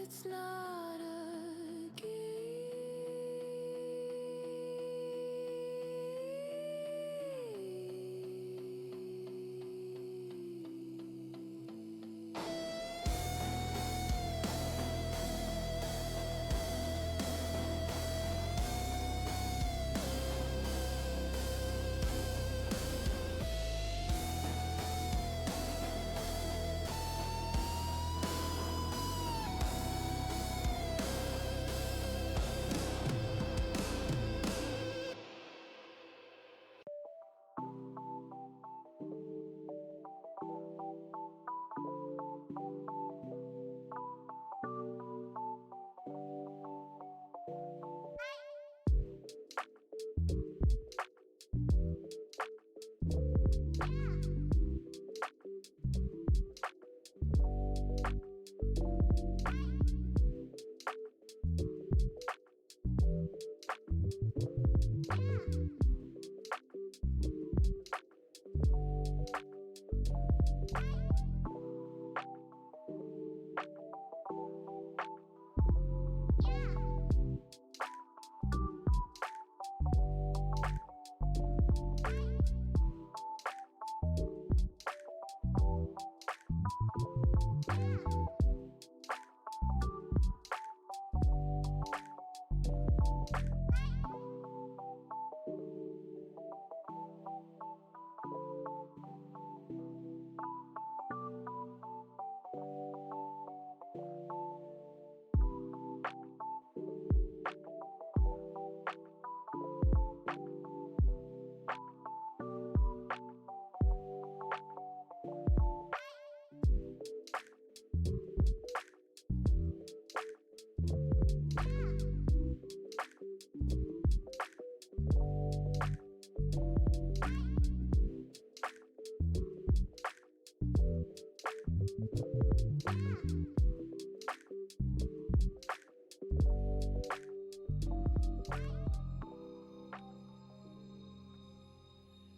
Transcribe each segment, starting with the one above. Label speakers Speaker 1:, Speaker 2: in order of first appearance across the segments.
Speaker 1: It's not a game.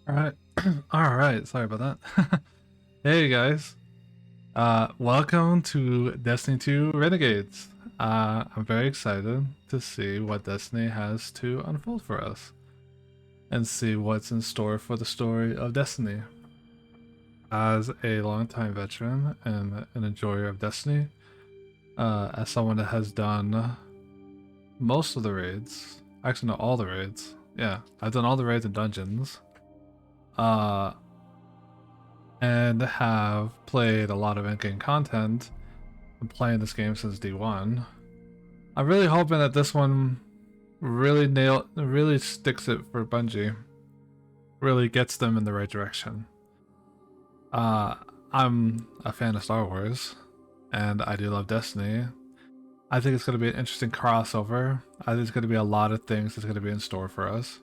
Speaker 2: Alright. Alright, sorry about that. Hey guys. Welcome to Destiny 2 Renegades. I'm very excited to see what Destiny has to unfold for us. And see what's in store for the story of Destiny. As a longtime veteran and an enjoyer of Destiny, as someone that has done most of the raids, actually not all the raids, yeah, I've done all the raids and dungeons, and have played a lot of in-game content and playing this game since D1. I'm really hoping that this one really sticks it for Bungie, really gets them in the right direction. I'm a fan of Star Wars, and I do love Destiny. I think it's going to be an interesting crossover. I think there's going to be a lot of things that's going to be in store for us.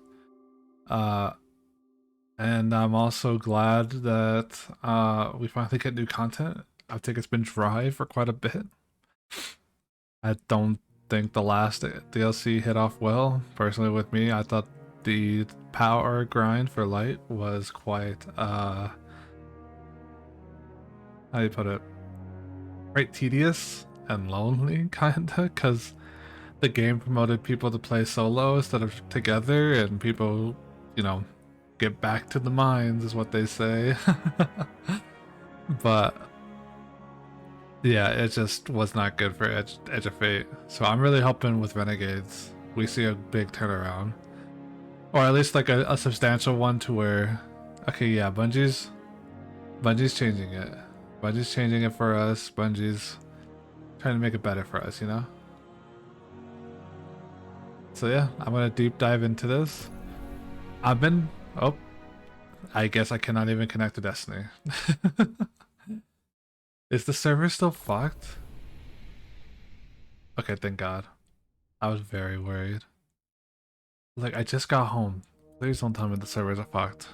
Speaker 2: And I'm also glad that we finally get new content. I think it's been dry for quite a bit. I don't think the last DLC hit off well. Personally, with me, I thought the power grind for light was quite how do you put it, quite tedious and lonely, kinda, because the game promoted people to play solo instead of together, and people, you know, get back to the mines is what they say. But yeah, it just was not good for Edge of Fate. So I'm really hoping with Renegades we see a big turnaround, or at least like a substantial one, to where, okay, yeah, Bungie's changing it. Bungie's changing it for us. Bungie's trying to make it better for us, you know? So yeah, I'm gonna deep dive into this. Oh, I guess I cannot even connect to Destiny. Is the server still fucked? Okay, thank God. I was very worried. Like, I just got home. Please don't tell me the servers are fucked.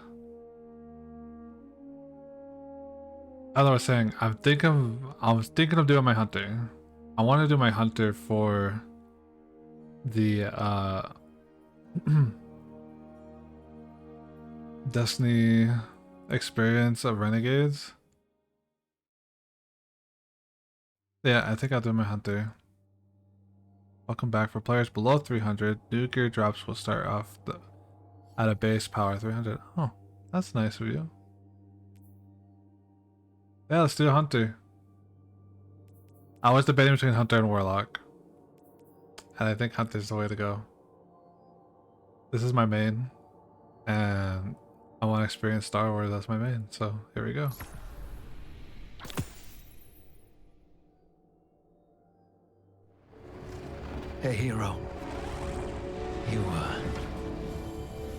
Speaker 2: As I was saying, I was thinking of doing my hunter. I want to do my hunter for the Destiny experience of Renegades. Yeah, I think I'll do my hunter. Welcome back. For players below 300, new gear drops will start off at a base power 300. Oh, that's nice of you. Yeah, let's do a Hunter. I was debating between Hunter and Warlock. And I think Hunter's the way to go. This is my main. And I want to experience Star Wars as my main. So here we go.
Speaker 3: Hey, hero. You,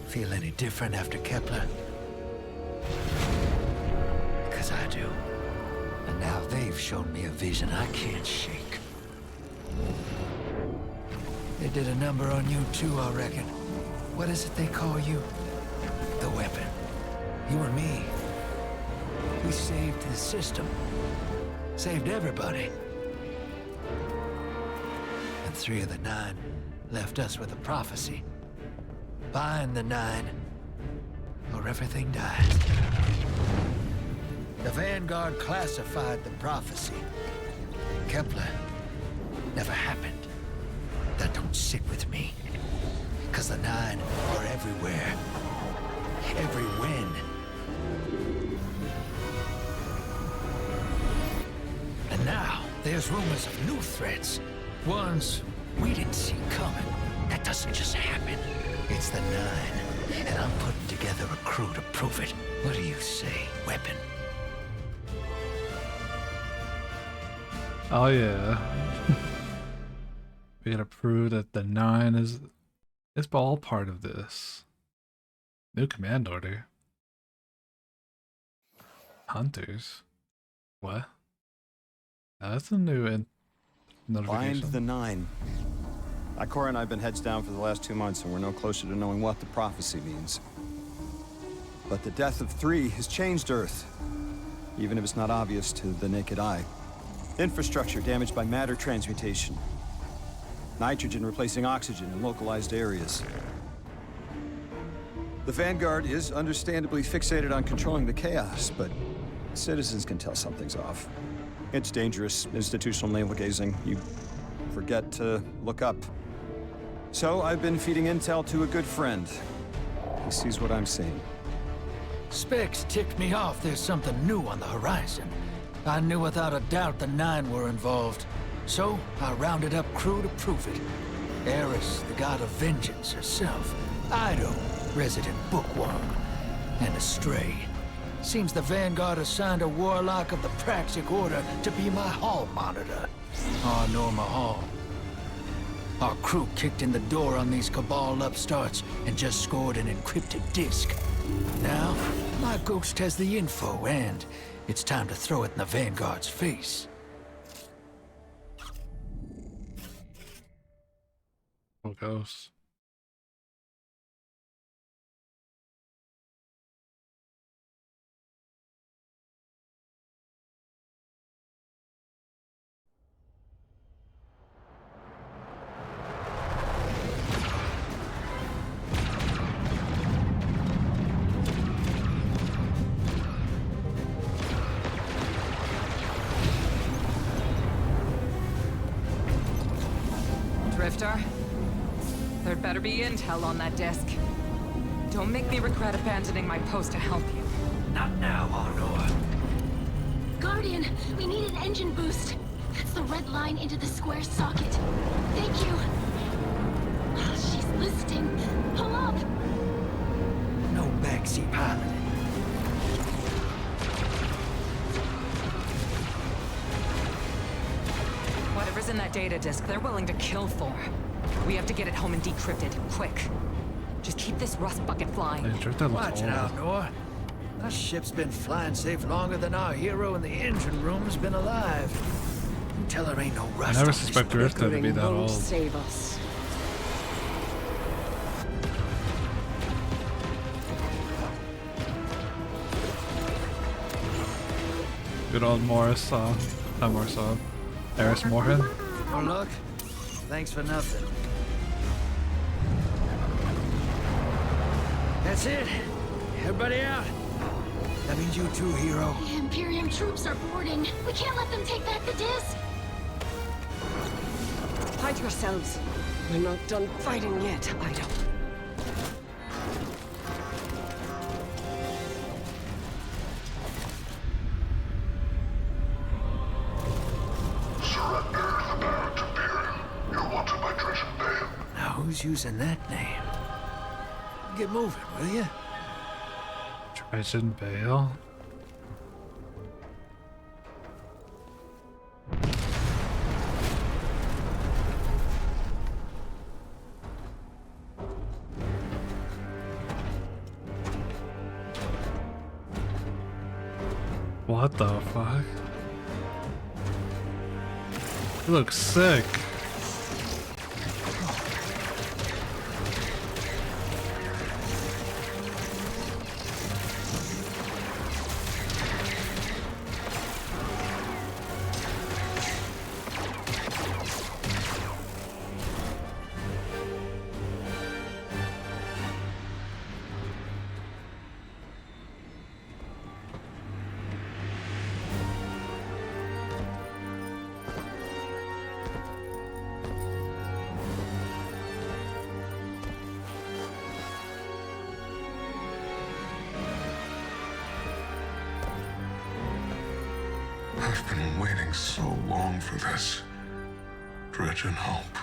Speaker 3: feel any different after Kepler? Because I do. And now they've shown me a vision I can't shake. They did a number on you too, I reckon. What is it they call you? The weapon. You and me. We saved the system. Saved everybody. And 3 of the 9 left us with a prophecy. Find the 9, or everything dies. The Vanguard classified the prophecy. Kepler never happened. That don't sit with me. 'Cause the 9 are everywhere. Every when. And now, there's rumors of new threats. Ones we didn't see coming. That doesn't just happen. It's the 9, and I'm putting together a crew to prove it. What do you say, weapon?
Speaker 2: Oh yeah. We gotta prove that the 9 is all part of this. New command order. Hunters. What? That's a new notification.
Speaker 4: Find the 9. Ikora and I have been heads down for the last 2 months, and we're no closer to knowing what the prophecy means. But the death of 3 has changed Earth, even if it's not obvious to the naked eye. Infrastructure damaged by matter transmutation. Nitrogen replacing oxygen in localized areas. The Vanguard is understandably fixated on controlling the chaos, but citizens can tell something's off. It's dangerous, institutional navel-gazing. You forget to look up. So I've been feeding intel to a good friend. He sees what I'm seeing.
Speaker 3: Specs ticked me off there's something new on the horizon. I knew without a doubt the 9 were involved. So I rounded up crew to prove it. Eris, the god of vengeance herself. Ido, resident bookworm. And Astray. Seems the Vanguard assigned a warlock of the Praxic Order to be my hall monitor. Norma Hall. Our crew kicked in the door on these Cabal upstarts and just scored an encrypted disk. Now, my ghost has the info, and it's time to throw it in the Vanguard's face.
Speaker 2: Oh, ghost.
Speaker 5: Drifter, there'd better be intel on that disk. Don't make me regret abandoning my post to help you.
Speaker 3: Not now, Honor.
Speaker 1: Guardian, we need an engine boost. That's the red line into the square socket. Thank you. She's listening. Pull up.
Speaker 3: No backseat piloting.
Speaker 5: Whatever's in that data disk, they're willing to kill for. We have to get it home and decrypt it, quick. Just keep this rust bucket flying.
Speaker 2: Hey, Drifter looks
Speaker 3: Watch it
Speaker 2: old.
Speaker 3: out, Nor. Our ship's been flying safe longer than our hero in the engine room's been alive. Tell her ain't no
Speaker 2: I
Speaker 3: rust
Speaker 2: never
Speaker 3: on
Speaker 2: suspect
Speaker 3: this
Speaker 2: Drifter to be that
Speaker 6: won't
Speaker 2: old.
Speaker 6: save us.
Speaker 2: Good old Morris, not Morris, Eris Morgan.
Speaker 3: Oh, look. Thanks for nothing. That's it. Everybody out. That means you too, hero.
Speaker 1: The Imperium troops are boarding. We can't let them take back the disc.
Speaker 6: Hide yourselves. We're not done fighting yet, Ido.
Speaker 7: Surrender the Baron to Beer. You're wanted by Dredgen Bale.
Speaker 3: Now who's using that name? Get moving, will you?
Speaker 2: Dredgen Bale? What the fuck? He looks sick.
Speaker 7: I've been waiting so long for this. Dredgen Hope.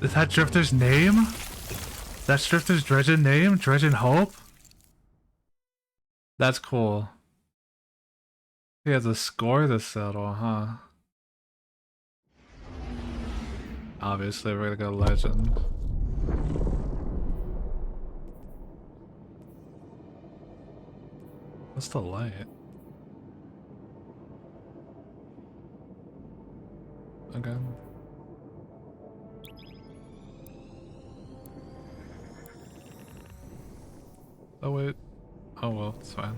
Speaker 2: Is that Drifter's name? That's Drifter's Dredgen name? Dredgen Hope? That's cool. He has a score to settle, huh? Obviously, we're gonna go legend. What's the light? Again. Oh wait. Oh well, it's fine.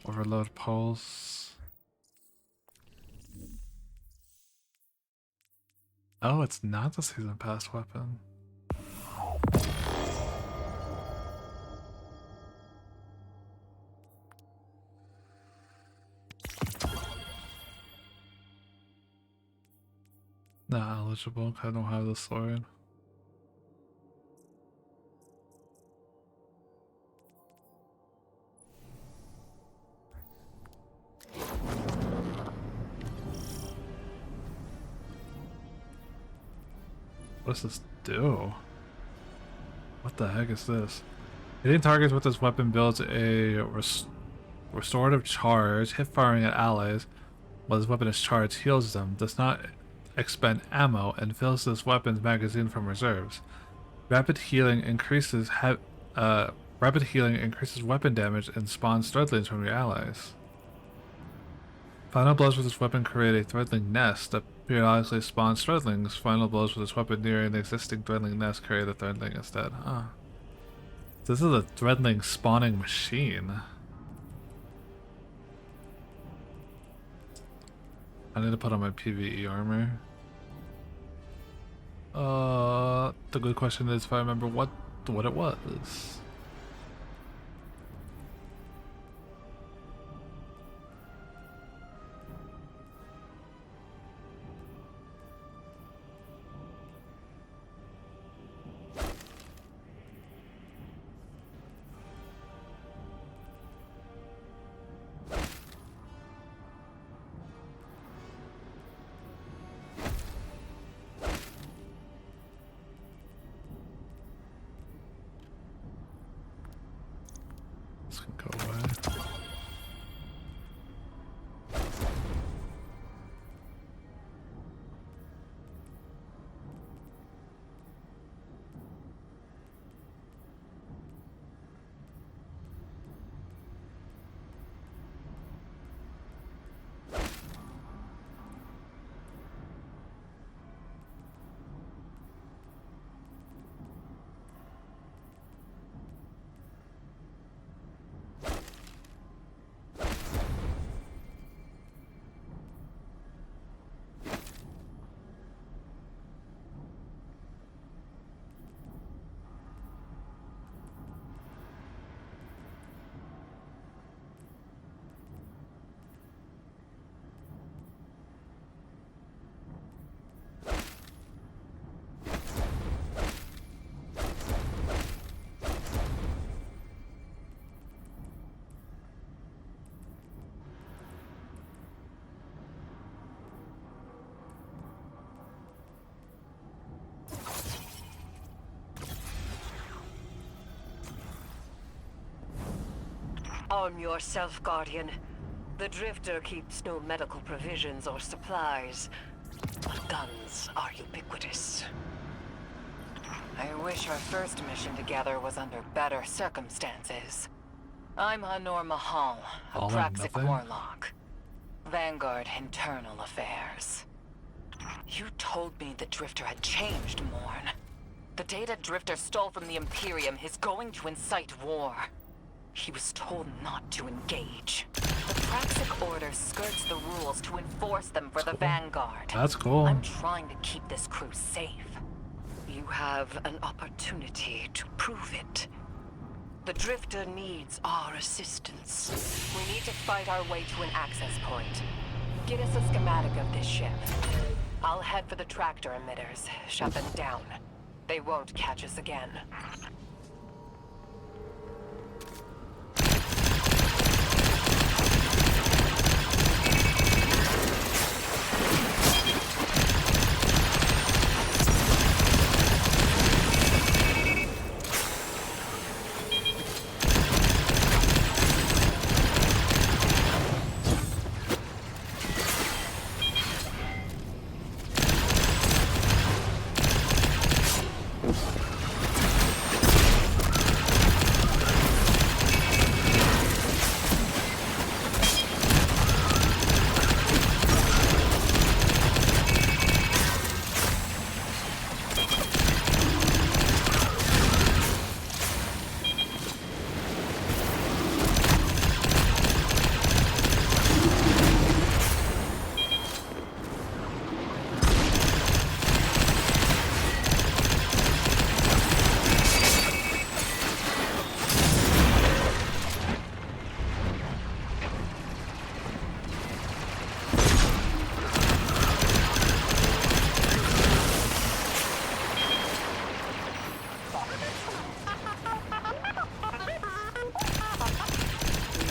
Speaker 2: Overload pulse. Oh, it's not the season pass weapon. Not eligible, 'cause I don't have the sword. What does this do? What the heck is this? Hitting targets with this weapon builds a restorative charge. Hip firing at allies while this weapon is charged heals them. Does not expend ammo and fills this weapon's magazine from reserves. Rapid healing increases weapon damage and spawns threadlings from your allies. Final blows with this weapon create a threadling nest that periodically spawns threadlings. Final blows with this weapon nearing the existing threadling nest create a threadling instead. Huh. This is a threadling spawning machine. I need to put on my PvE armor. The good question is if I remember what it was. This can go away.
Speaker 6: Arm yourself, Guardian. The Drifter keeps no medical provisions or supplies, but guns are ubiquitous. I wish our first mission together was under better circumstances. I'm Honor Mahal, a
Speaker 2: All or
Speaker 6: Praxic
Speaker 2: nothing?
Speaker 6: warlock. Vanguard Internal Affairs. You told me the Drifter had changed, Morn. The data Drifter stole from the Imperium is going to incite war. He was told not to engage. The Praxic Order skirts the rules to enforce them for the Vanguard.
Speaker 2: That's cool.
Speaker 6: I'm trying to keep this crew safe. You have an opportunity to prove it. The Drifter needs our assistance. We need to fight our way to an access point. Get us a schematic of this ship. I'll head for the tractor emitters, shut them down. They won't catch us again.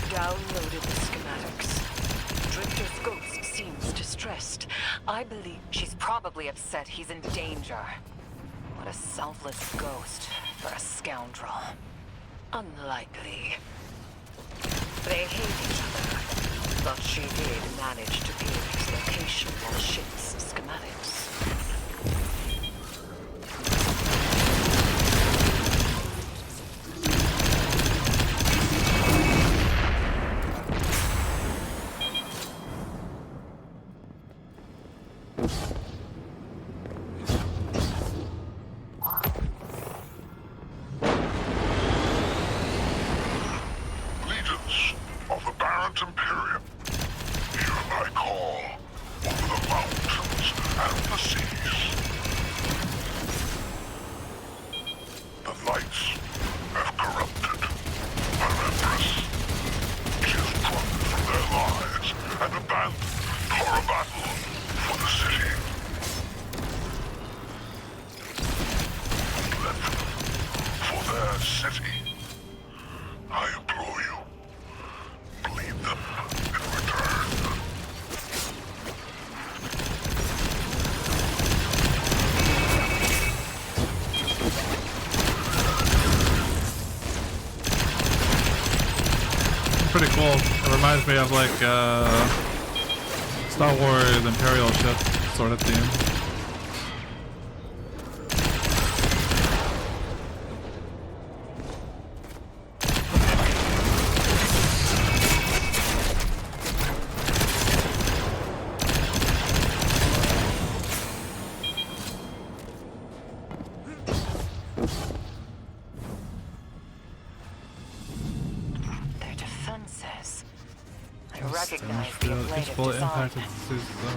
Speaker 6: Downloaded the schematics. Drifter's ghost seems distressed. I believe she's probably upset he's in danger. What a selfless ghost for a scoundrel. Unlikely. They hate each other, but she did manage to view his location on the ship's schematics.
Speaker 7: Imperium. Hear my call over the mountains and the seas. The lights have corrupted our Empress. She has run from their lives and abandoned for a battle for the city. Let them for their city. I implore you. Bleed them in return.
Speaker 2: Pretty cool. It reminds me of like Star Wars Imperial ship sort of theme.
Speaker 6: Recognize the ablative design.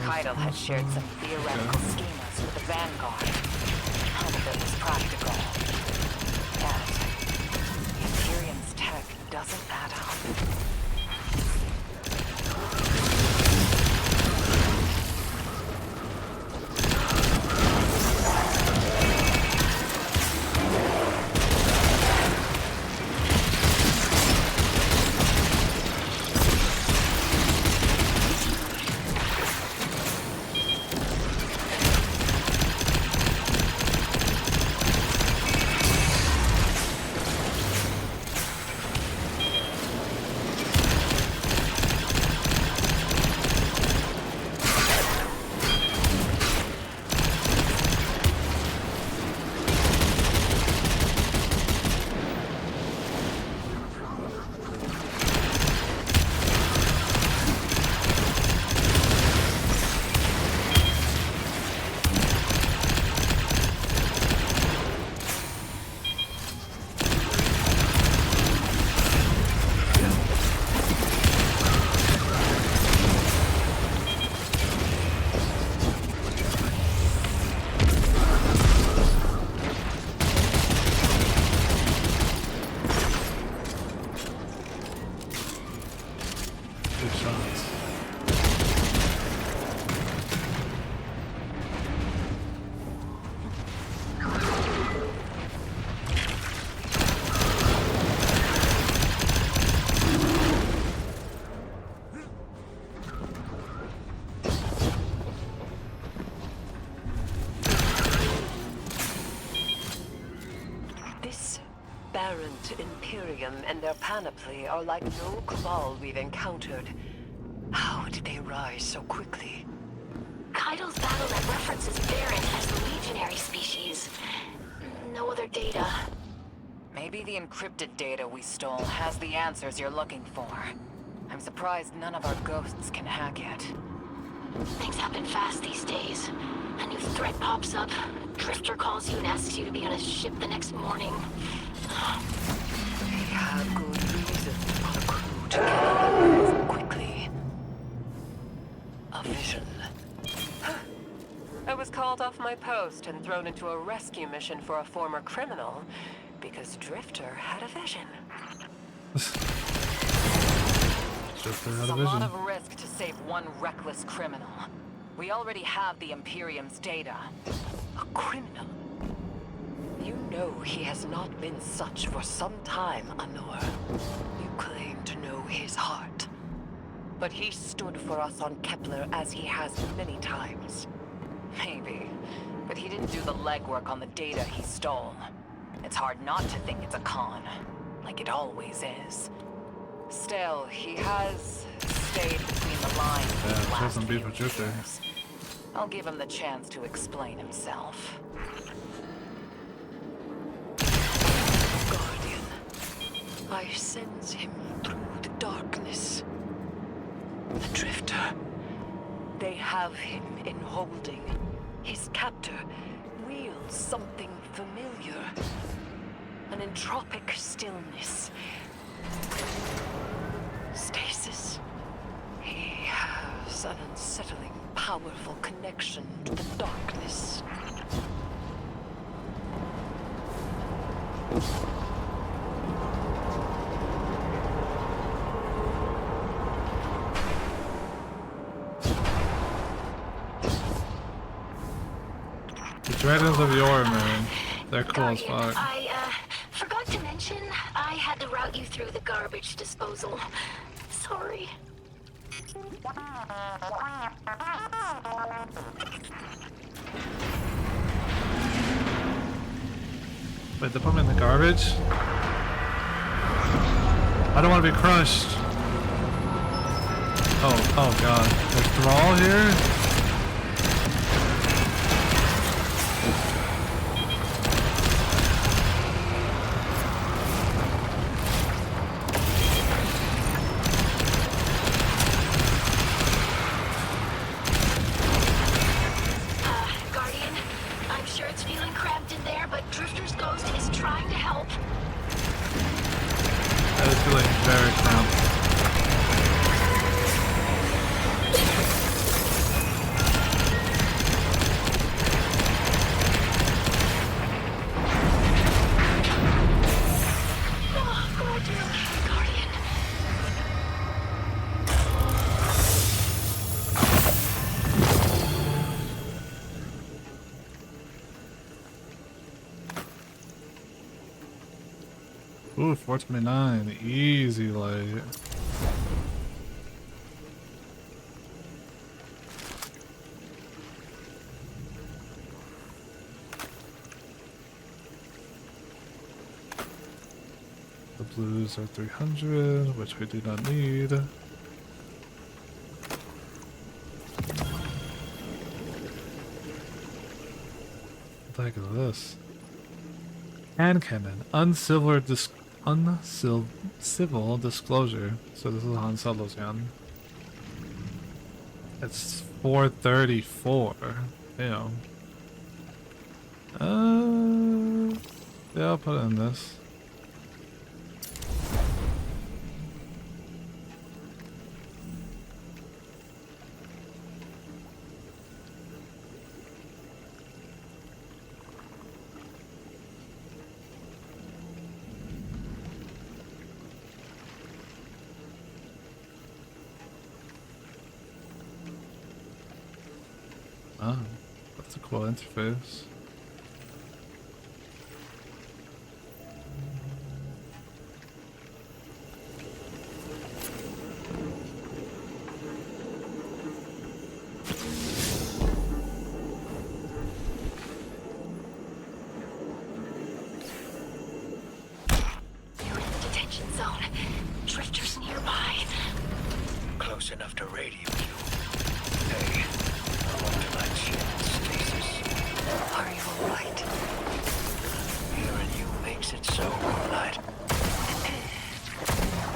Speaker 6: Kaido had shared some theoretical schemas with the Vanguard. None of it was practical. Yet, the Imperium's tech doesn't add up. aberrant Imperium and their panoply are like no cabal we've encountered. How did they rise so quickly?
Speaker 1: Kaido's battlenet references Baron as the legionary species. No other data.
Speaker 5: Maybe the encrypted data we stole has the answers you're looking for. I'm surprised none of our ghosts can hack it.
Speaker 1: Things happen fast these days. A new threat pops up. Drifter calls you and asks you to be on a ship the next morning.
Speaker 6: They have good reason for the crew to move quickly. A vision. I was called off my post and thrown into a rescue mission for a former criminal because Drifter had a vision.
Speaker 2: Drifter had
Speaker 5: It's
Speaker 2: a
Speaker 5: a lot
Speaker 2: vision.
Speaker 5: of risk to save one reckless criminal. We already have the Imperium's data.
Speaker 6: A criminal? You know he has not been such for some time, Anor. You claim to know his heart. But he stood for us on Kepler as he has many times.
Speaker 5: Maybe. But he didn't do the legwork on the data he stole. It's hard not to think it's a con. Like it always is. Still, he has stayed between the lines
Speaker 2: Yeah,
Speaker 5: these
Speaker 2: let's have
Speaker 5: last
Speaker 2: some beef
Speaker 5: few
Speaker 2: with Drifter.
Speaker 5: years. I'll give him the chance to explain himself.
Speaker 6: Guardian. I sense him through the darkness. The Drifter. They have him in holding. His captor wields something familiar. An entropic stillness. Stasis. He has an unsettling, powerful connection to the darkness.
Speaker 2: The Dragons of Yore, man. They're cool as
Speaker 1: Guardian,
Speaker 2: fuck.
Speaker 1: I forgot to mention I had to route you through the garbage disposal. Sorry.
Speaker 2: Wait, they put me in the garbage? I don't want to be crushed. Oh god. There's Thrall here?
Speaker 1: Guardian, I'm sure it's feeling cramped in there, but Drifter's ghost is trying to help.
Speaker 2: That is feeling very cramped.
Speaker 1: Oh, glad you're okay, Guardian.
Speaker 2: Ooh, 429. Easy, like. The blues are 300, which we do not need. What the heck is this? Hand cannon. Uncivil disclosure. So this is Han Solo's gun. It's 434. Damn. Yeah, I'll put it in this. Oh, that's a cool interface.
Speaker 3: close enough to radio you. Hey, I'm under my chin stasis.
Speaker 6: Are you alright?
Speaker 3: Hearing you makes it so, Moonlight.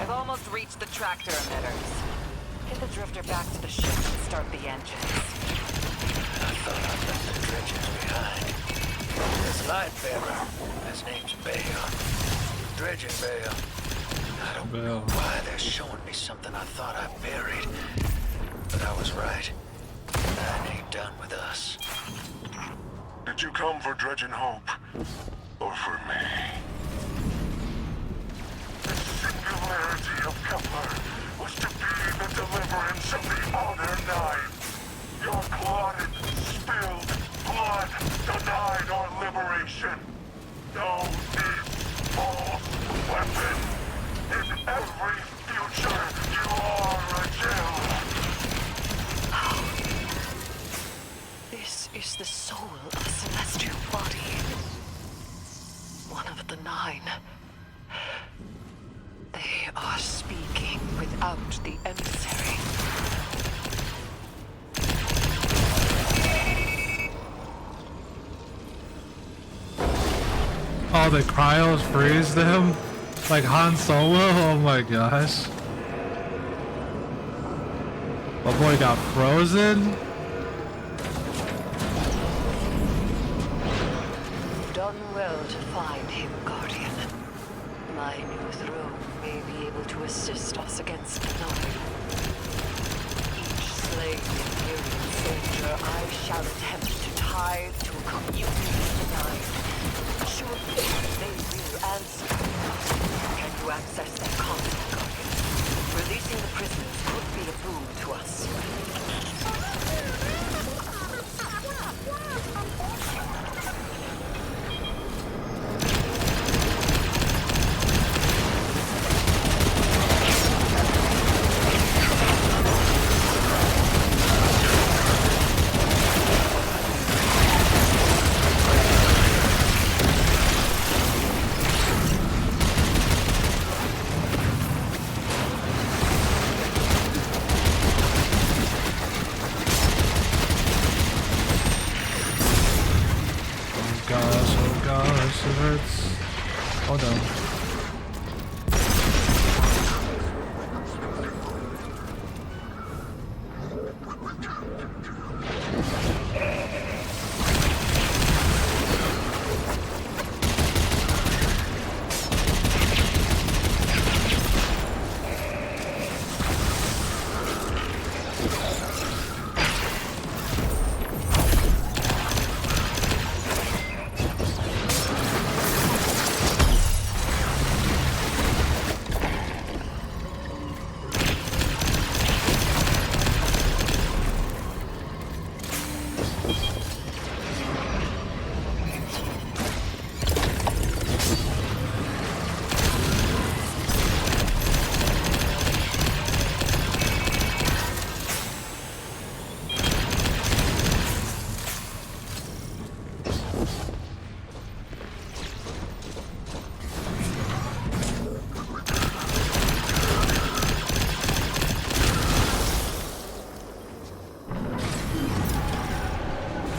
Speaker 5: I've almost reached the tractor emitters. Get the drifter back to the ship and start the engines.
Speaker 3: I thought I left the dredges behind. This light bearer, his name's Bale. Dredging Bale. I don't know why they're showing me something I thought I buried. But I was right. That ain't done with us.
Speaker 7: Did you come for Dredging Hope? Or for me? The singularity of Kepler was to be the deliverance of the other nine. Your clotted, spilled blood denied our liberation. Know this false weapon. In every future, you are a Jill.
Speaker 6: This is the soul of a celestial body. One of the nine. They are speaking without the emissary.
Speaker 2: Oh, the cryos freeze them? Like Han Solo? Oh my gosh. My boy got frozen?
Speaker 6: Done well to find him, Guardian. My new throne may be able to assist us against the Nine. Each slain Imperial soldier I shall attempt to tie to a communion of the Nine. Surely they will answer. Can you access their contact, Guardian? Releasing the prisoners could be a boon to us.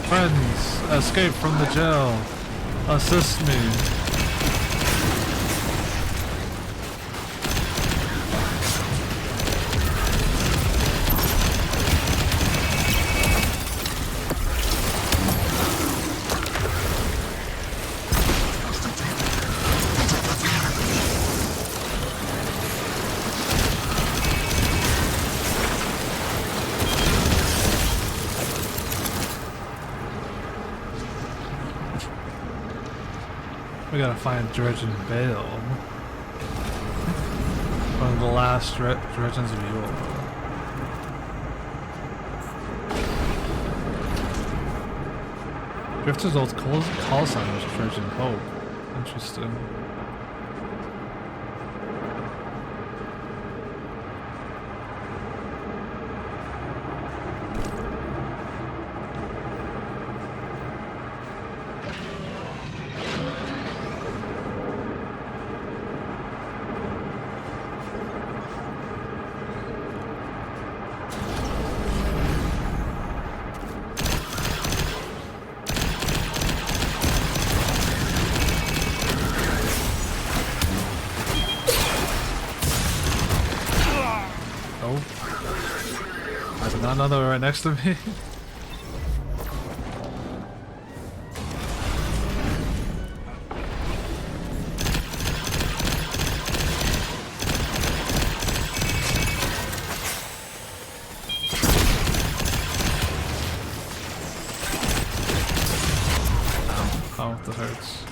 Speaker 2: Friends, escape from the jail. Assist me. We gotta find Dredge and Bale. One of the last Dredgens of Yule. Drifter's old call sign was Dredge and Hope. Interesting. not know they were right next to me. Oh, that hurts.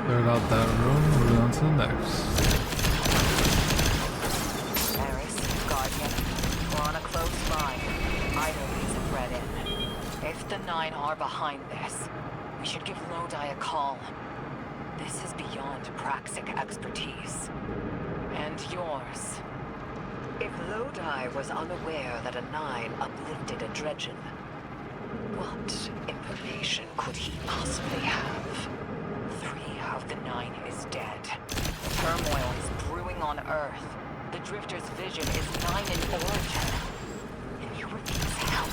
Speaker 2: Cleared out that room, moving on to the next.
Speaker 5: Eris, Guardian, we're on a close line. Either leads a threat in. If the Nine are behind this, we should give Lodi a call. This is beyond Praxic expertise. And yours. If Lodi was unaware that a Nine uplifted a Dredgen, what information could he possibly have? 3 of the 9 is dead. Turmoil is brewing on Earth. The Drifter's vision is 9 in origin. And you refuse help.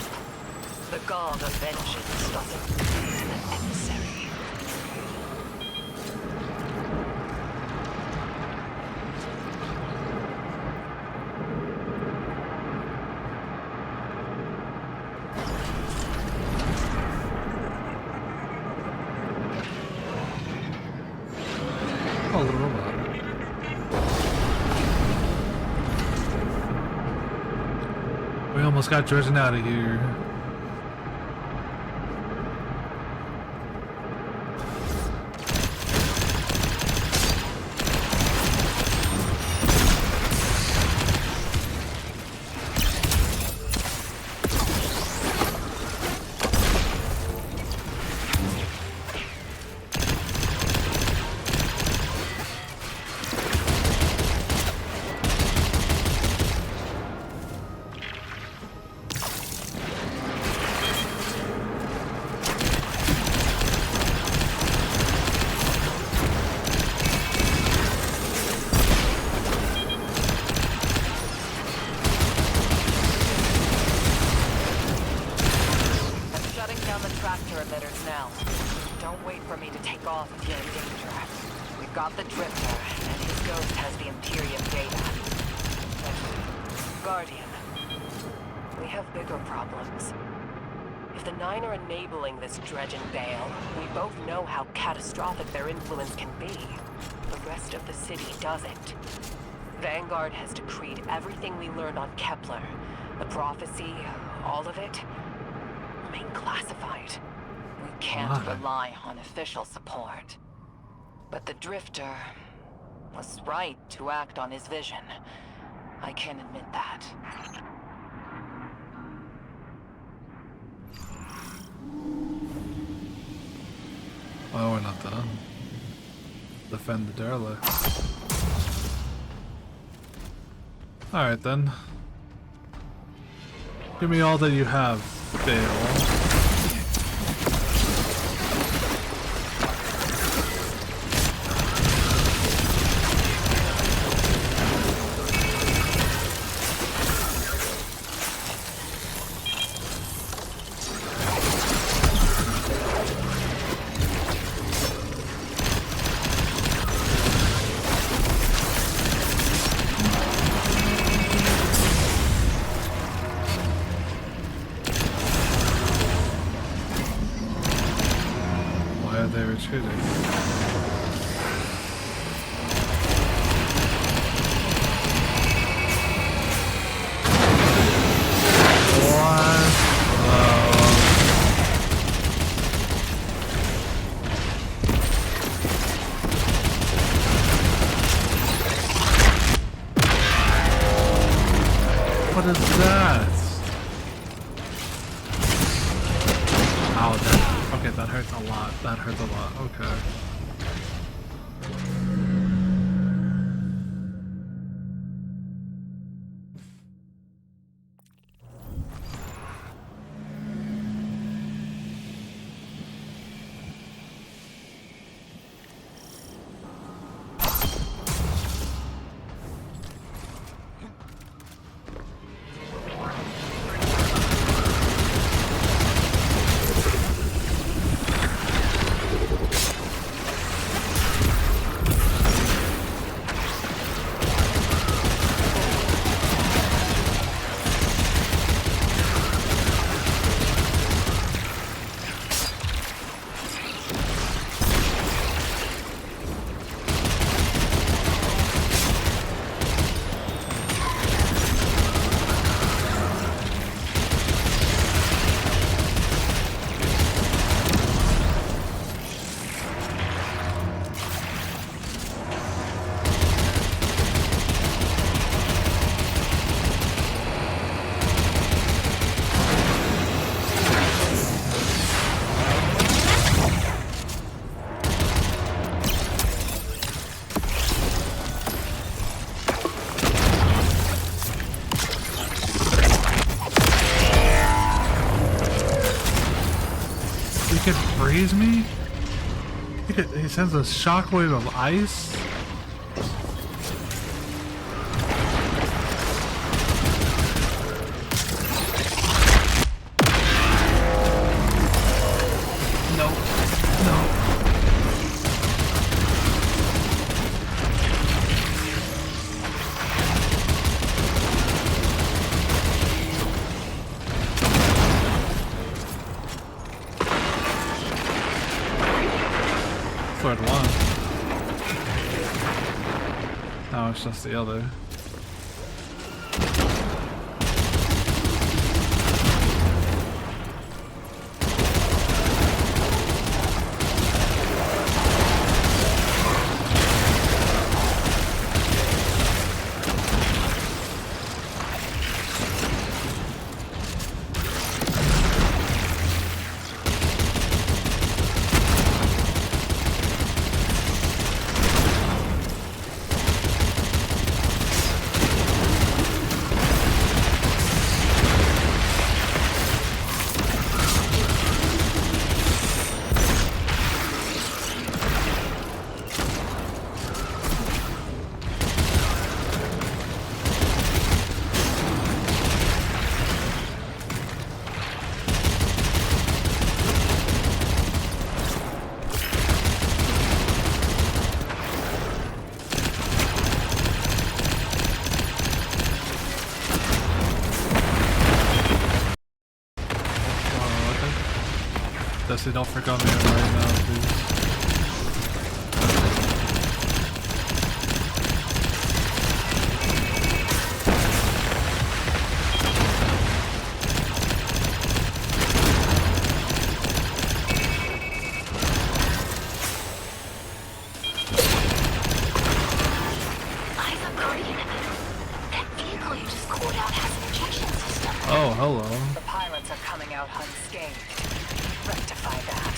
Speaker 5: The god of vengeance doesn't need an emissary.
Speaker 2: Oh, the robot. We almost got Dredgen out of here.
Speaker 5: Got the Drifter, and his ghost has the Imperium data. But, Guardian, we have bigger problems. If the Nine are enabling this Dredgen Bale, we both know how catastrophic their influence can be. The rest of the city doesn't. Vanguard has decreed everything we learned on Kepler, the prophecy, all of it, remain classified. We can't rely on official support. But the Drifter was right to act on his vision. I can admit that.
Speaker 2: Well, we're not done. Defend the derelict. Alright then. Give me all that you have, Bale. trick-or-treating. What is that? Ow, that, okay, that hurts a lot. That hurts a lot, okay. He can freeze me? He sends a shockwave of ice? No. No. Third one. No, it's just the other. Dusty, don't forget me right now, please. Oh, hello.
Speaker 5: The pilots are coming out unscathed. Rectify that.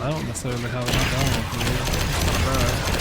Speaker 2: I don't necessarily have enough ammo for you. It's not bad.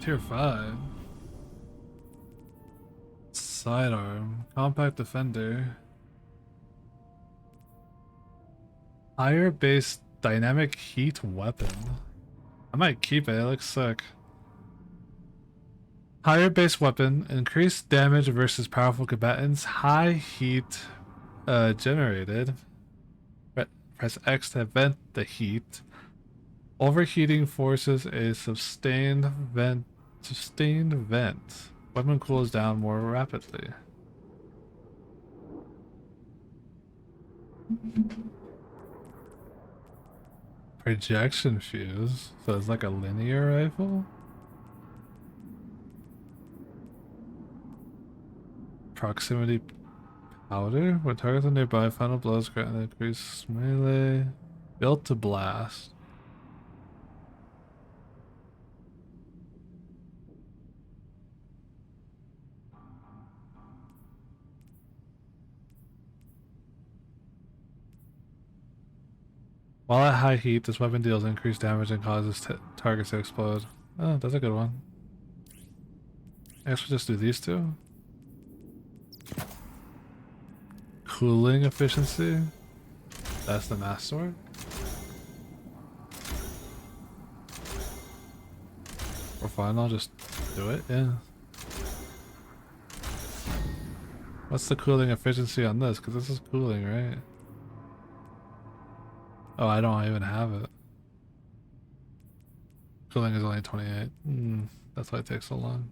Speaker 2: Tier 5. Sidearm. Compact defender. Higher base dynamic heat weapon. I might keep it, it looks sick. Higher base weapon. Increased damage versus powerful combatants. High heat generated. Press X to vent the heat. Overheating forces a sustained vent. Weapon cools down more rapidly. Projection fuse. So it's like a linear rifle? Proximity powder. When targets are nearby, final blows grant an increased melee. Built to blast. While at high heat, this weapon deals increased damage and causes targets to explode. Oh, that's a good one. I guess we'll just do these two. Cooling efficiency. That's the mass sword. We're fine, I'll just do it, yeah. What's the cooling efficiency on this? Because this is cooling, right? Oh, I don't even have it. Cooling is only 28. That's why it takes so long.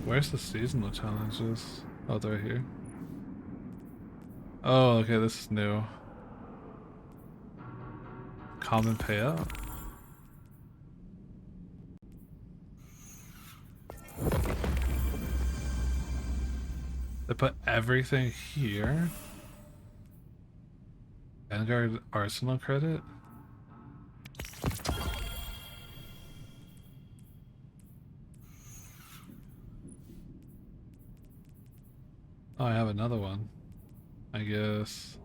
Speaker 2: Where's the seasonal challenges? Oh, they're here. Oh, okay, this is new. Common payout. They put everything here. Vanguard Arsenal credit. Oh, I have another one. I guess.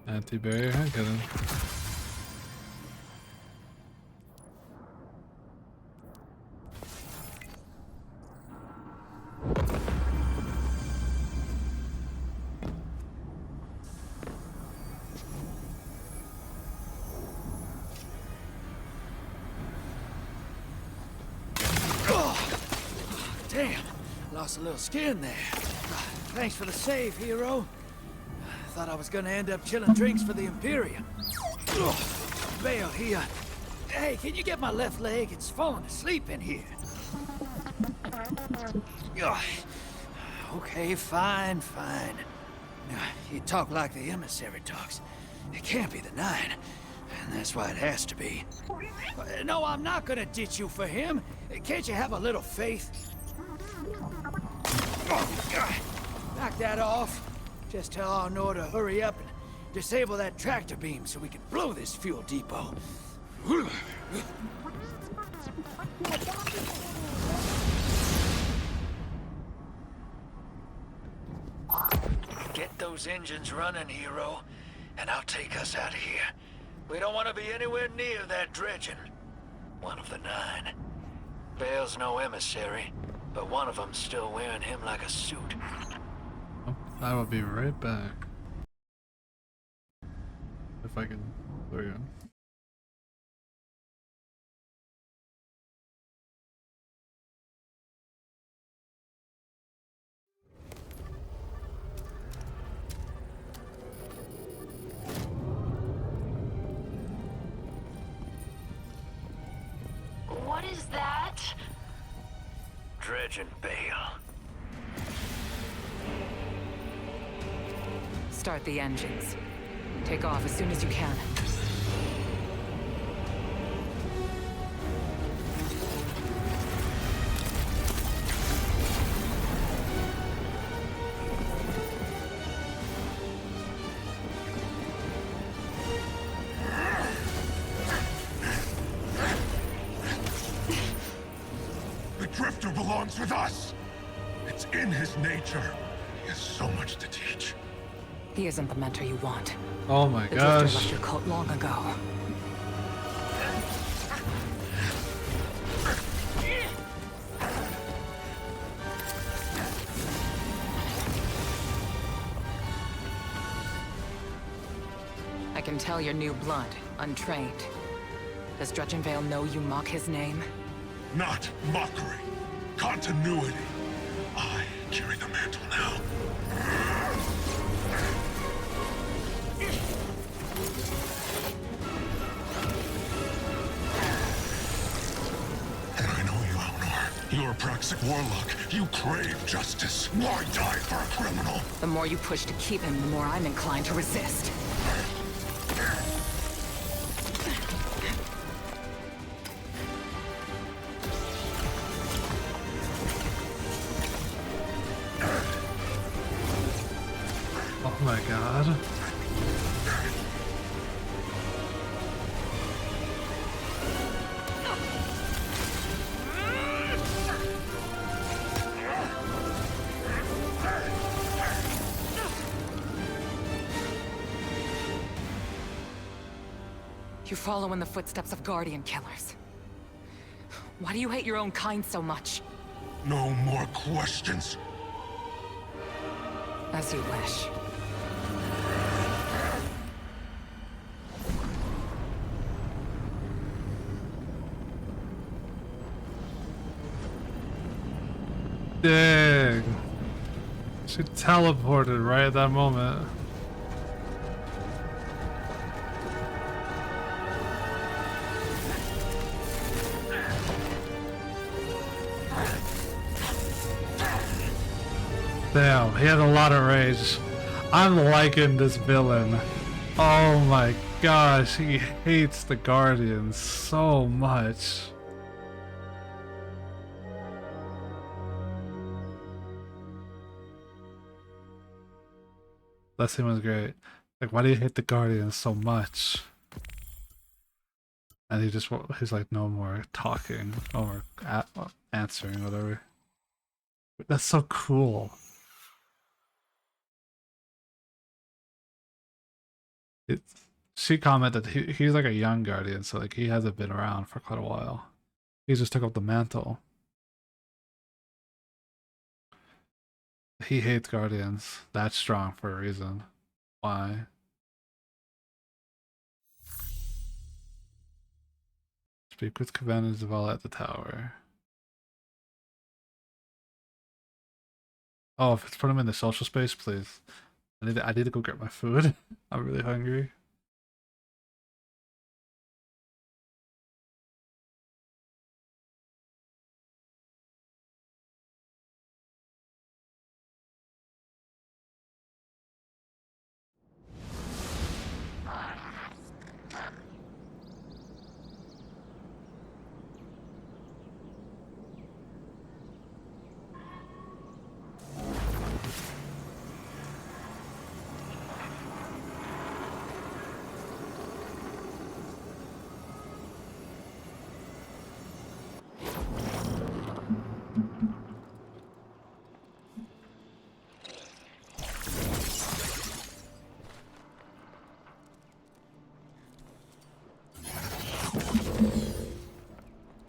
Speaker 2: Anti-barrier handgun.
Speaker 3: Damn, lost a little skin there. Thanks for the save, hero. Thought I was gonna end up chilling drinks for the Imperium. Bale, hey, can you get my left leg? It's falling asleep in here. Okay, fine. You talk like the emissary talks. It can't be the 9, and that's why it has to be. No, I'm not gonna ditch you for him. Can't you have a little faith? Knock that off. Just tell Arnor to hurry up and disable that tractor beam so we can blow this fuel depot. Get those engines running, hero, and I'll take us out of here. We don't want to be anywhere near that dredging. One of the 9. Bale's no emissary, but one of them's still wearing him like a suit.
Speaker 2: I will be right back. If I can. There we go.
Speaker 3: Regent Bale.
Speaker 5: Start the engines. Take off as soon as you can.
Speaker 7: The Drifter belongs with us. It's in his nature. He has so much to teach.
Speaker 5: He isn't the mentor you want.
Speaker 2: Oh my
Speaker 5: The Drifter
Speaker 2: gosh.
Speaker 5: left your cult long ago. I can tell you're new blood, untrained. Does Dredgenvale know you mock his name?
Speaker 7: Not mockery. Continuity. I carry the mantle now. And I know you, Elnor. You're a Praxic warlock. You crave justice. Why die for a criminal?
Speaker 5: The more you push to keep him, the more I'm inclined to resist.
Speaker 2: Oh my god.
Speaker 5: You follow in the footsteps of Guardian killers. Why do you hate your own kind so much?
Speaker 7: No more questions.
Speaker 5: As you wish.
Speaker 2: Dang. She teleported right at that moment. Damn, he had a lot of rage. I'm liking this villain. Oh my gosh, he hates the Guardians so much. That scene was great. Like, why do you hate the Guardians so much? And he's like, no more talking, no more answering, whatever. That's so cool. She commented he's like a young Guardian, so like he hasn't been around for quite a while. He just took up the mantle. He hates Guardians. That's strong for a reason. Why? Speak with Cabana Zavala at the tower. Oh, if it's put him in the social space, please. I need to go get my food. I'm really hungry.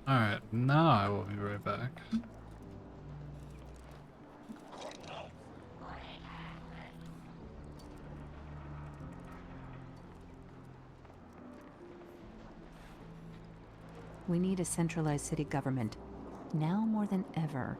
Speaker 2: Alright, now I will be right back.
Speaker 8: We need a centralized city government, now more than ever.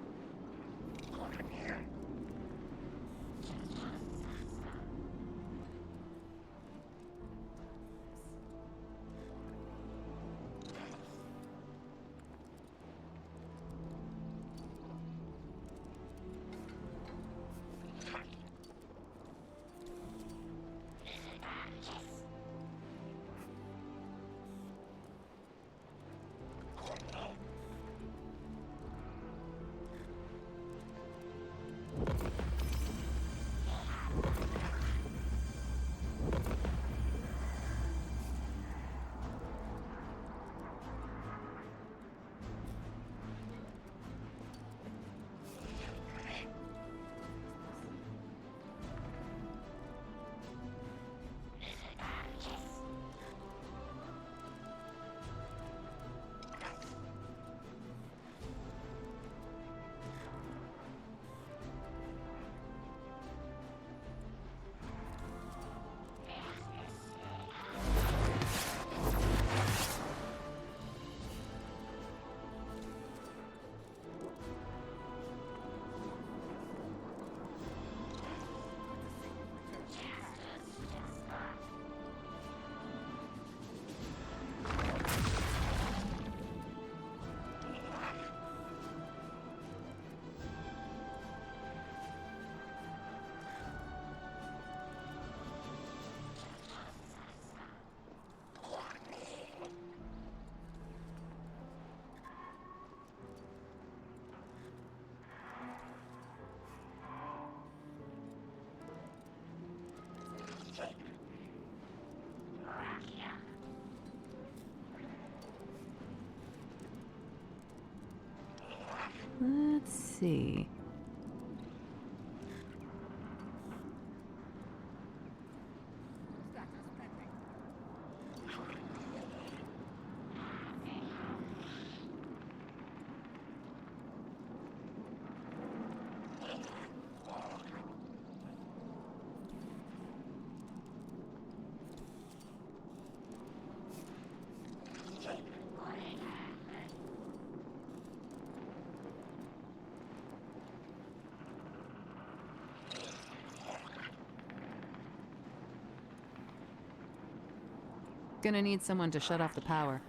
Speaker 8: Let's see. Gonna need someone to shut off the power.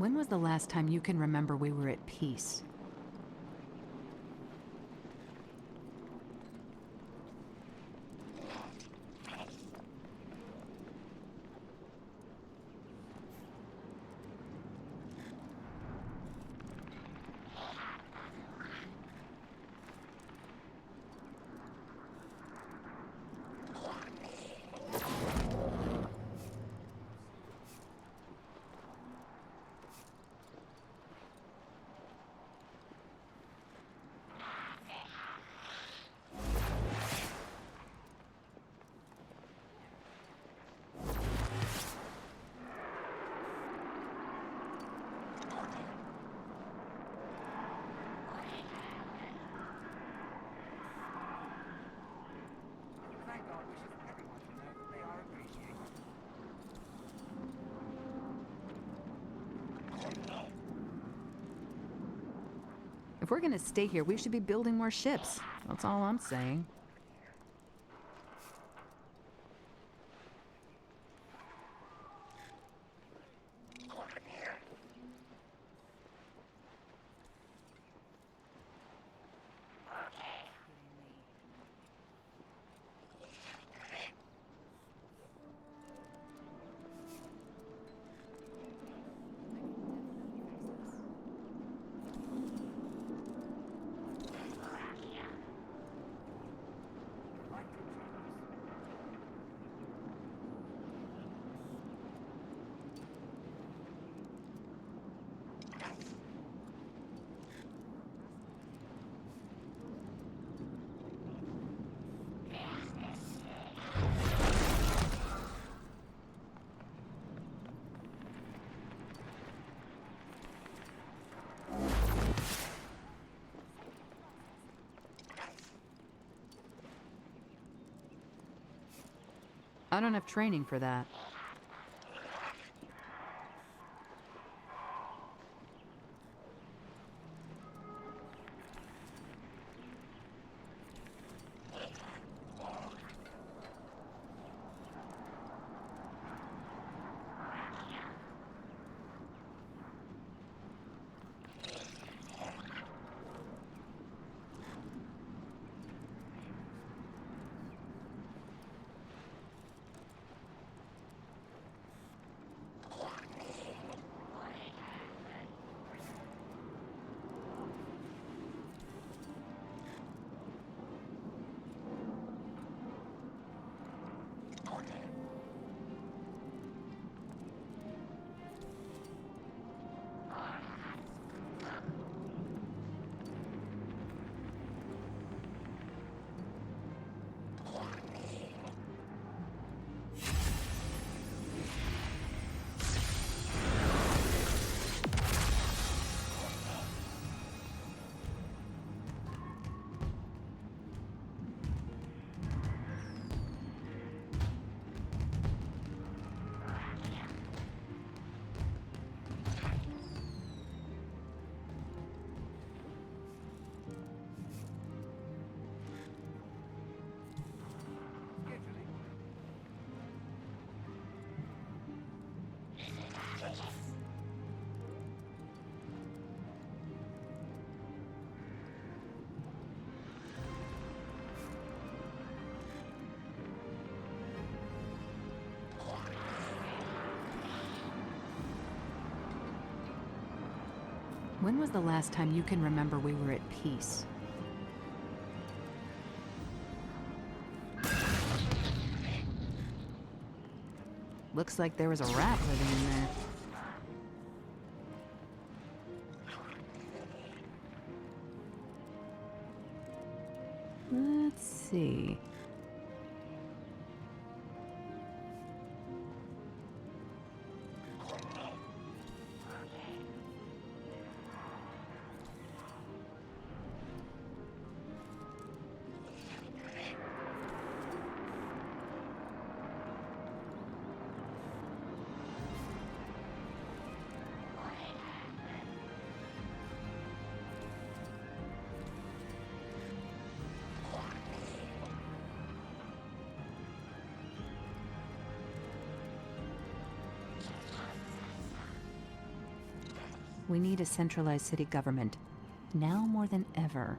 Speaker 8: When was the last time you can remember we were at peace? If we're gonna stay here, we should be building more ships. That's all I'm saying. I don't have training for that. When was the last time you can remember we were at peace? Looks like there was a rat living in there. Let's see. We need a centralized city government, now more than ever.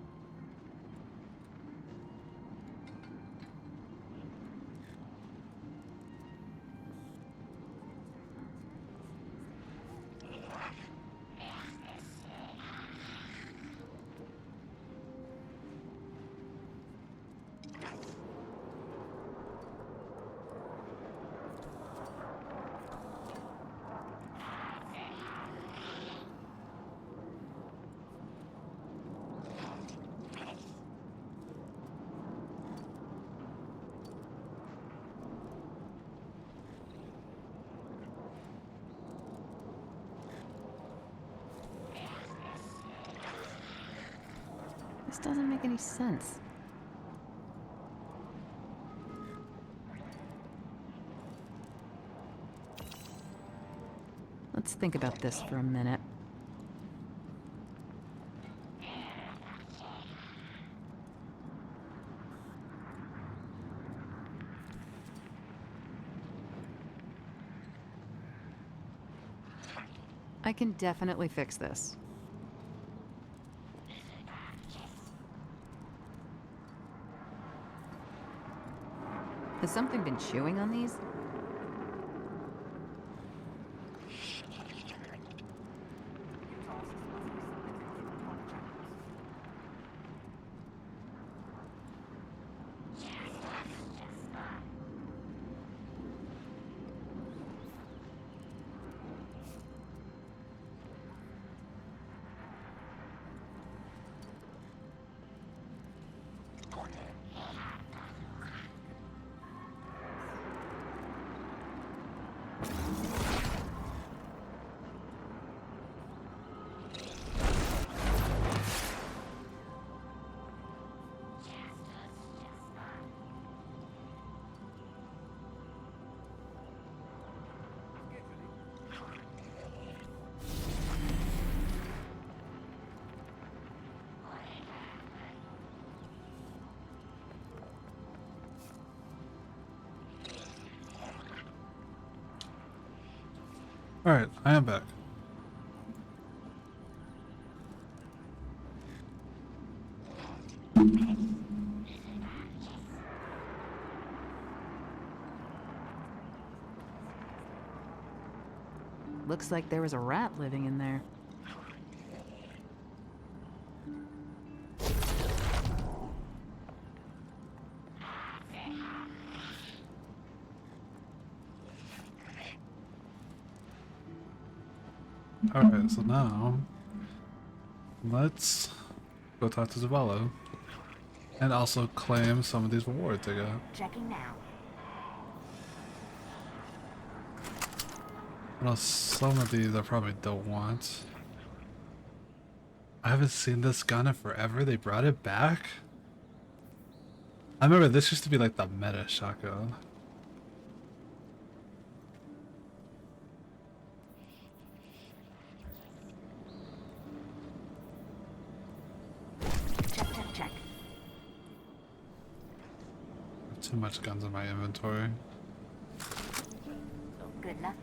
Speaker 8: This doesn't make any sense. Let's think about this for a minute. I can definitely fix this. Has something been chewing on these?
Speaker 2: Alright, I am back.
Speaker 8: Looks like there was a rat living in there.
Speaker 2: Alright, so now let's go talk to Zavala and also claim some of these rewards I got.
Speaker 1: Checking now.
Speaker 2: Well, some of these I probably don't want. I haven't seen this gun in forever. They brought it back. I remember this used to be like the meta shotgun.
Speaker 1: Check.
Speaker 2: Too much guns in my inventory.
Speaker 1: Good luck.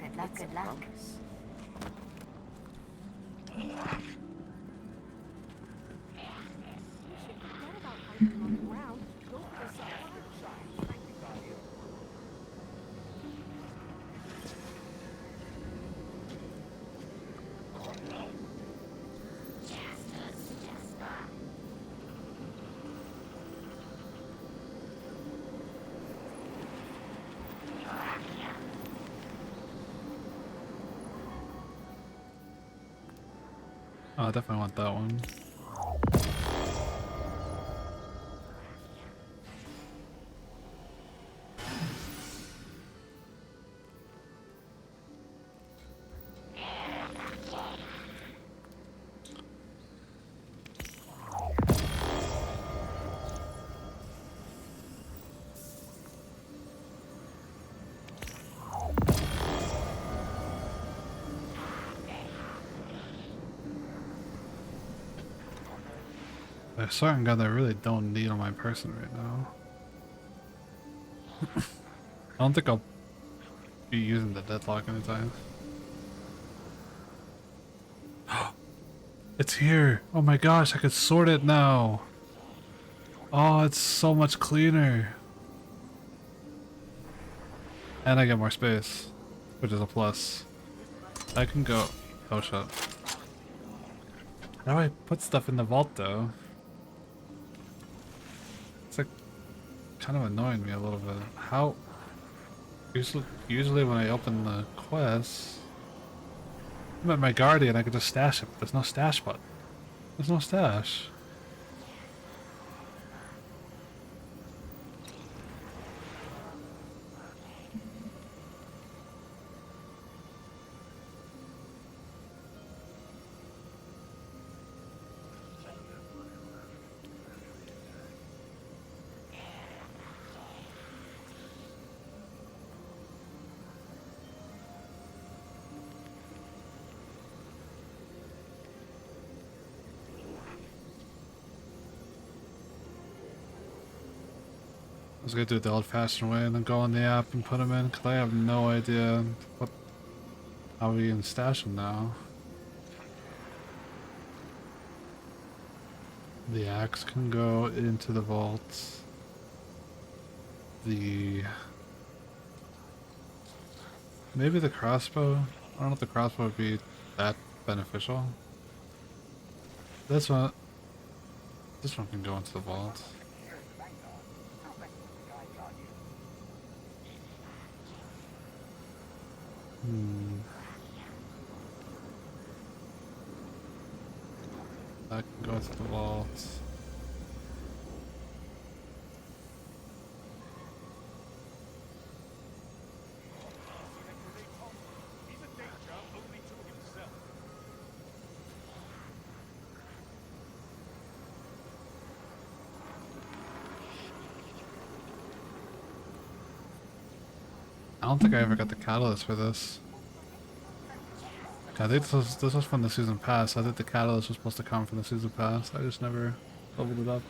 Speaker 2: Oh, I definitely want that one. There's a certain gun that I really don't need on my person right now. I don't think I'll be using the deadlock anytime. It's here! Oh my gosh, I could sort it now! Oh, it's so much cleaner! And I get more space, which is a plus. I can go... Oh shit. How do I put stuff in the vault though? It's like kind of annoying me a little bit. How? Usually when I open the quest, I'm at my guardian, I can just stash it. But there's no stash button. There's no stash. I was gonna do it the old-fashioned way and then go on the app and put them in, because I have no idea what how we can stash them now. The axe can go into the vault. Maybe the crossbow? I don't know if the crossbow would be that beneficial. This one can go into the vault. That can go into the vault. I don't think I ever got the catalyst for this. I think this was from the season pass. I think the catalyst was supposed to come from the season pass. I just never leveled it up.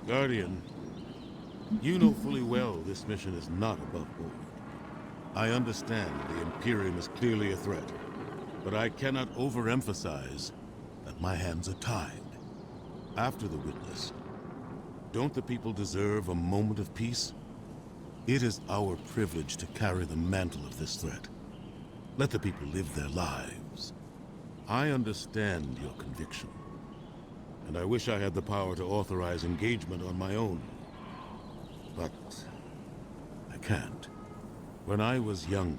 Speaker 9: Guardian, you know fully well this mission is not above board. I understand the Imperium is clearly a threat, but I cannot overemphasize that my hands are tied. After the witness, don't the people deserve a moment of peace? It is our privilege to carry the mantle of this threat. Let the people live their lives. I understand your conviction, and I wish I had the power to authorize engagement on my own. But I can't. When I was younger,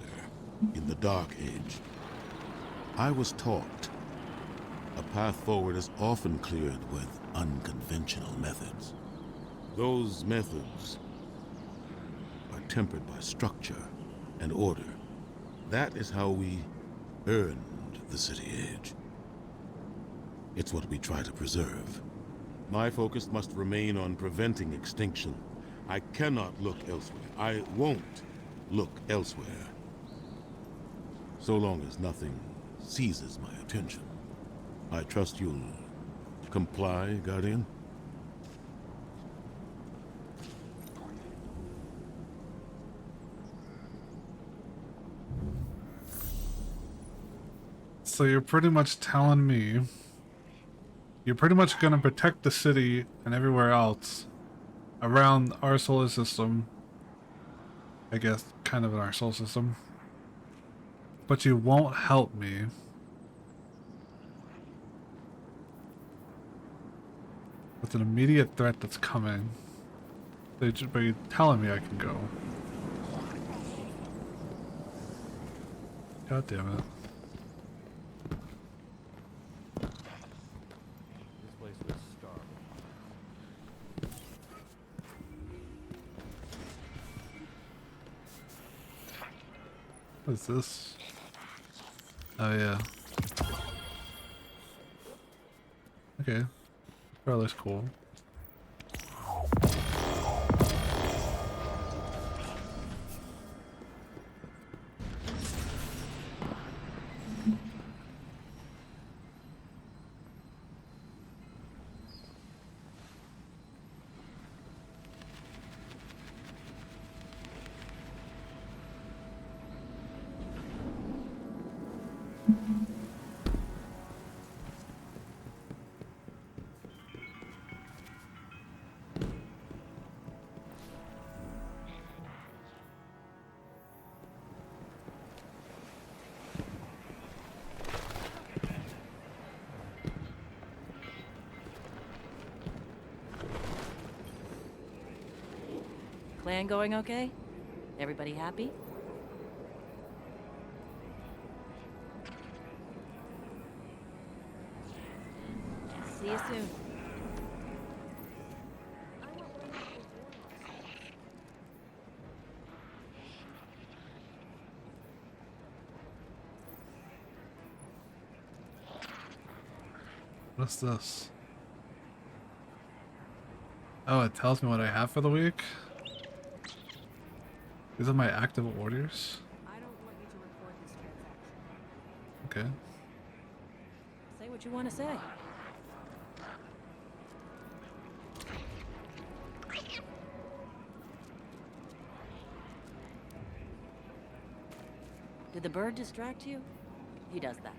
Speaker 9: in the Dark Age, I was taught a path forward is often cleared with unconventional methods. Those methods are tempered by structure and order. That is how we earned the City Age. It's what we try to preserve. My focus must remain on preventing extinction. I cannot look elsewhere. I won't look elsewhere. So long as nothing seizes my attention. I trust you'll comply, Guardian?
Speaker 2: So you're pretty much telling me you're pretty much gonna protect the city and everywhere else around our solar system. I guess kind of in our solar system. But you won't help me It's an immediate threat that's coming. But you're telling me I can go. God damn it.
Speaker 10: This place was starving.
Speaker 2: What is this? Oh yeah. Okay. That looks cool.
Speaker 11: Plan going okay? Everybody happy? See you soon.
Speaker 2: What's this? Oh, it tells me what I have for the week. These are my active orders.
Speaker 11: I don't want you to report this transaction.
Speaker 2: Okay.
Speaker 11: Say what you want to say. Did the bird distract you? He does that.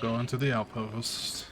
Speaker 2: Going to the outpost.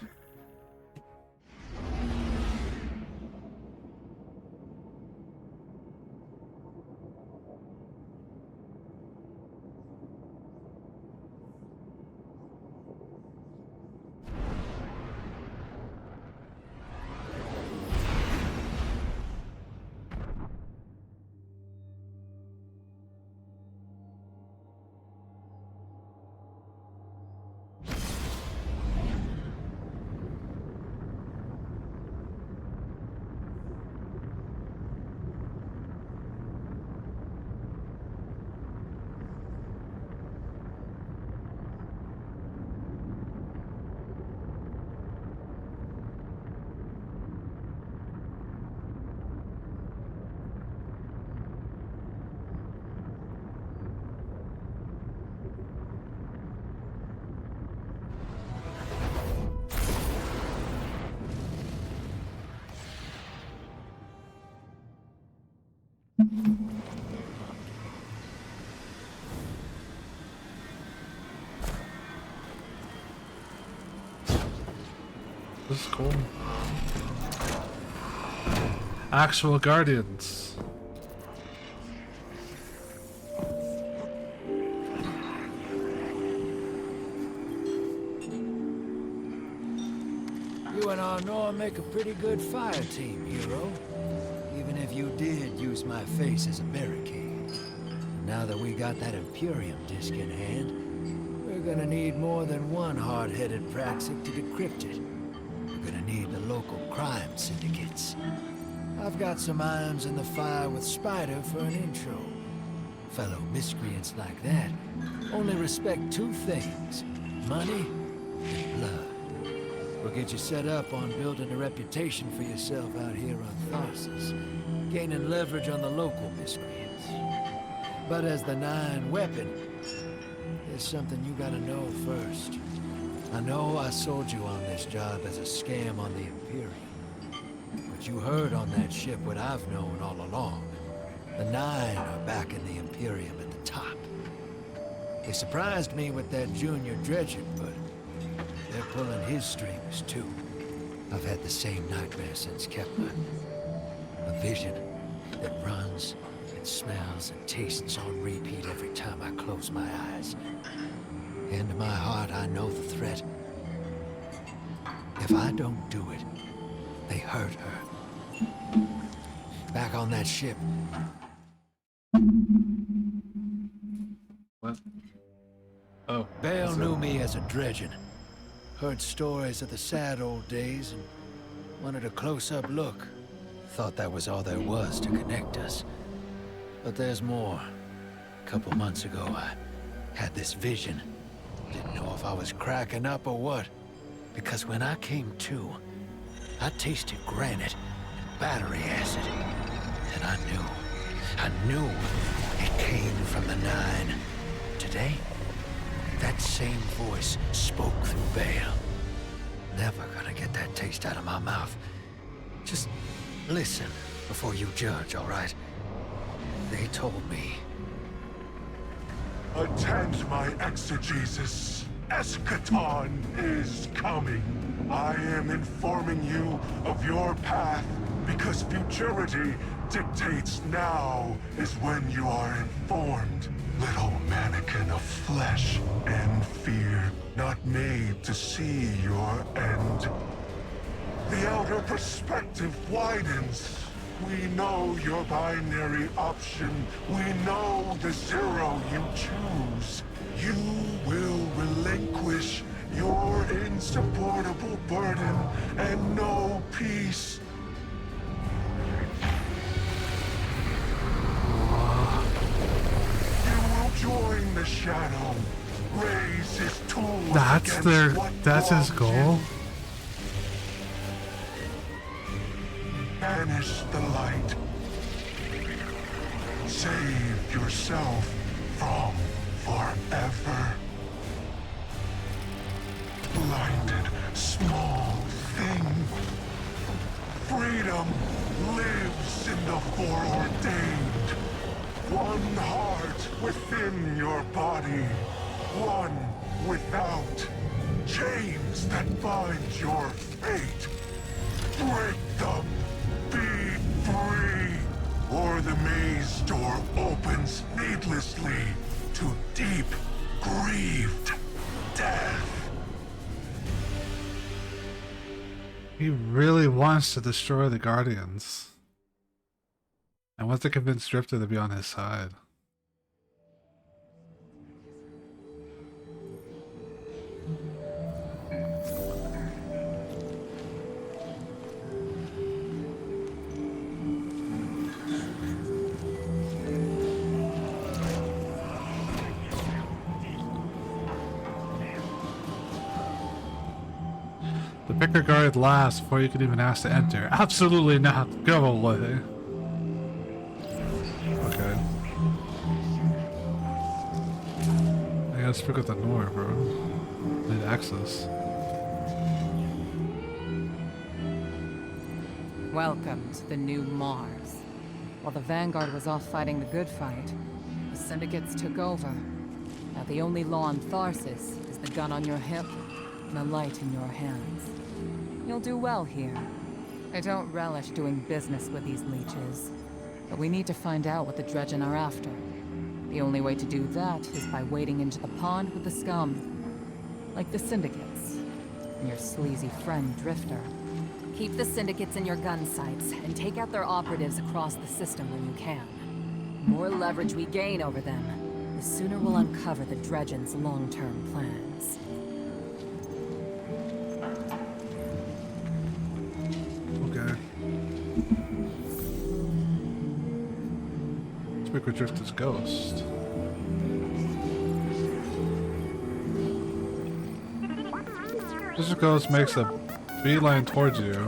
Speaker 2: This is cool. Actual guardians.
Speaker 3: You and Arnor make a pretty good fire team, hero. Even if you did use my face as a barricade. Now that we got that Imperium disc in hand, we're gonna need more than one hard-headed praxic to decrypt it. We're gonna need the local crime syndicates. I've got some irons in the fire with Spider for an intro. Fellow miscreants like that only respect two things: money and blood. We'll get you set up on building a reputation for yourself out here on Tharsis, gaining leverage on the local miscreants. But as the Nine weapon, there's something you gotta know first. I know I sold you on this job as a scam on the Imperium, but you heard on that ship what I've known all along. The Nine are back in the Imperium at the top. They surprised me with that junior dredger, but they're pulling his strings too. I've had the same nightmare since Kepler. A vision that runs and smells and tastes on repeat every time I close my eyes. In my heart, I know the threat. If I don't do it, they hurt her. Back on that ship,
Speaker 2: What? Oh.
Speaker 3: Bale
Speaker 2: that's it.
Speaker 3: knew me as a dredgen. Heard stories of the sad old days and wanted a close-up look. Thought that was all there was to connect us. But there's more. A couple months ago, I had this vision. Didn't know if I was cracking up or what. Because when I came to, I tasted granite and battery acid. And I knew it came from the Nine. Today, that same voice spoke through Bale. Never gonna get that taste out of my mouth. Just listen before you judge, all right? They told me.
Speaker 7: Attend my exegesis. Eschaton is coming. I am informing you of your path because futurity dictates now is when you are informed. Little mannequin of flesh and fear, not made to see your end. The outer perspective widens. We know your binary option. We know the zero you choose. You will relinquish your insupportable burden and know peace. You will join the shadow. Raise his tools.
Speaker 2: That's his goal?
Speaker 7: Banish the light. Save yourself from forever. Blinded, small thing. Freedom lives in the foreordained. One heart within your body. One without. Chains that bind your fate. Break them. Be free, or the maze door opens needlessly to deep, grieved death.
Speaker 2: He really wants to destroy the Guardians. And wants to convince Drifter to be on his side. The picker guard lasts before you can even ask to enter. Absolutely not. Go away. Okay. I gotta speak with the Nor, bro. Need access.
Speaker 8: Welcome to the new Mars. While the Vanguard was off fighting the good fight, the Syndicates took over. Now the only law on Tharsis is the gun on your hip and the light in your hands. You'll do well here. I don't relish doing business with these leeches, but we need to find out what the Dredgen are after. The only way to do that is by wading into the pond with the scum. Like the Syndicates. And your sleazy friend, Drifter. Keep the Syndicates in your gun sights, and take out their operatives across the system when you can. The more leverage we gain over them, the sooner we'll uncover the Dredgen's long-term plans.
Speaker 2: Okay. Speak with Drifter's ghost. This ghost makes a beeline towards you,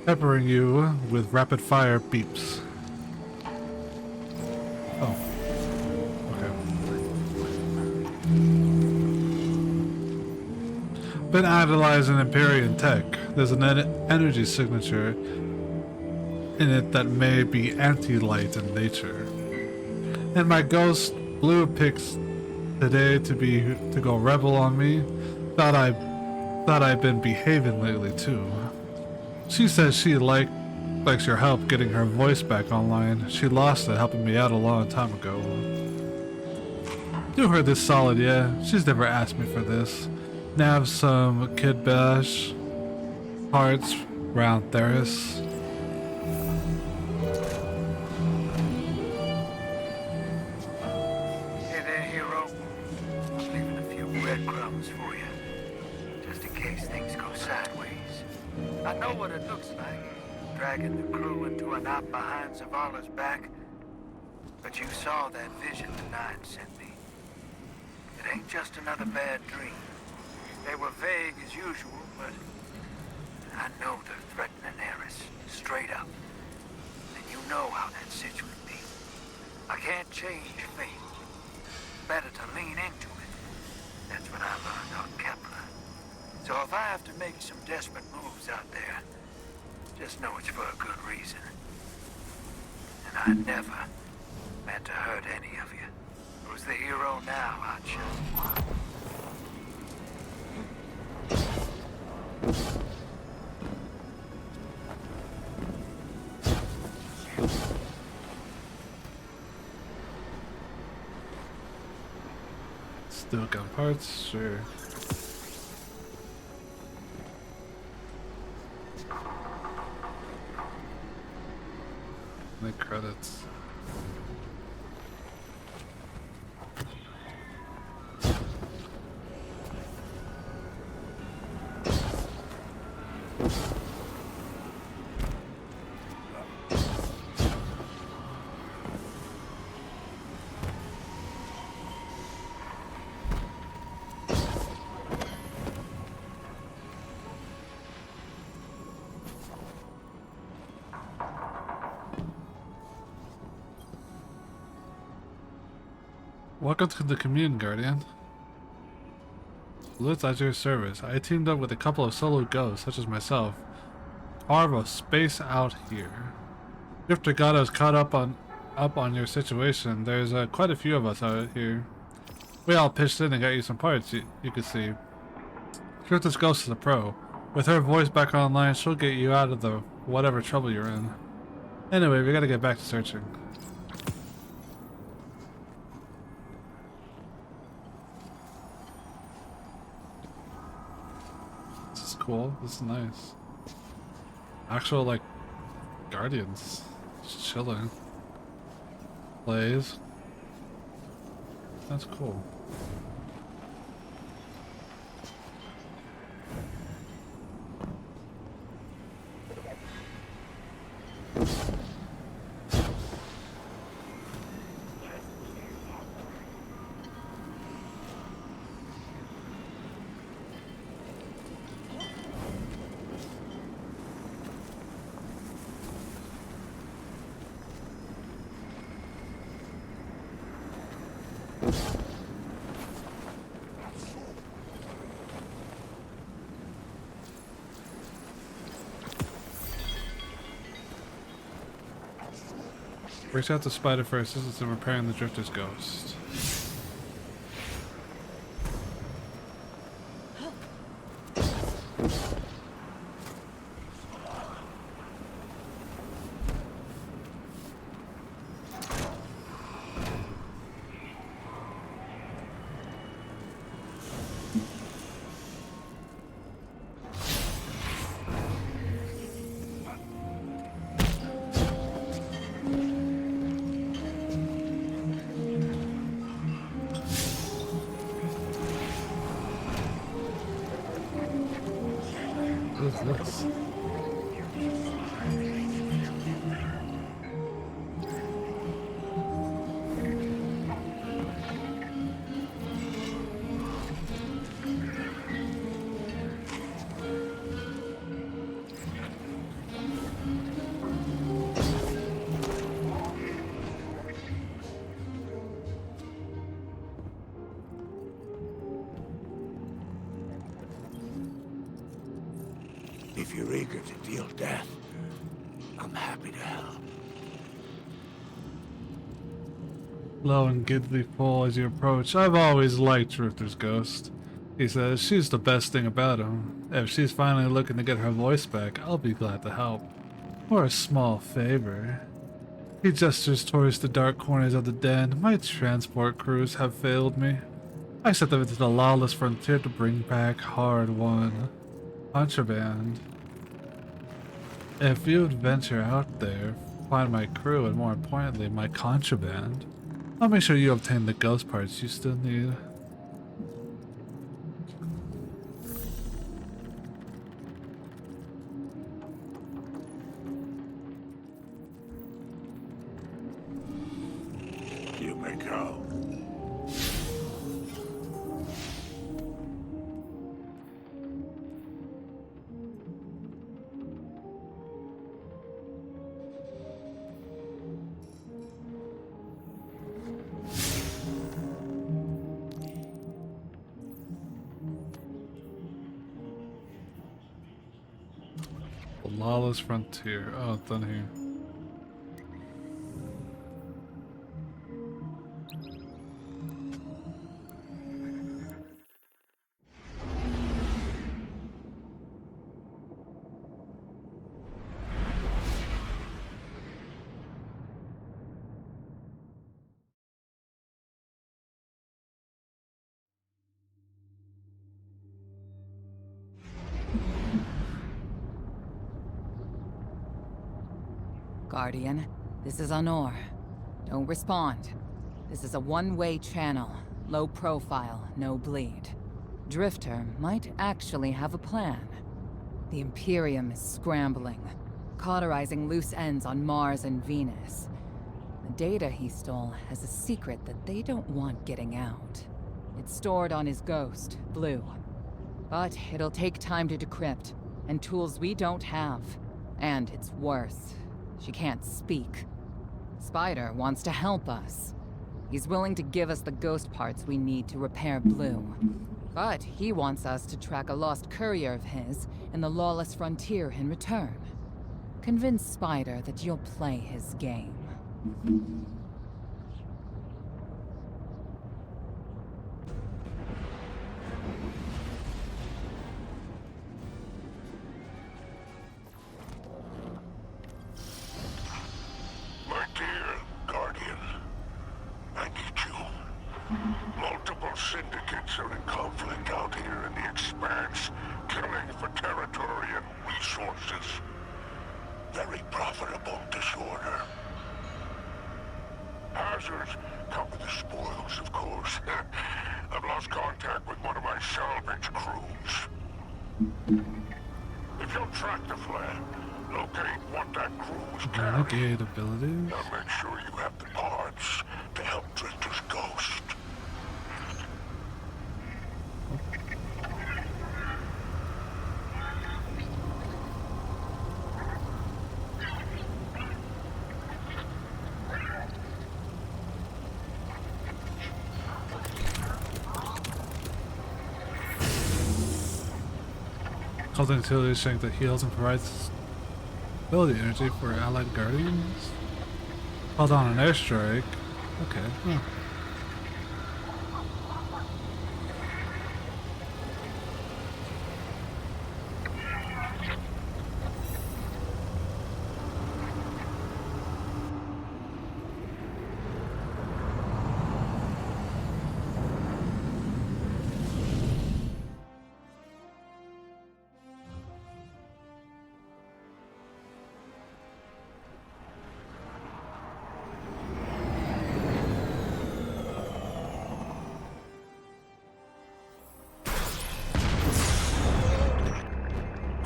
Speaker 2: peppering you with rapid fire beeps. Oh. Okay. Been analyzing Empyrean tech. There's an energy signature in it that may be anti-light in nature. And my ghost Blue picks today to go rebel on me. Thought I've been behaving lately too. She says she likes your help getting her voice back online. She lost it helping me out a long time ago. Do her this solid, yeah. She's never asked me for this. Nav some kid bash parts around Theris.
Speaker 3: Hey there, hero. I'm leaving a few breadcrumbs for you, just in case things go sideways. I know what it looks like, dragging the crew into a knot behind Zavala's back. But you saw that vision the Nine sent me. It ain't just another bad dream. They were vague as usual, but I know they're threatening Eris, straight up. And you know how that sits with me. I can't change fate. Better to lean into it. That's what I learned on Kepler. So if I have to make some desperate moves out there, just know it's for a good reason. And I never meant to hurt any of you. Who's the hero now, Hotshot?
Speaker 2: Still got parts, sure. Make credits. Welcome to the commune, Guardian. Blitz at your service. I teamed up with a couple of solo ghosts, such as myself. Carve space out here. Drifter got us caught up on your situation. There's quite a few of us out here. We all pitched in and got you some parts, you could see. Drifter's ghost is a pro. With her voice back online, she'll get you out of the whatever trouble you're in. Anyway, we gotta get back to searching. Cool. This is nice. Actual, like, guardians. Just chilling. Plays. That's cool. Reach out to Spider for assistance in repairing the Drifter's ghost. What is this?
Speaker 3: If you're eager to deal death, I'm happy to help.
Speaker 2: Low and giddily full as you approach. I've always liked Drifter's ghost. He says she's the best thing about him. If she's finally looking to get her voice back, I'll be glad to help. For a small favor. He gestures towards the dark corners of the den. My transport crews have failed me. I sent them into the lawless frontier to bring back hard-won contraband. If you would venture out there, find my crew, and more importantly, my contraband, I'll make sure you obtain the ghost parts you still need.
Speaker 7: You may go.
Speaker 2: The Lawless Frontier. Oh, it's done here.
Speaker 8: Guardian, this is Honor. Don't respond. This is a one-way channel. Low profile, no bleed. Drifter might actually have a plan. The Imperium is scrambling, cauterizing loose ends on Mars and Venus. The data he stole has a secret that they don't want getting out. It's stored on his ghost, Blue. But it'll take time to decrypt, and tools we don't have. And it's worse. She can't speak. Spider wants to help us. He's willing to give us the ghost parts we need to repair Blue. But he wants us to track a lost courier of his in the Lawless Frontier in return. Convince Spider that you'll play his game.
Speaker 7: My dear Guardian, I need you. Multiple syndicates are in conflict out here in the Expanse, killing for territory and resources. Very profitable disorder. Hazards come with the spoils, of course. I've lost contact with one of my salvage crews. If you'll track the flag, locate what that crew was carrying,
Speaker 2: Renegade abilities?
Speaker 7: I'll make sure you have the parts to help Drifter's ghost.
Speaker 2: Causing utility strength that heals and provides ability energy for allied guardians. Hold on an airstrike. Okay. Huh.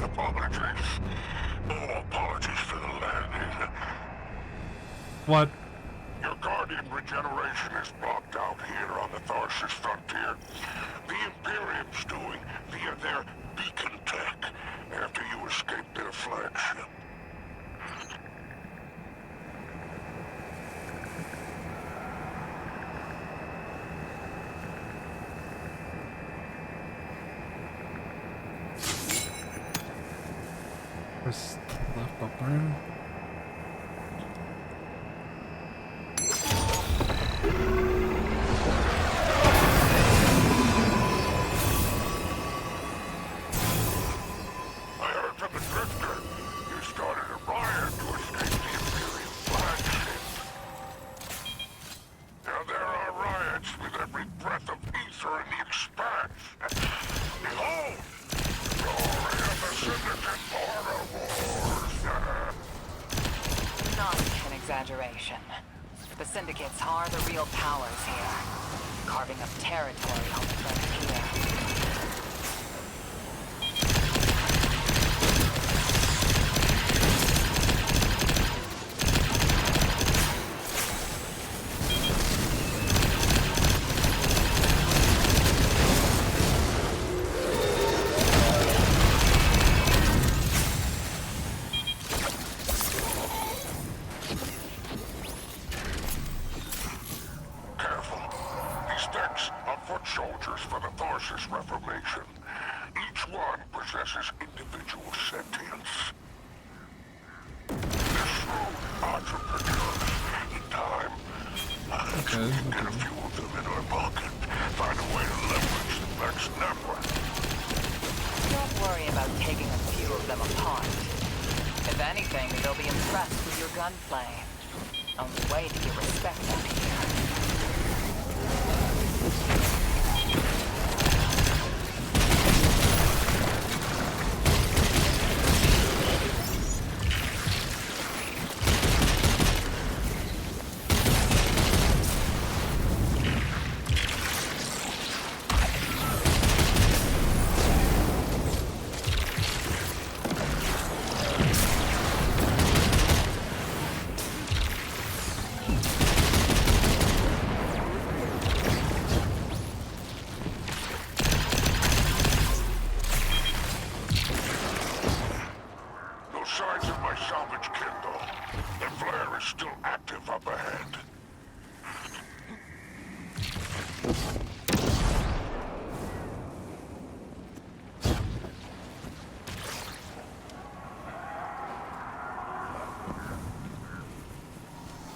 Speaker 7: Apologies. Oh, apologies for the landing.
Speaker 2: What?
Speaker 7: Your Guardian regeneration is blocked out here on the Tharsis frontier. The Imperium's doing via their beacon tech after you escaped their flagship.
Speaker 2: Press left button.
Speaker 7: I heard from the Drifter. You started a riot to escape the Imperium flagship. Now there are riots with every breath of ether in the Expanse. Behold! Glory of the Syndicate Border Wars!
Speaker 5: direction. The Syndicates are the real powers here, carving up territory on the frontier.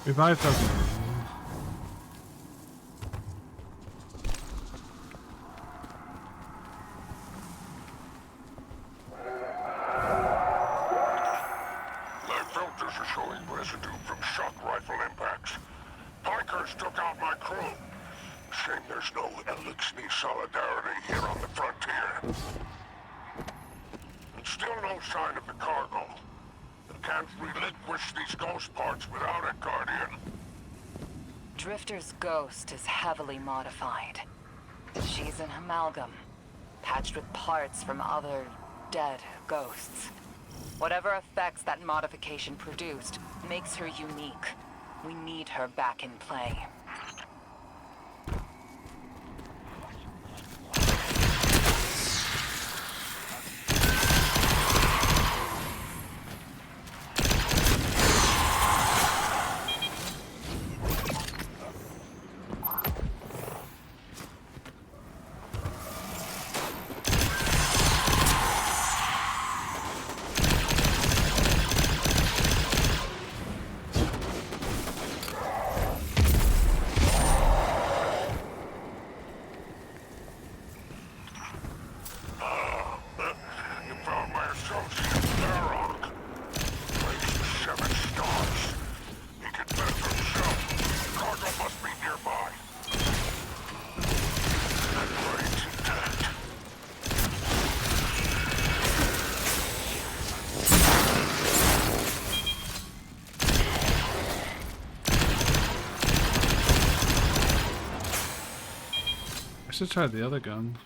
Speaker 2: Revive doesn't.
Speaker 7: My filters are showing residue from shock rifle impacts. Pikers took out my crew. Shame there's no Elixir solidarity here on the frontier. And still no sign of the cargo. Can't relinquish these ghost parts without it, Guardian.
Speaker 5: Drifter's ghost is heavily modified. She's an amalgam, patched with parts from other dead ghosts. Whatever effects that modification produced makes her unique. We need her back in play.
Speaker 2: I should try the other gun.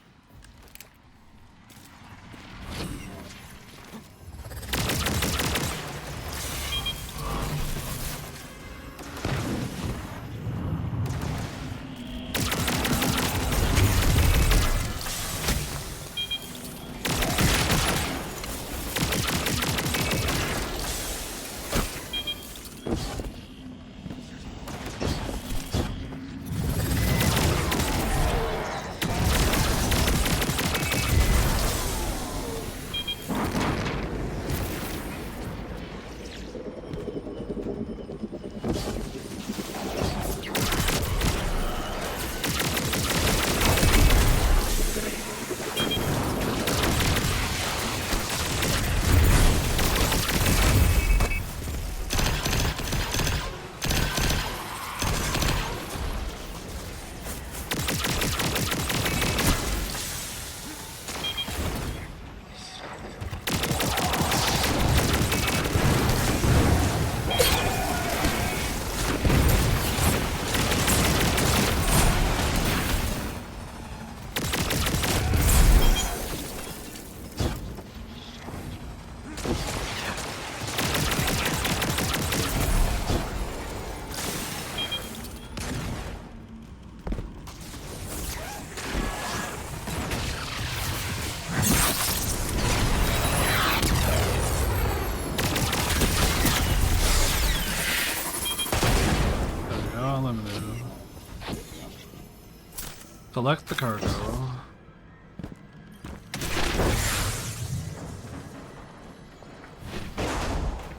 Speaker 2: Collect the cargo.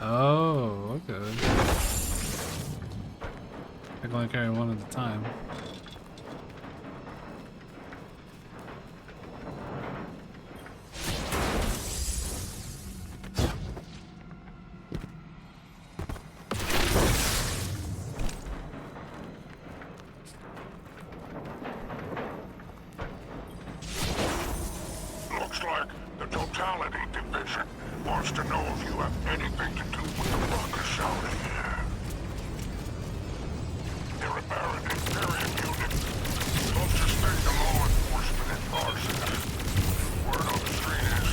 Speaker 2: Oh, okay. I can only carry one at a time.
Speaker 7: Looks like the Totality Division wants to know if you have anything to do with the ruckus out here. They're a barren Imperium unit, closest thing to law enforcement in Varsity. Word on the street is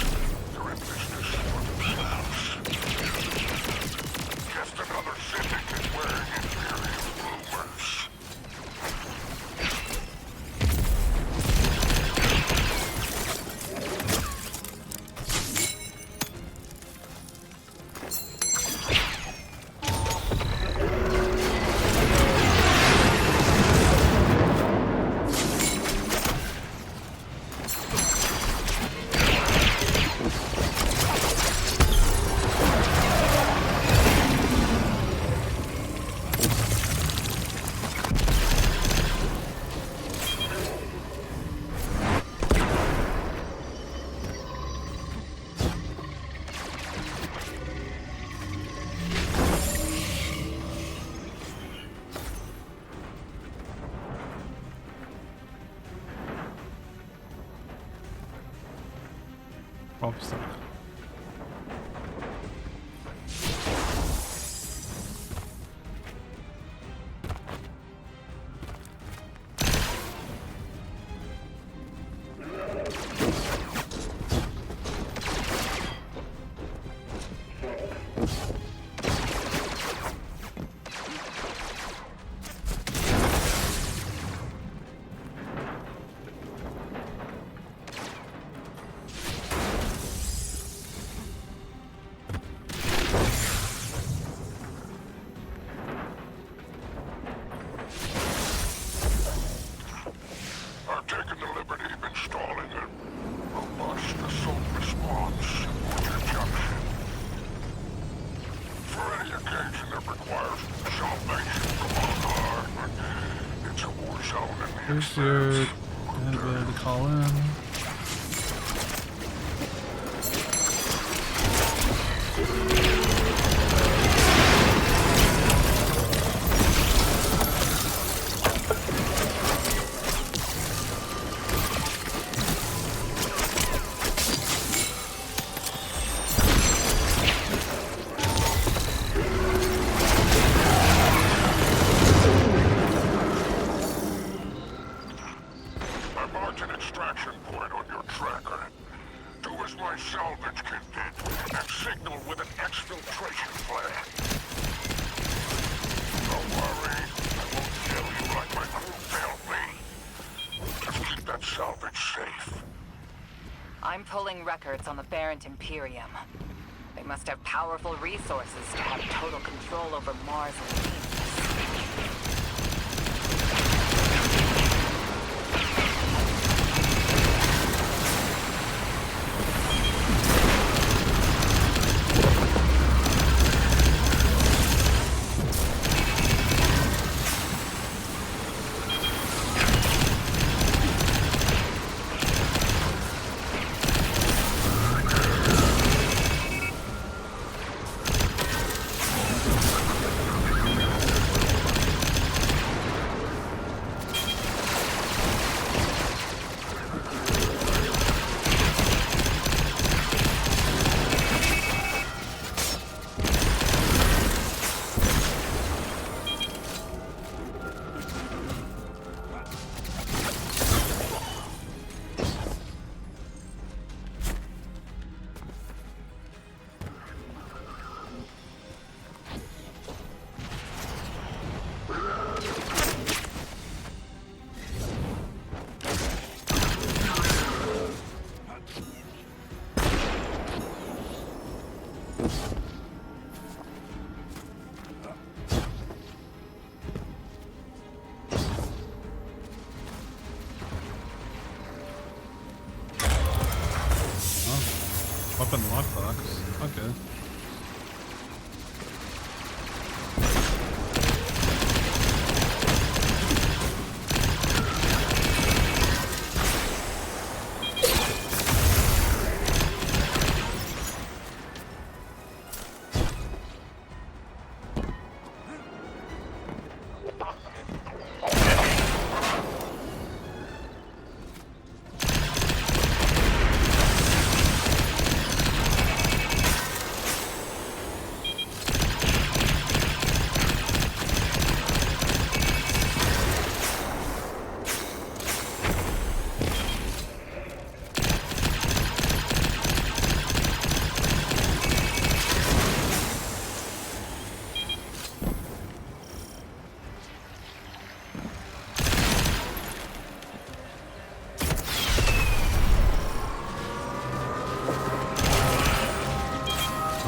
Speaker 7: they're in business for themselves. Just another syndicate wearing Imperium bloomers.
Speaker 2: Obviously.
Speaker 7: I've taken the liberty of installing a robust assault response at your junction. For any occasion that requires salvation from on high, it's a war zone in the
Speaker 2: Here's your
Speaker 7: expanse.
Speaker 2: ability to call in.
Speaker 7: I marked an extraction point on your tracker. Do as my salvage kit did, and signal with an exfiltration flag. Don't worry, I won't kill you like my crew failed me. Just keep that salvage safe.
Speaker 5: I'm pulling records on the Barrent Imperium. They must have powerful resources to have total control over Mars and Venus.
Speaker 2: open lockbox. Okay.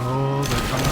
Speaker 2: Oh, they're coming.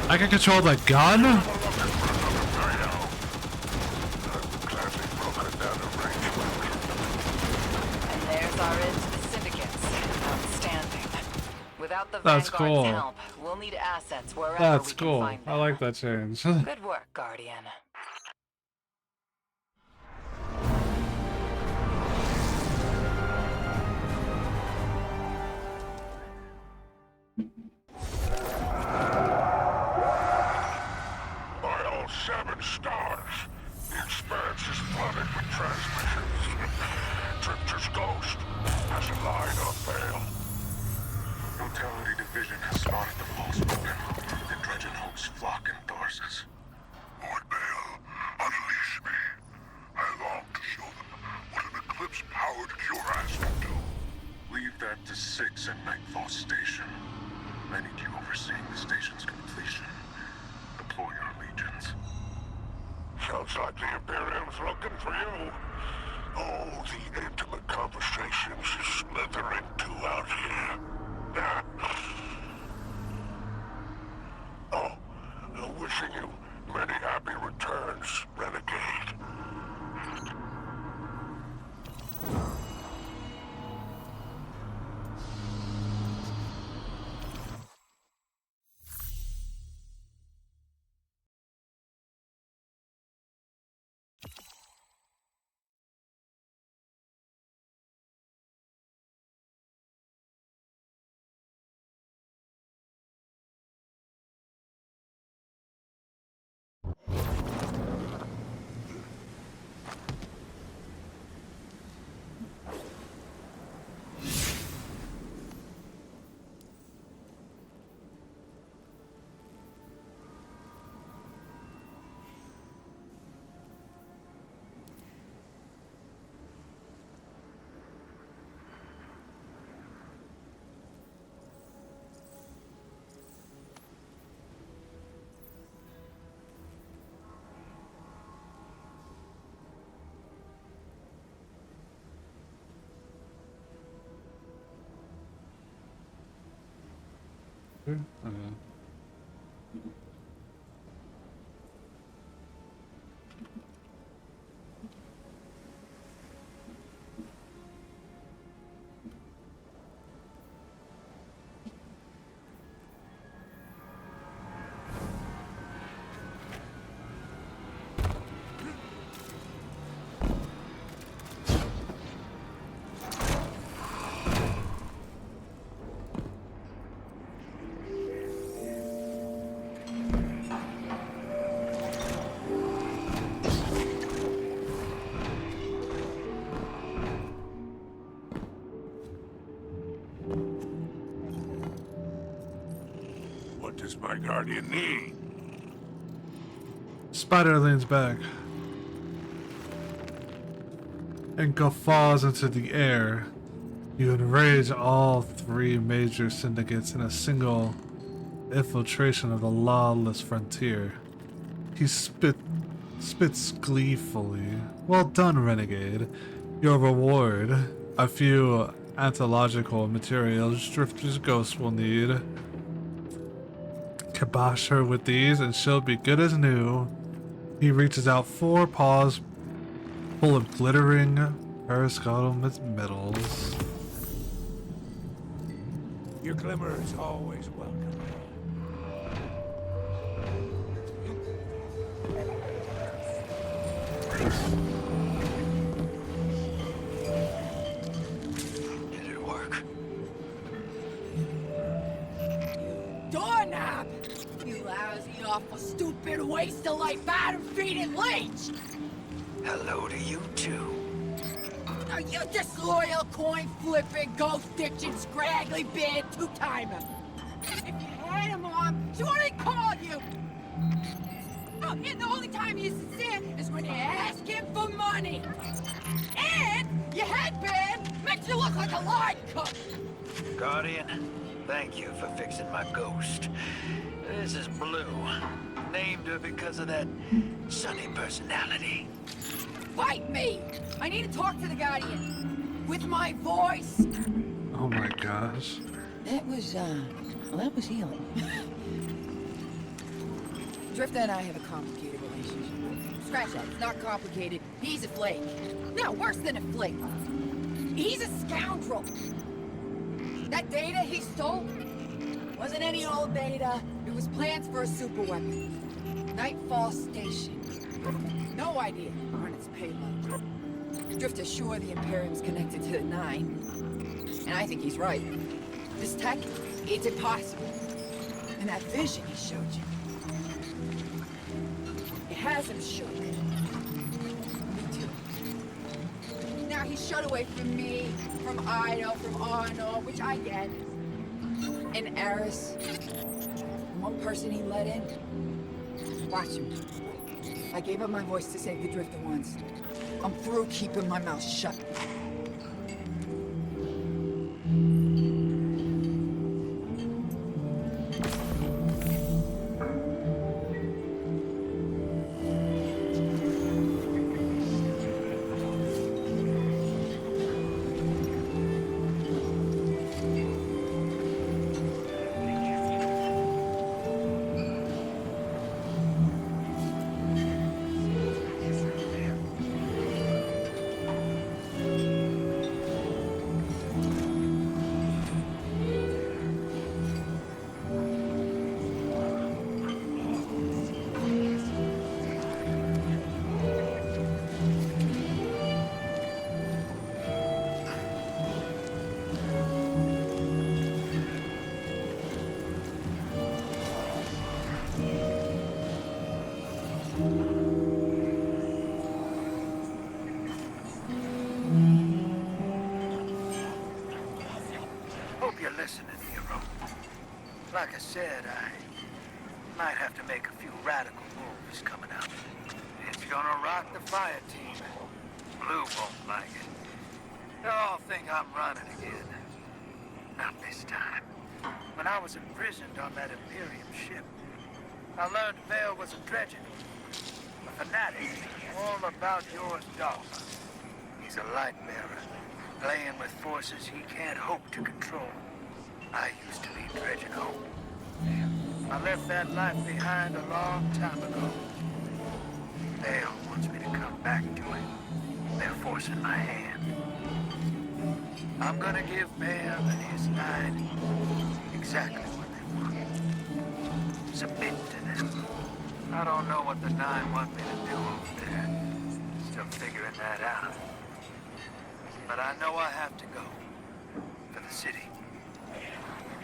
Speaker 2: I can control the gun?
Speaker 5: And there's our end to the syndicates. Outstanding. Without the
Speaker 2: That's
Speaker 5: Vanguard's
Speaker 2: cool.
Speaker 5: help, we'll need assets wherever
Speaker 2: That's
Speaker 5: we can
Speaker 2: cool.
Speaker 5: find them.
Speaker 2: I like that change.
Speaker 5: Good work, Guardian.
Speaker 7: By all 7 stars, the expanse is flooded with transmissions. Drifter's ghost has lied on bail. Brutality Division has spotted the false weapon. The Dredgen hosts flock in Tharsis. Lord Bale, unleash me. I long to show them what an Eclipse-powered Cuirass can do. Leave that to 6 at Nightfall Station. I need you overseeing the station's completion. Deploy your legions. Sounds like the Imperium's looking for you. Oh, the intimate conversations you slither into out here. Oh, wishing you many happy returns, Renegade.
Speaker 2: Here? Okay.
Speaker 7: What does my guardian need?
Speaker 2: Spider leans back and guffaws into the air. You enrage all three major syndicates in a single infiltration of the lawless frontier. He spits gleefully. Well done, Renegade. Your reward. A few anthological materials Drifter's ghost will need. Kibosh her with these and she'll be good as new. He reaches out 4 paws full of glittering periscotal metals.
Speaker 3: Your glimmer is always welcome.
Speaker 4: Did it work?
Speaker 12: Doorknob! You lousy, awful, stupid, waste of life, bottom-feeding leech!
Speaker 3: Hello to you too.
Speaker 12: Are you disloyal, coin-flipping, ghost-ditching, scraggly beard two-timer? If you had a mom, she wouldn't call you! Oh, and the only time you're sincere is when you ask him for money! And your headband makes you look like a line cook!
Speaker 3: Guardian, thank you for fixing my ghost. This is Blue. Named her because of that sunny personality.
Speaker 12: Fight me! I need to talk to the Guardian. With my voice!
Speaker 2: Oh my gosh.
Speaker 12: That was healing. Drifter and I have a complicated relationship. Scratch that, it's not complicated. He's a flake. No, worse than a flake. He's a scoundrel. That data he stole wasn't any old data. It was plans for a super weapon. Nightfall Station. No idea on its payload. Drifter's sure the Imperium's connected to the Nine. And I think he's right. This tech, it's impossible. And that vision he showed you, it has him shook. Me too. Now he's shut away from me, from Ido, from Arno, which I get. And Eris. One person he let in. Watch him. I gave up my voice to save the Drifter once. I'm through keeping my mouth shut.
Speaker 3: Hope you're listening, hero. Like I said, I might have to make a few radical moves coming up. It's gonna rock the fire team. Blue won't like it. They'll all think I'm running again. Not this time. When I was imprisoned on that Imperium ship, I learned Vale was a dredgen. A fanatic, all about yours dogma. He's a light bearer, playing with forces he can't hope to control. I used to be dredging home. I left that life behind a long time ago. Dale wants me to come back to it. They're forcing my hand. I'm gonna give Bam and his 9 exactly what they want. Submit to them. I don't know what the 9 want me to do over there. Still figuring that out. But I know I have to go. For the city.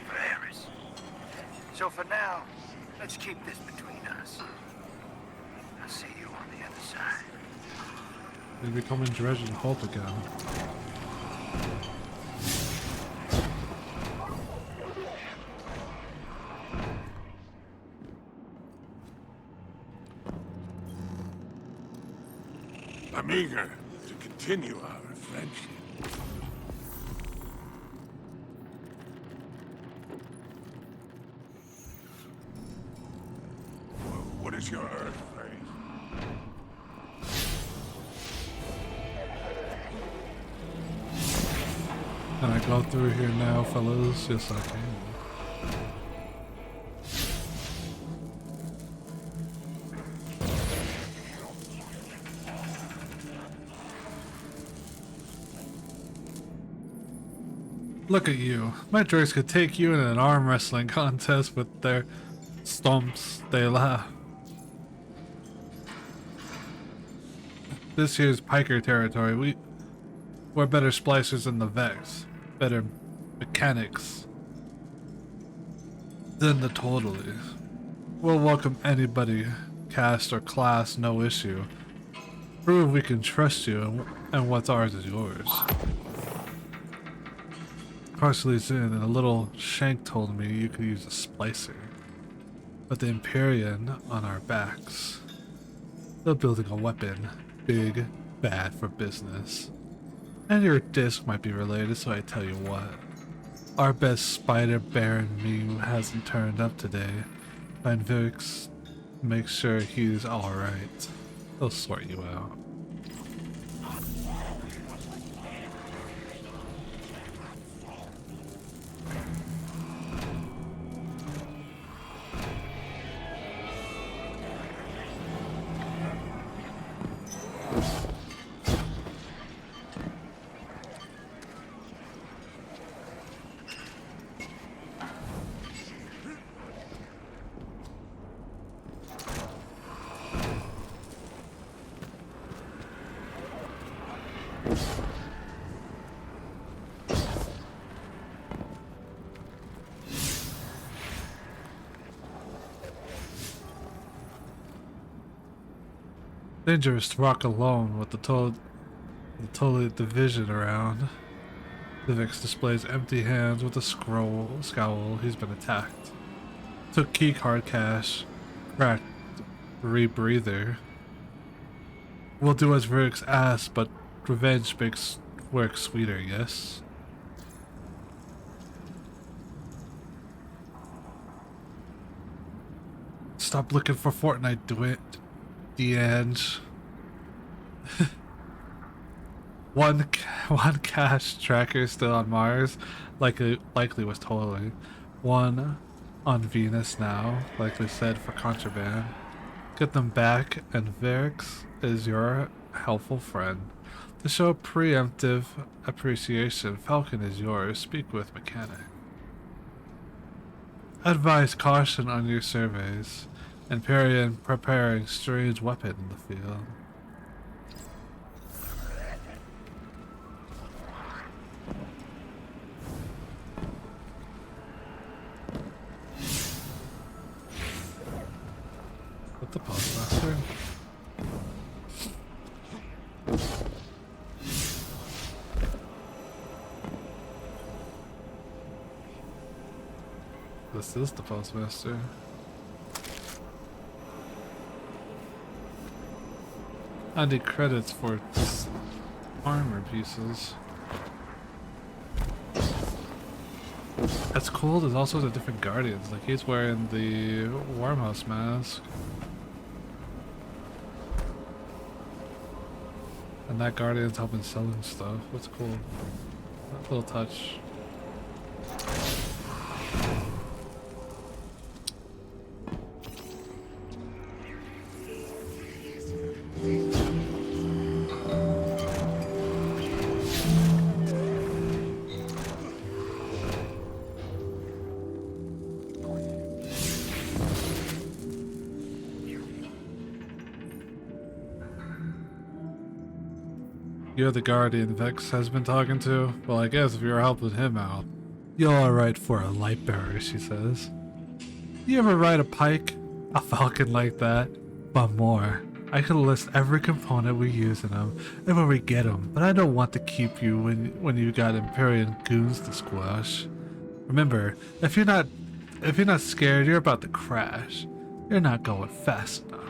Speaker 3: For Harris. So for now, let's keep this between us. I'll see you on the other side.
Speaker 2: They become Dredge and Hope again.
Speaker 7: I'm eager to continue our friendship. What is your Earth race?
Speaker 2: Can I go through here now, fellas? Yes, I can. Look at you. My droids could take you in an arm wrestling contest with their stomps. They laugh. This here's Piker territory. We're better splicers than the Vex. Better mechanics than the Totally. We'll welcome anybody, caste or class, no issue. Prove we can trust you, and what's ours is yours. Parsley's in, and a little shank told me you could use a splicer. But the Empyrean on our backs. They're building a weapon. Big, bad for business. And your disc might be related, so I tell you what. Our best Spider Baron meme hasn't turned up today. Find Vix, make sure he's alright. He'll sort you out. Dangerous to walk alone with the Totally division around. Vivix displays empty hands with a scowl. He's been attacked. Took keycard cache. Cracked rebreather. We'll do as Vivix asked, but revenge makes work sweeter, yes? Stop looking for Fortnite, do it. D'Ange. one cache tracker still on Mars, likely was totally. One on Venus now, likely said for contraband. Get them back, and Verix is your helpful friend. To show preemptive appreciation, Falcon is yours. Speak with Mechanic. Advise caution on your surveys. Empyrean preparing strange weapon in the field. What the postmaster? This is the postmaster. I need credits for armor pieces. That's cool. There's also the different guardians. Like he's wearing the Wormhouse mask. And that guardian's helping selling stuff. What's cool? That little touch. You're the guardian Vex has been talking to? Well, I guess if you're helping him out. You're alright for a light bearer, she says. You ever ride a pike? A falcon like that? But more. I could list every component we use in them and where we get them, but I don't want to keep you when you got Imperial goons to squash. Remember, if you're not scared, you're about to crash. You're not going fast enough.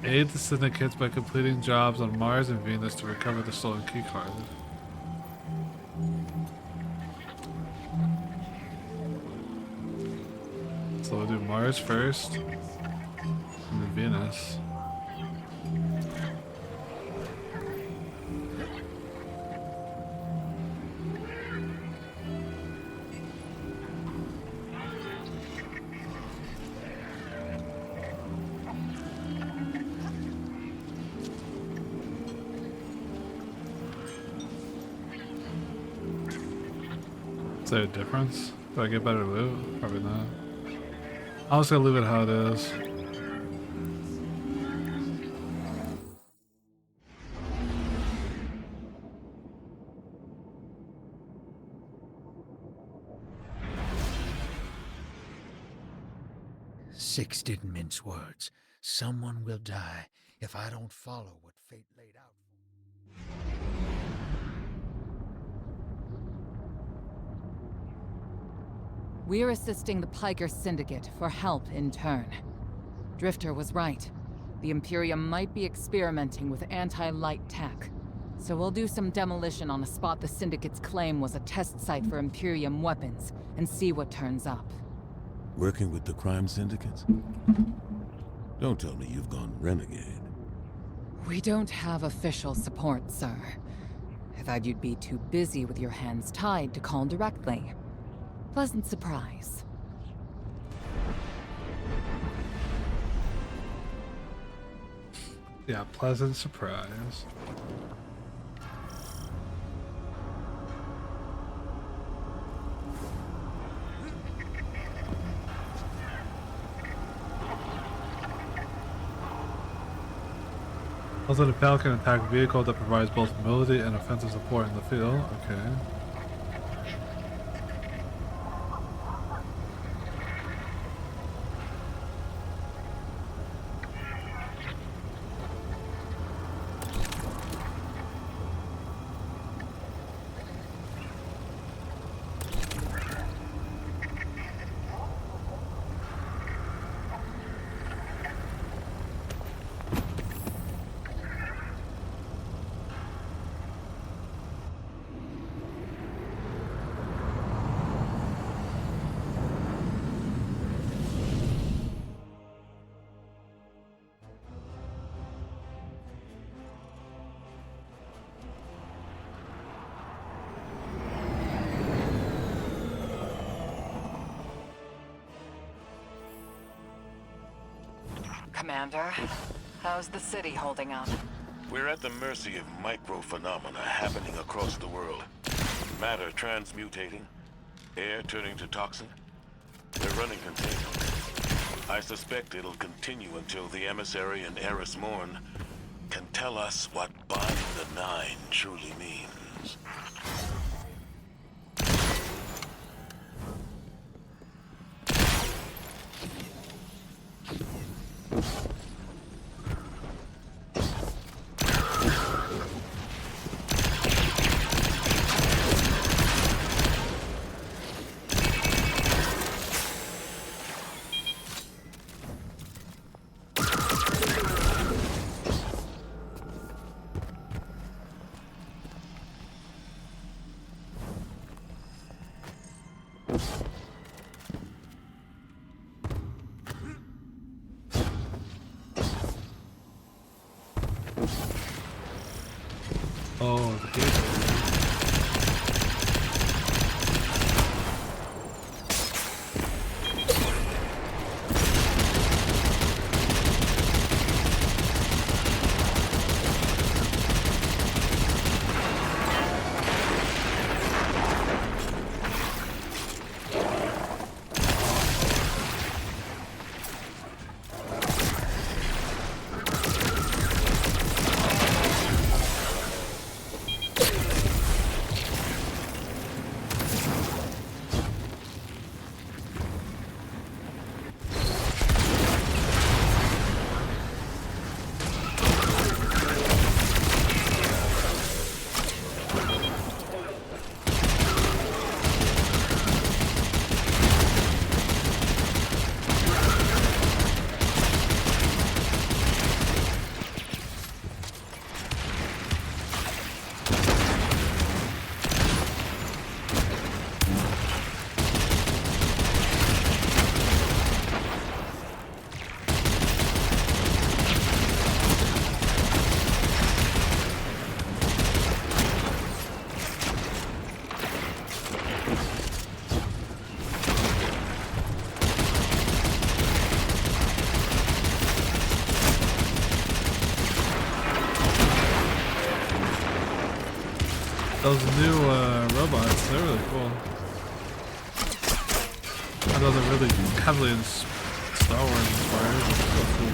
Speaker 2: Aid the syndicates by completing jobs on Mars and Venus to recover the stolen keycard. So we'll do Mars first, and then Venus. Is there a difference? Do I get better loot? Probably not. I'll just gonna leave it how it is.
Speaker 3: Six didn't mince words. Someone will die if I don't follow what fate laid out.
Speaker 8: We're assisting the Piker Syndicate for help in turn. Drifter was right. The Imperium might be experimenting with anti-light tech. So we'll do some demolition on a spot the Syndicate's claim was a test site for Imperium weapons, and see what turns up.
Speaker 9: Working with the crime syndicates? Don't tell me you've gone renegade.
Speaker 8: We don't have official support, sir. I thought you'd be too busy with your hands tied to call directly. Pleasant surprise.
Speaker 2: Yeah, pleasant surprise. Also, the Falcon attack vehicle that provides both mobility and offensive support in the field. Okay.
Speaker 5: Commander, how's the city holding up?
Speaker 9: We're at the mercy of micro-phenomena happening across the world. Matter transmutating, air turning to toxin. They're running containment. I suspect it'll continue until the emissary and Eris Morn can tell us what bind the Nine truly means.
Speaker 2: Oh, the gate. Those new robots, they're really cool. I know they're really heavily Star Wars inspired. It's so cool.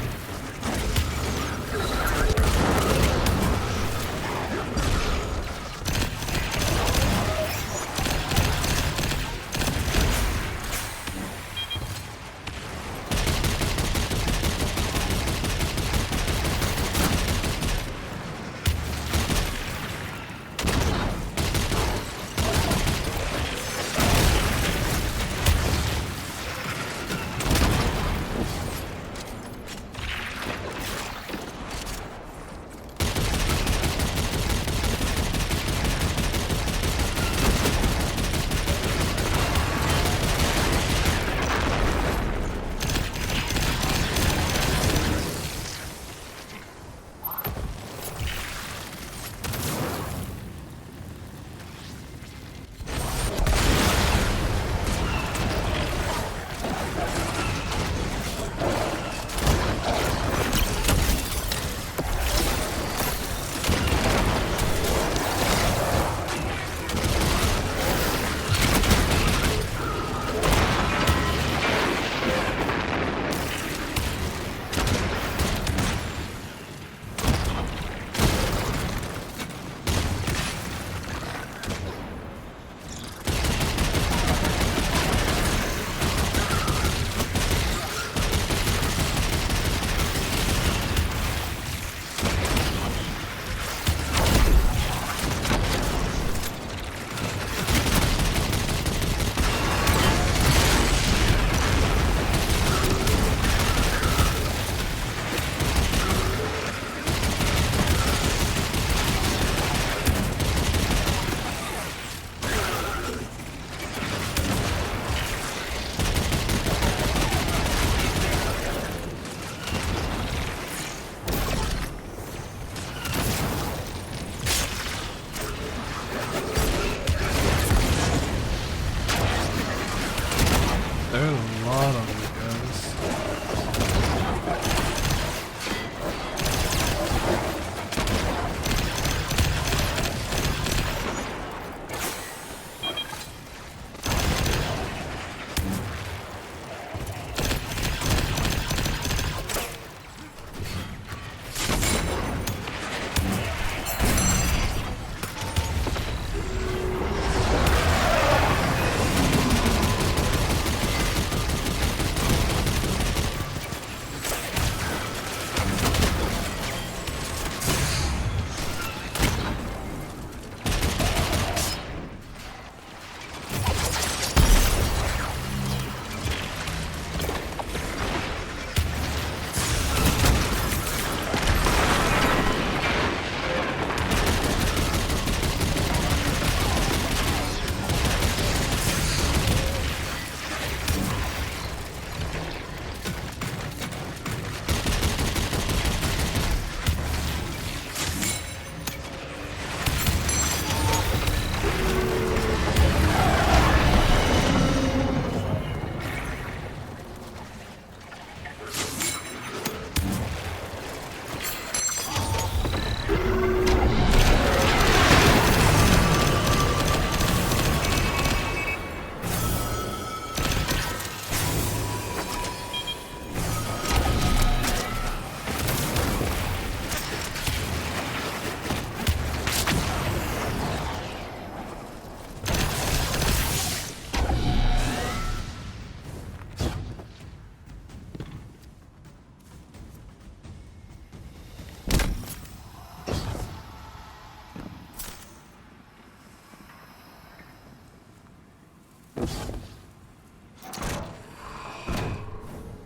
Speaker 2: There's a lot of these guys.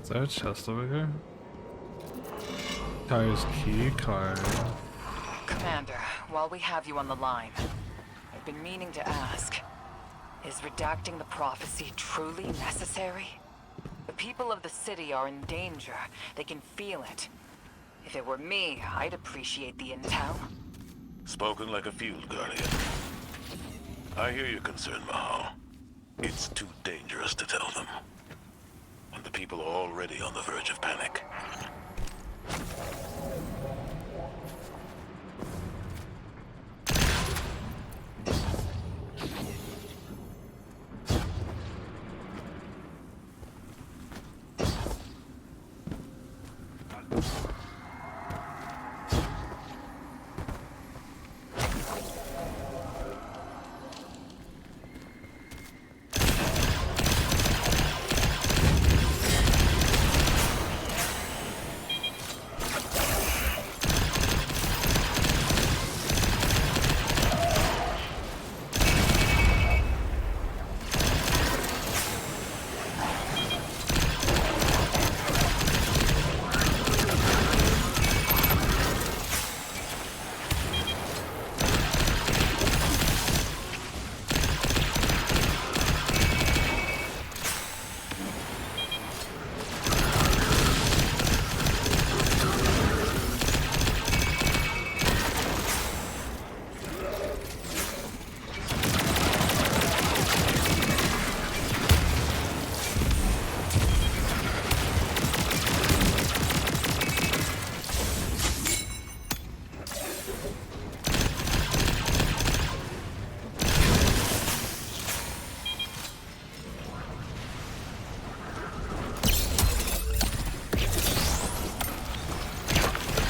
Speaker 2: Is there a chest over here? Car's key card.
Speaker 5: Commander, while we have you on the line, I've been meaning to ask, is redacting the prophecy truly necessary? The people of the city are in danger. They can feel it. If it were me, I'd appreciate the intel.
Speaker 7: Spoken like a field guardian. I hear your concern, Mahal. It's too dangerous to tell them. And the people are already on the verge of panic.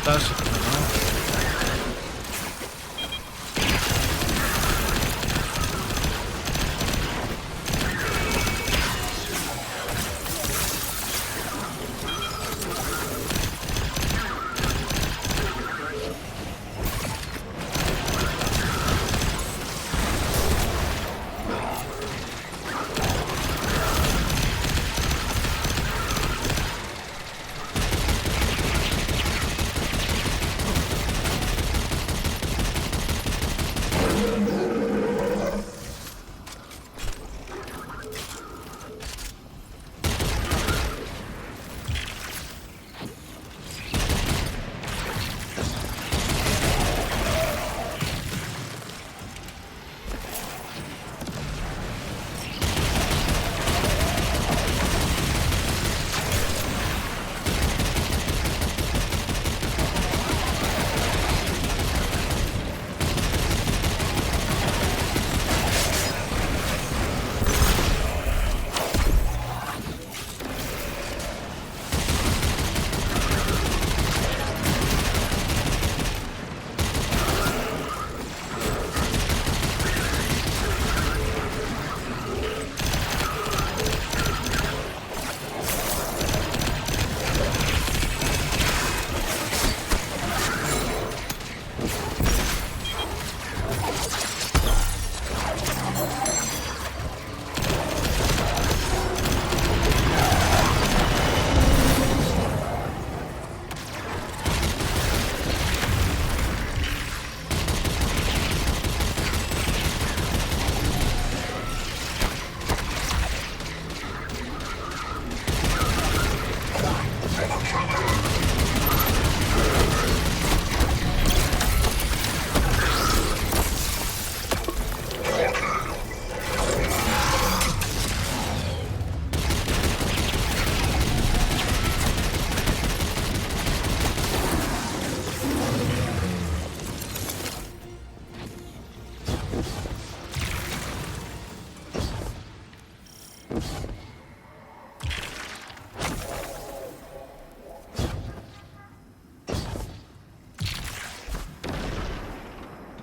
Speaker 2: That's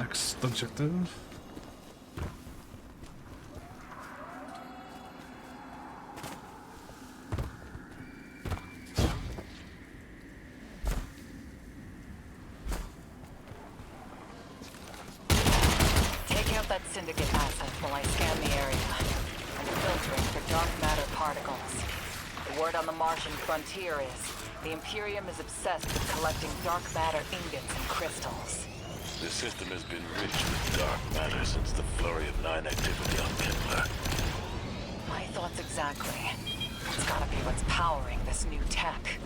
Speaker 2: next objective.
Speaker 5: Take out that Syndicate asset while I scan the area. I'm filtering for dark matter particles. The word on the Martian frontier is the Imperium is obsessed with collecting dark matter ingots and crystals.
Speaker 7: The system has been rich with dark matter since the Flurry of 9 activity on Kepler.
Speaker 5: My thoughts exactly. It's gotta be what's powering this new tech.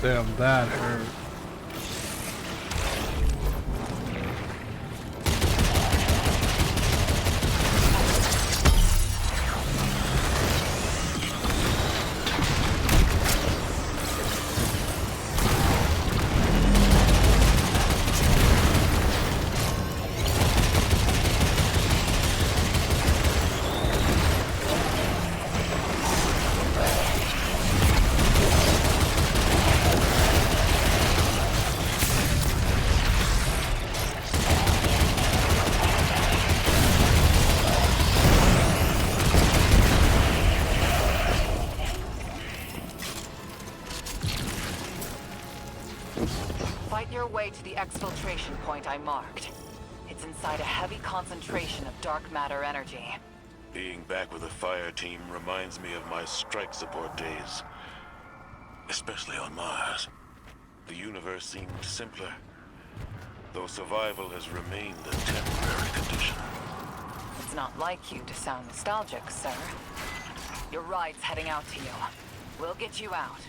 Speaker 2: Damn, that hurt.
Speaker 5: Fight your way to the exfiltration point I marked. It's inside a heavy concentration of dark matter energy.
Speaker 9: Being back with the fire team reminds me of my strike support days. Especially on Mars. The universe seemed simpler, though survival has remained a temporary condition.
Speaker 5: It's not like you to sound nostalgic, sir. Your ride's heading out to you. We'll get you out.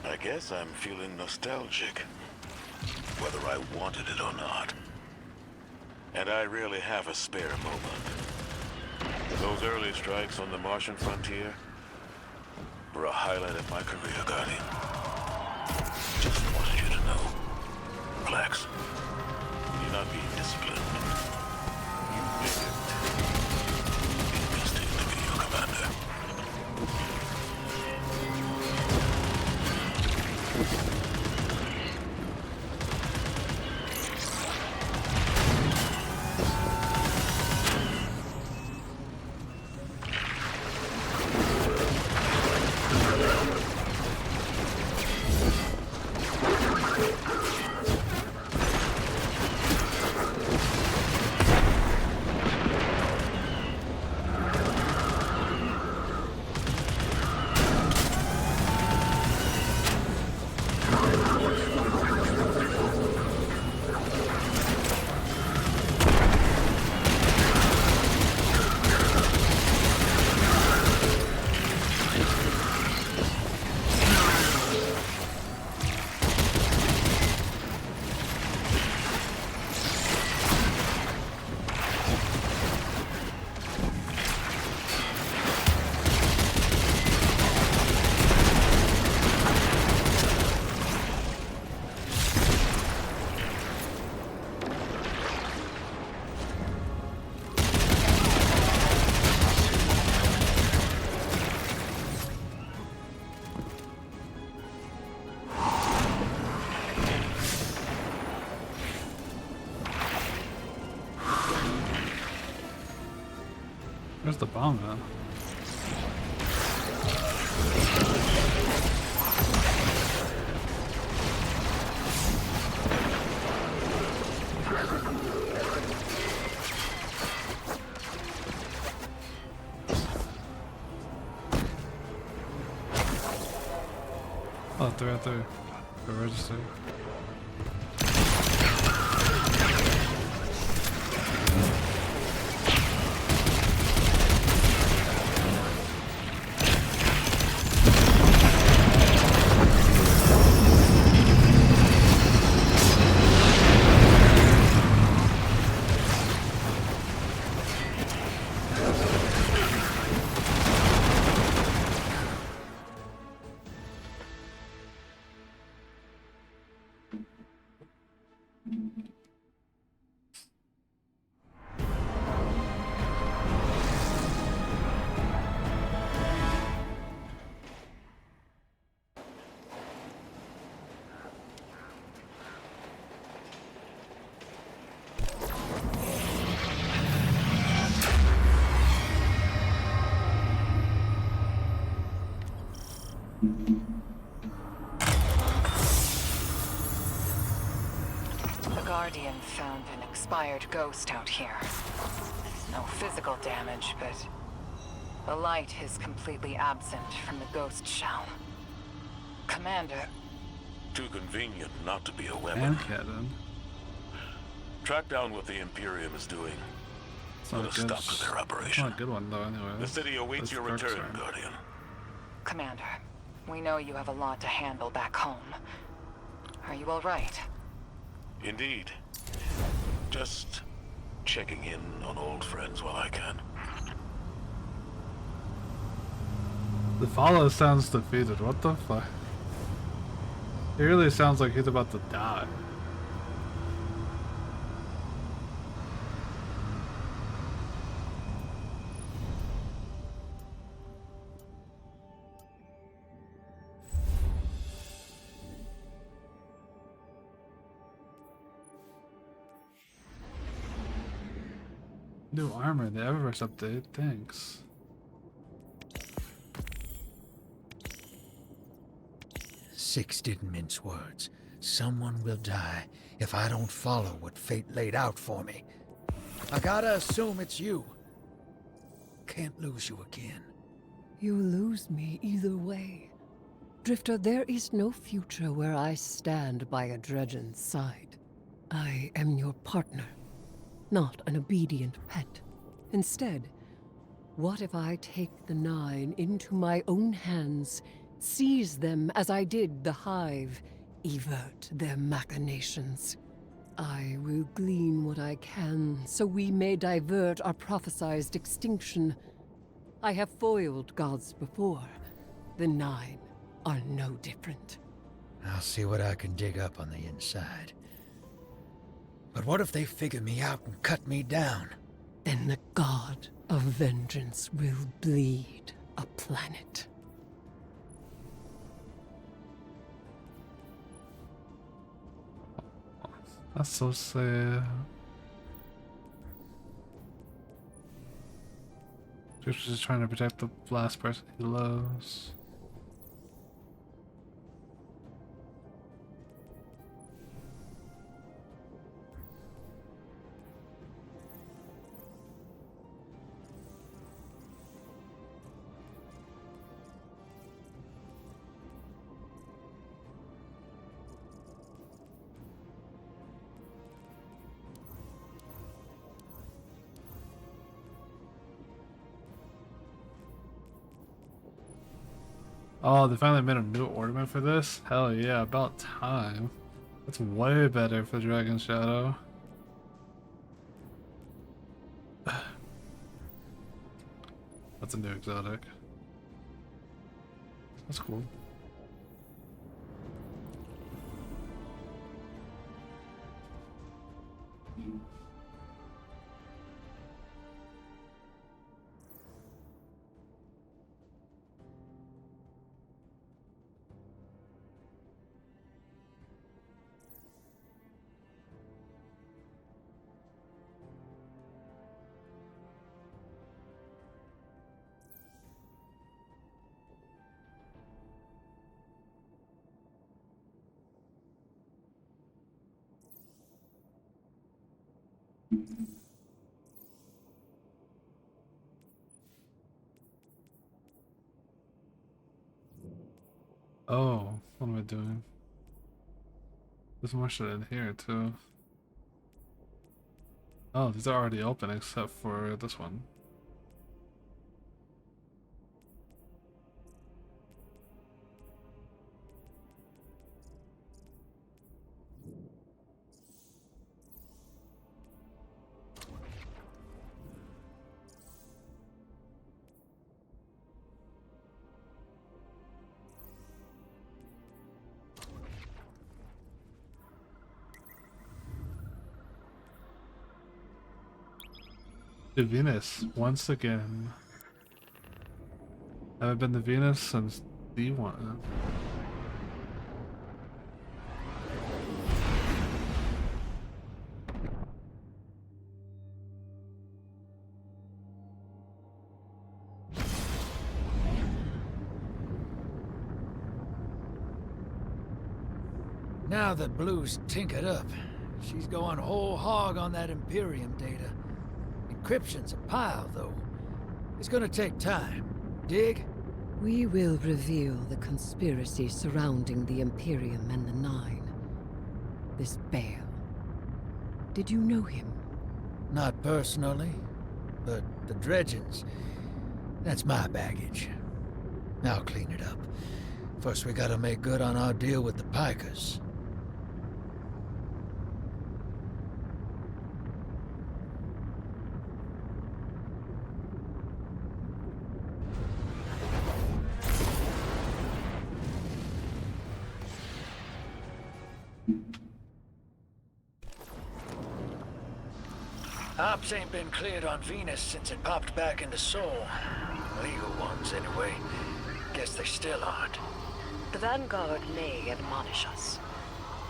Speaker 9: I guess I'm feeling nostalgic, whether I wanted it or not. And I rarely have a spare moment. Those early strikes on the Martian frontier were a highlight of my career, Guardian. Just wanted you to know. Relax. You're not being disciplined. You picked enlisting to be your commander.
Speaker 2: Where's the bomb at? Oh, they're right there. They're registered.
Speaker 5: The Guardian found an expired ghost out here. No physical damage, but the light is completely absent from the ghost shell. Commander,
Speaker 7: Too convenient not to be a weapon.
Speaker 2: And cannon.
Speaker 7: Track down what the Imperium is doing.
Speaker 2: It's not
Speaker 7: Put
Speaker 2: a
Speaker 7: a
Speaker 2: good.
Speaker 7: stop to their
Speaker 2: It's
Speaker 7: operation.
Speaker 2: not a good one though. Anyway.
Speaker 7: The city awaits
Speaker 2: Those
Speaker 7: your
Speaker 2: perks
Speaker 7: return,
Speaker 2: are-
Speaker 7: Guardian.
Speaker 5: Commander, we know you have a lot to handle back home. Are you all right?
Speaker 7: Indeed. Just checking in on old friends while I can.
Speaker 2: The follow sounds defeated. What the fuck? It really sounds like he's about to die. New armor in the Eververse update. Thanks.
Speaker 3: Six didn't mince words. Someone will die if I don't follow what fate laid out for me. I gotta assume it's you. Can't lose you again.
Speaker 13: You lose me either way. Drifter, there is no future where I stand by a Dredgen's side. I am your partner, not an obedient pet. Instead, what if I take the Nine into my own hands, seize them as I did the Hive, evert their machinations? I will glean what I can, so we may divert our prophesized extinction. I have foiled gods before. The Nine are no different.
Speaker 3: I'll see what I can dig up on the inside. But what if they figure me out and cut me down?
Speaker 13: Then the god of vengeance will bleed a planet.
Speaker 2: That's so sad. Drifter's just trying to protect the last person he loves. Oh, they finally made a new ornament for this? Hell yeah, about time. That's way better for Dragon Shadow. That's a new exotic. That's cool. Oh, what am I doing? There's more shit in here too. Oh, these are already open except for this one. To Venus, once again. I haven't been to Venus since D1.
Speaker 3: Now that Blue's tinkered up, she's going whole hog on that Imperium data. Encryption's a pile, though. It's gonna take time. Dig?
Speaker 13: We will reveal the conspiracy surrounding the Imperium and the Nine. This Bale. Did you know him?
Speaker 3: Not personally, but the dredgings, that's my baggage. I'll clean it up. First we gotta make good on our deal with the Pikers. Ops ain't been cleared on Venus since it popped back into Sol. Legal ones, anyway. Guess they still aren't.
Speaker 6: The Vanguard may admonish us,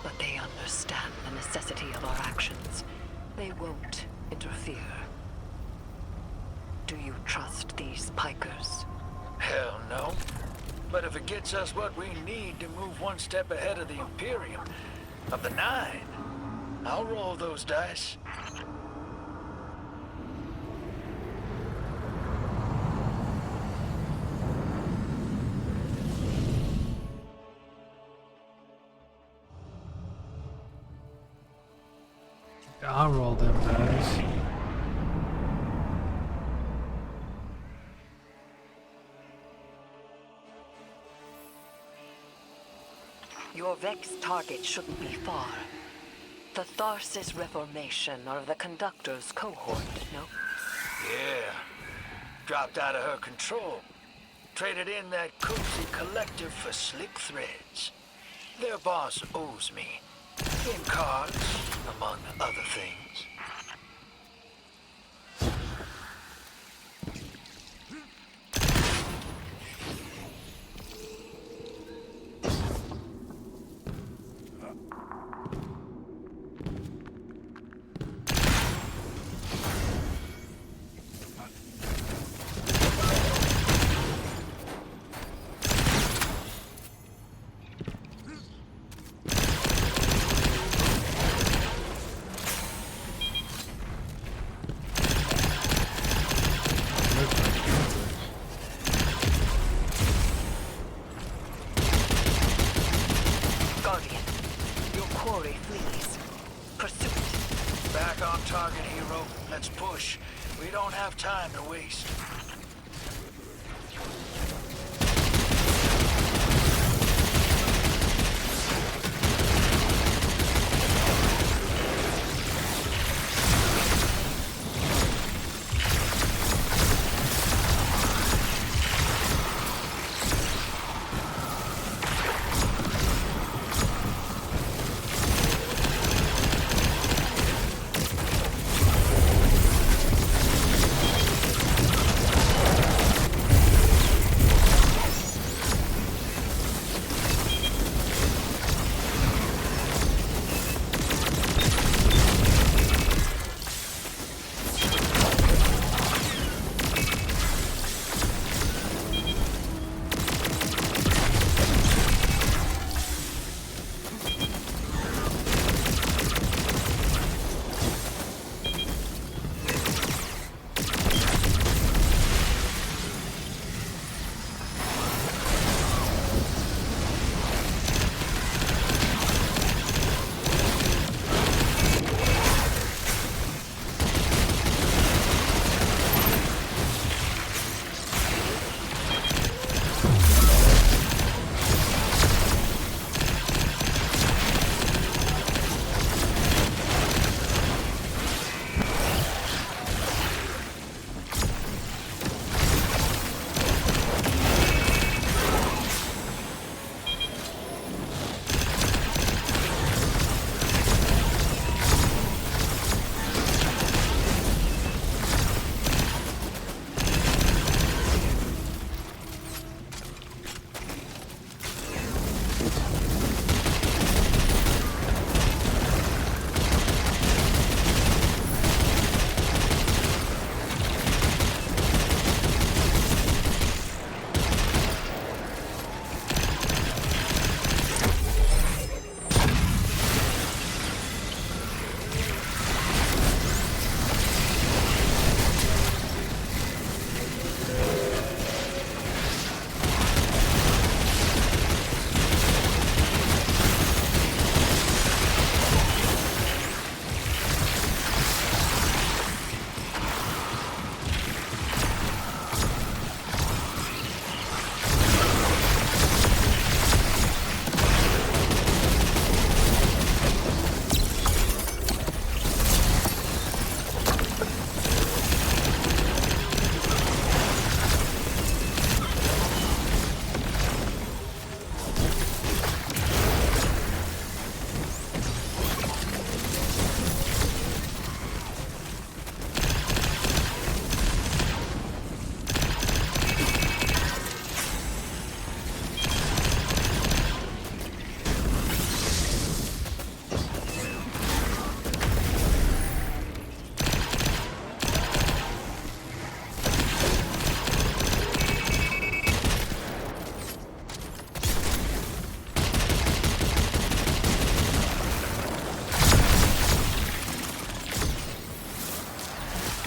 Speaker 6: but they understand the necessity of our actions. They won't interfere. Do you trust these Pikers?
Speaker 3: Hell no. But if it gets us what we need to move one step ahead of the Imperium, of the Nine, I'll roll those dice.
Speaker 2: I'll roll them dice.
Speaker 6: Your Vex target shouldn't be far. The Tharsis Reformation are the Conductor's cohort, no?
Speaker 3: Yeah. Dropped out of her control. Traded in that cozy collective for slick threads. Their boss owes me. In cards, among other things.
Speaker 6: Guardian, your quarry flees. Pursue it.
Speaker 3: Back on target, hero. Let's push. We don't have time to waste.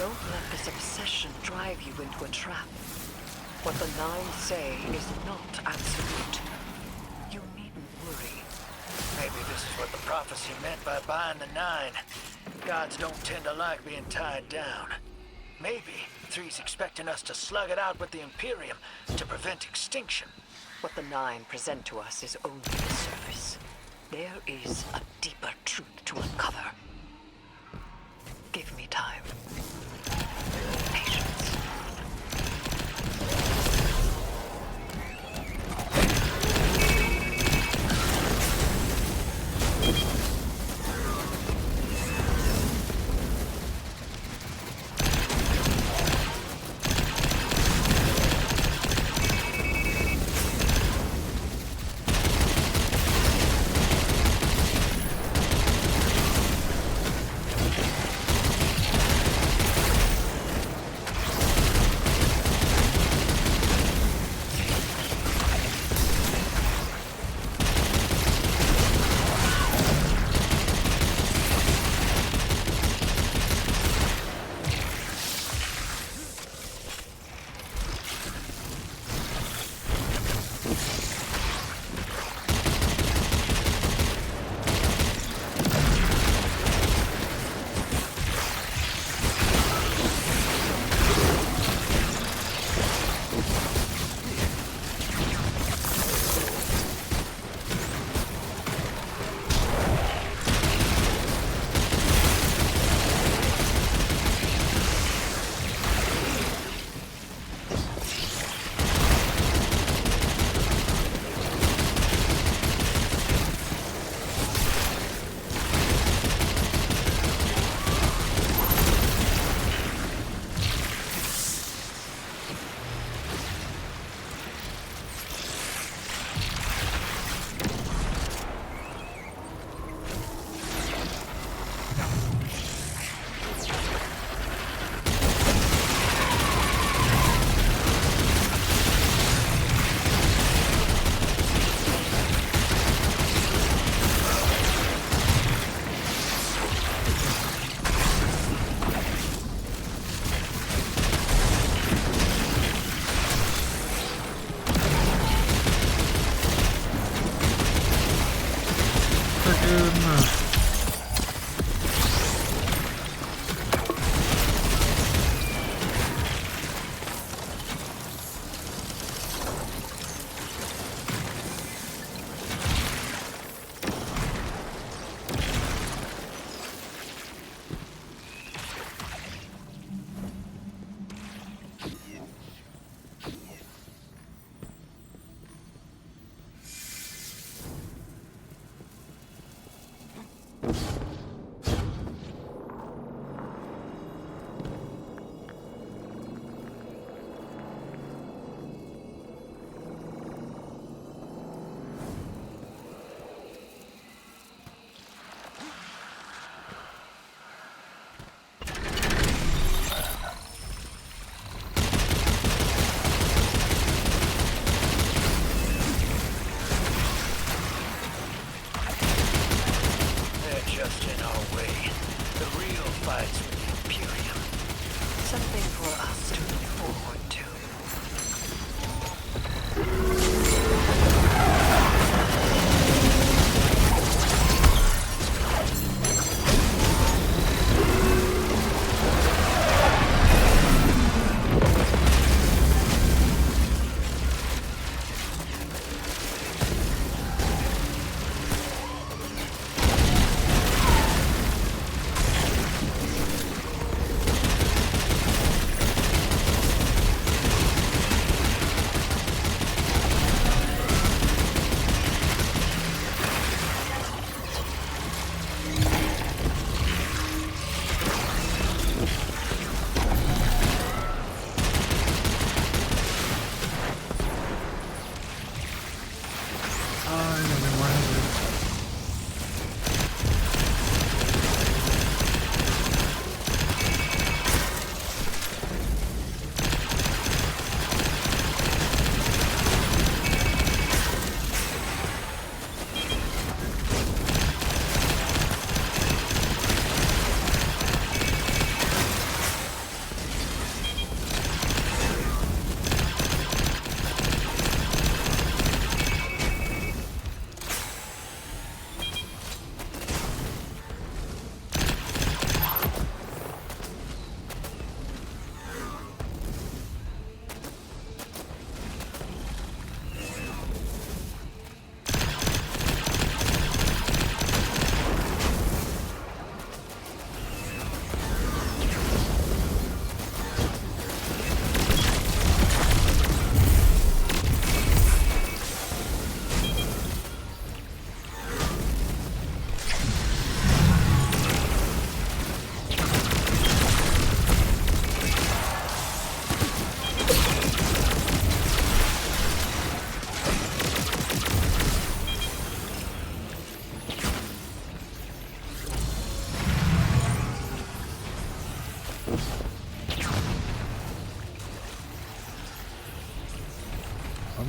Speaker 6: Don't let this obsession drive you into a trap. What the Nine say is not absolute. You needn't worry.
Speaker 3: Maybe this is what the prophecy meant by buying the Nine. Gods don't tend to like being tied down. Maybe 3's expecting us to slug it out with the Imperium to prevent extinction.
Speaker 6: What the Nine present to us is only the surface. There is a deeper truth to uncover. Give me time. Patience.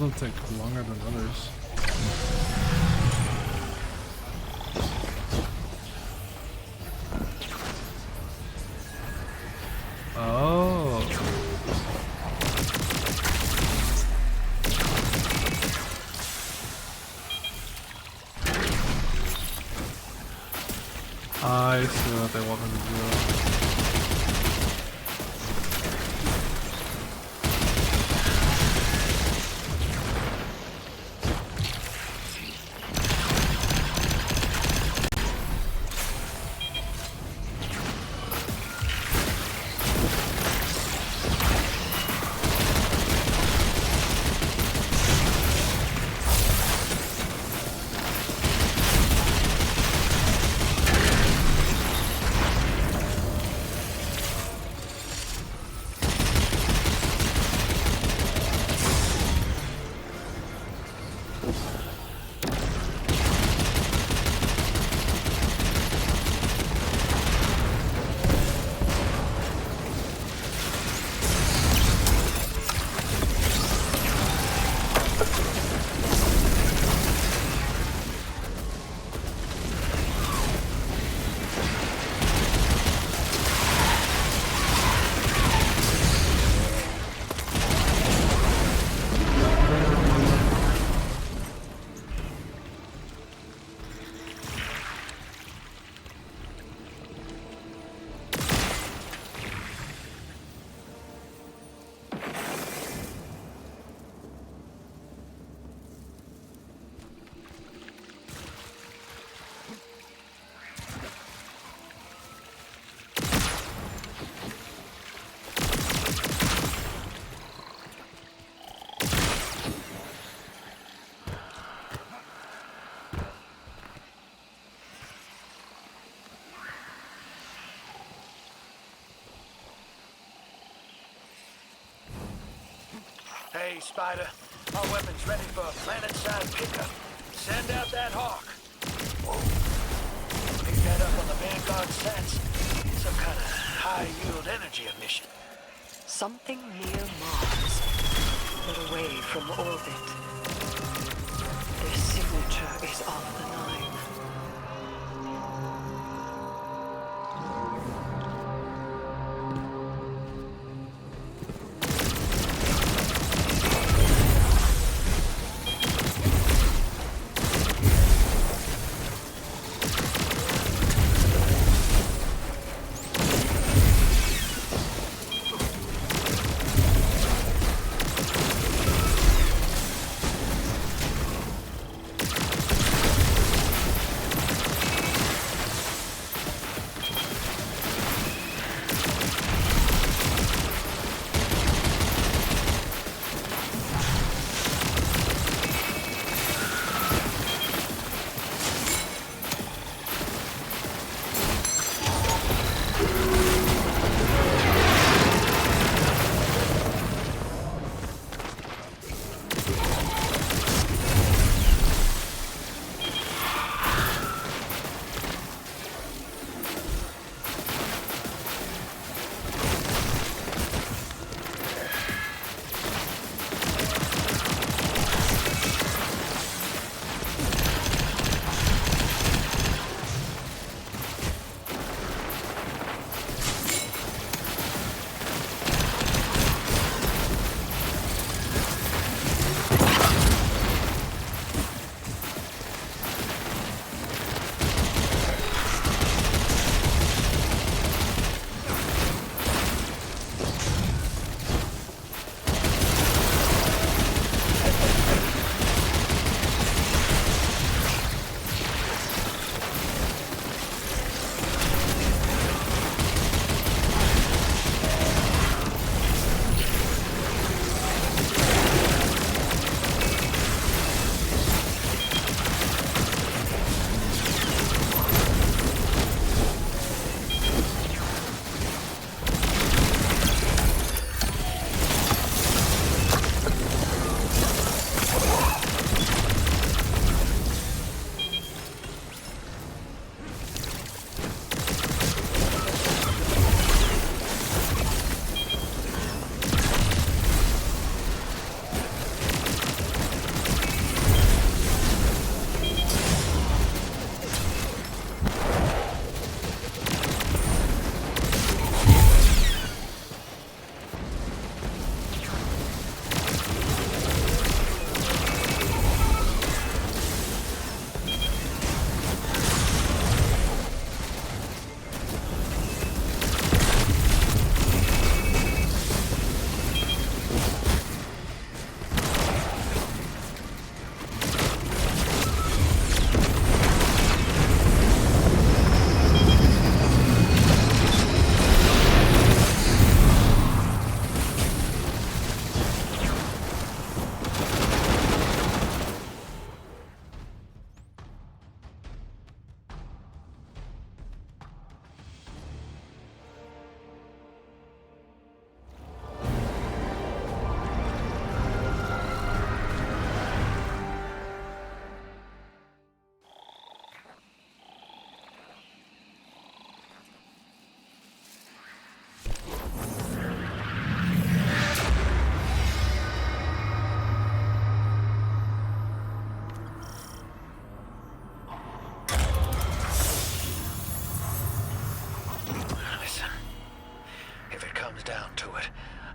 Speaker 2: of them take longer than others. Oh. I see what they want me to do.
Speaker 3: Hey, Spider. Our weapon's ready for a planet-side pickup. Send out that hawk. Pick that up on the Vanguard sense. Some kind of high-yield energy emission.
Speaker 6: Something near Mars, but away from orbit. Their signature is of the Nine.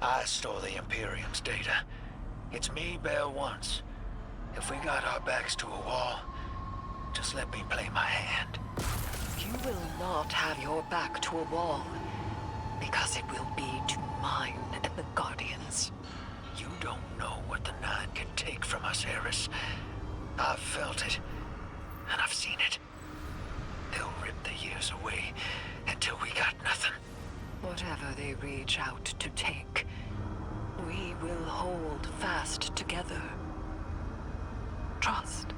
Speaker 3: I stole the Imperium's data. It's me bail once. If we got our backs to a wall, just let me play my hand.
Speaker 6: You will not have your back to a wall, because it will be to mine and the Guardians.
Speaker 3: You don't know what the Nine can take from us, Eris. I've felt it, and I've seen it. They'll rip the years away until we got nothing.
Speaker 6: Whatever they reach out to take, we will hold fast together. Trust.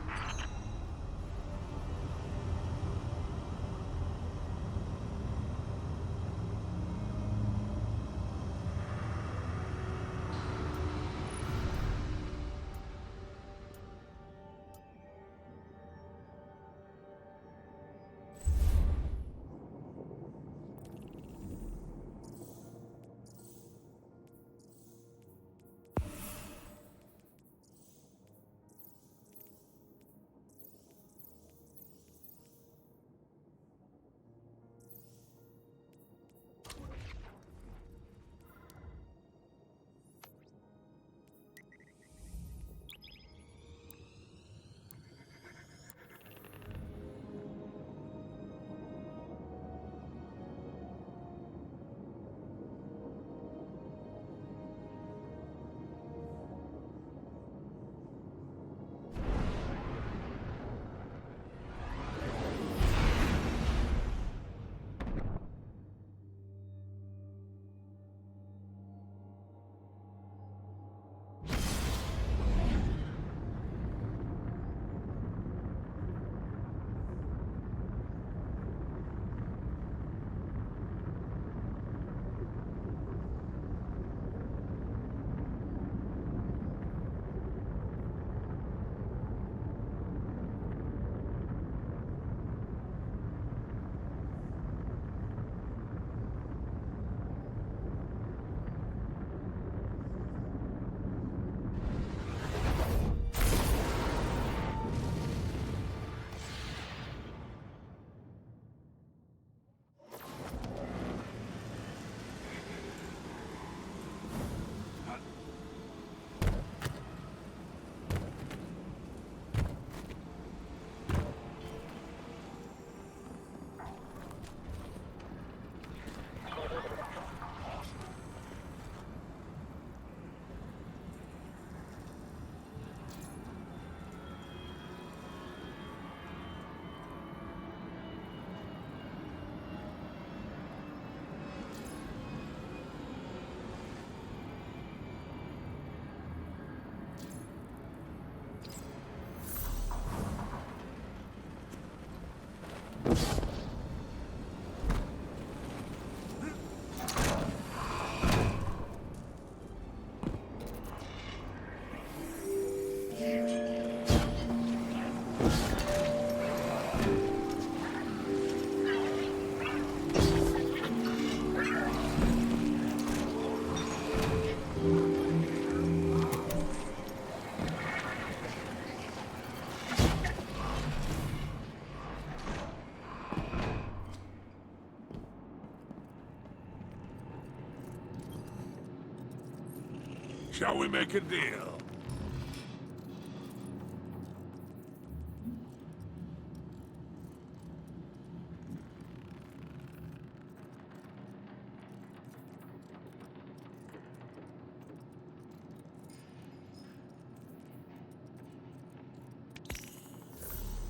Speaker 7: Shall we make a deal?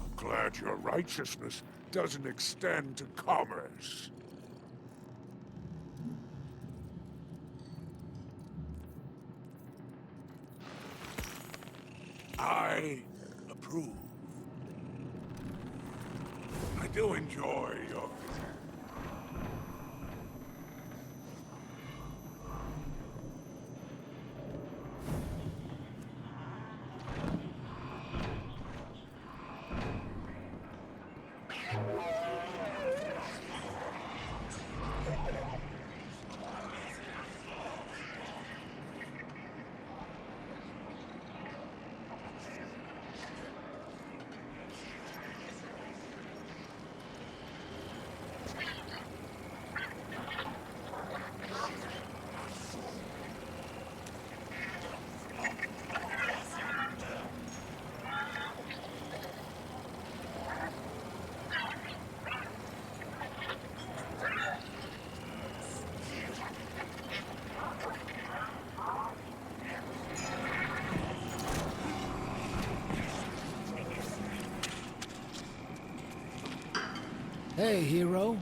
Speaker 7: I'm glad your righteousness doesn't extend to commerce. I approve. I do enjoy your visit.
Speaker 3: Hey, hero.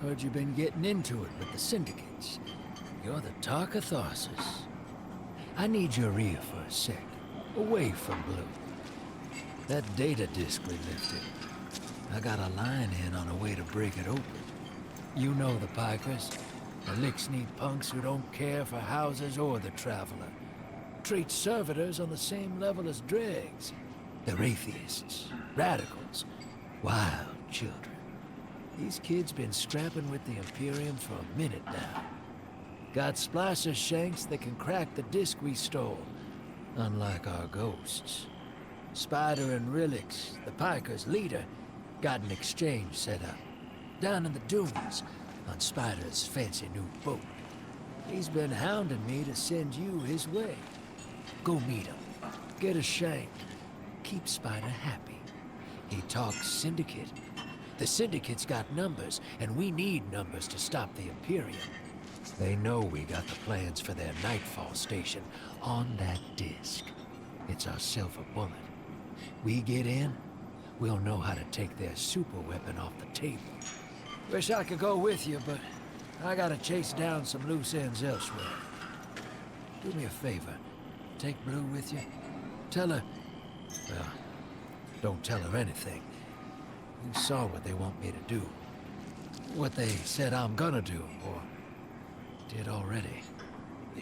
Speaker 3: Heard you've been getting into it with the syndicates. You're the talk of Tharsis. I need your ear for a sec. Away from Blue. That data disk we lifted. I got a line in on a way to break it open. You know the Pikers. The lick-sneak punks who don't care for houses or the traveler. Treat servitors on the same level as dregs. They're atheists, radicals, wild children. These kids been scrapping with the Imperium for a minute now. Got splicer shanks that can crack the disc we stole, unlike our ghosts. Spider and Relix, the Pikers' leader, got an exchange set up. Down in the dunes, on Spider's fancy new boat. He's been hounding me to send you his way. Go meet him. Get a shank. Keep Spider happy. He talks Syndicate. The Syndicate's got numbers, and we need numbers to stop the Imperium. They know we got the plans for their Nightfall station on that disc. It's our silver bullet. We get in, we'll know how to take their super weapon off the table. Wish I could go with you, but I gotta chase down some loose ends elsewhere. Do me a favor. Take Blue with you. Tell her... Well, don't tell her anything. You saw what they want me to do. What they said I'm gonna do, or did already.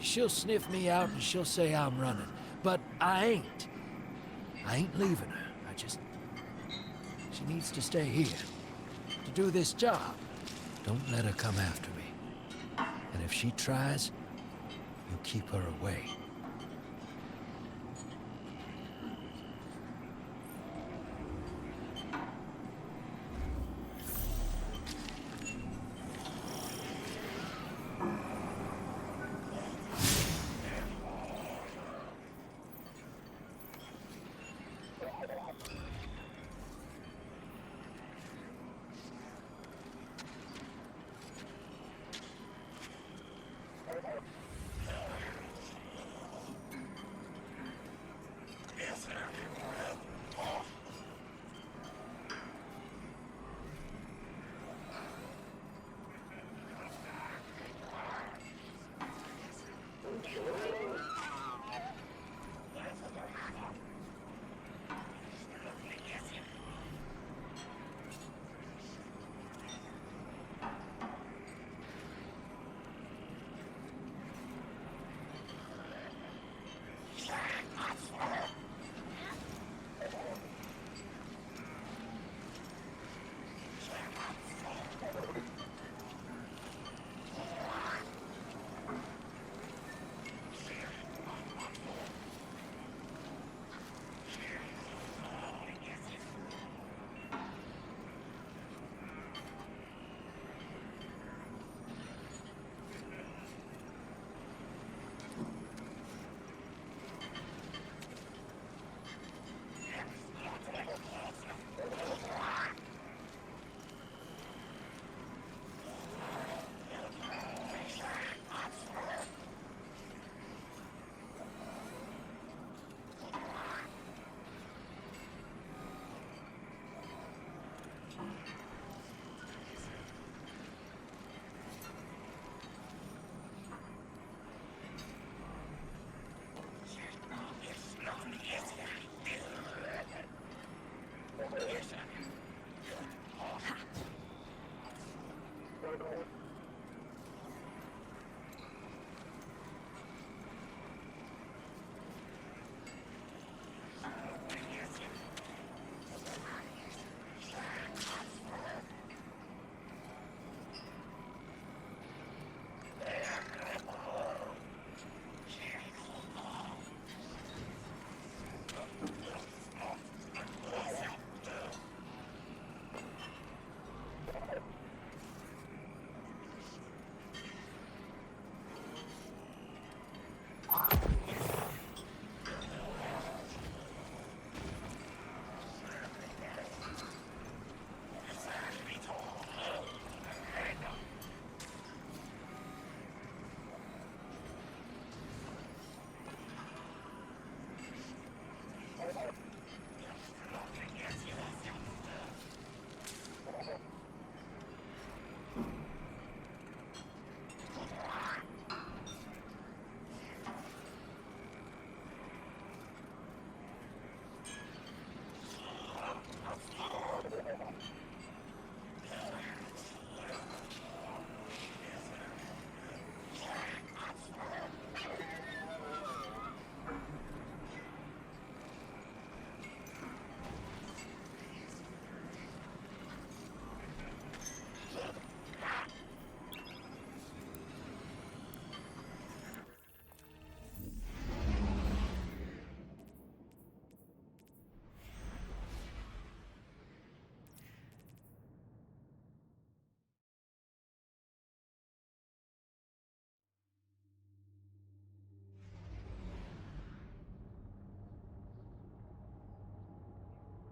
Speaker 3: She'll sniff me out and she'll say I'm running. But I ain't. I ain't leaving her. She needs to stay here. To do this job. Don't let her come after me. And if she tries, you keep her away.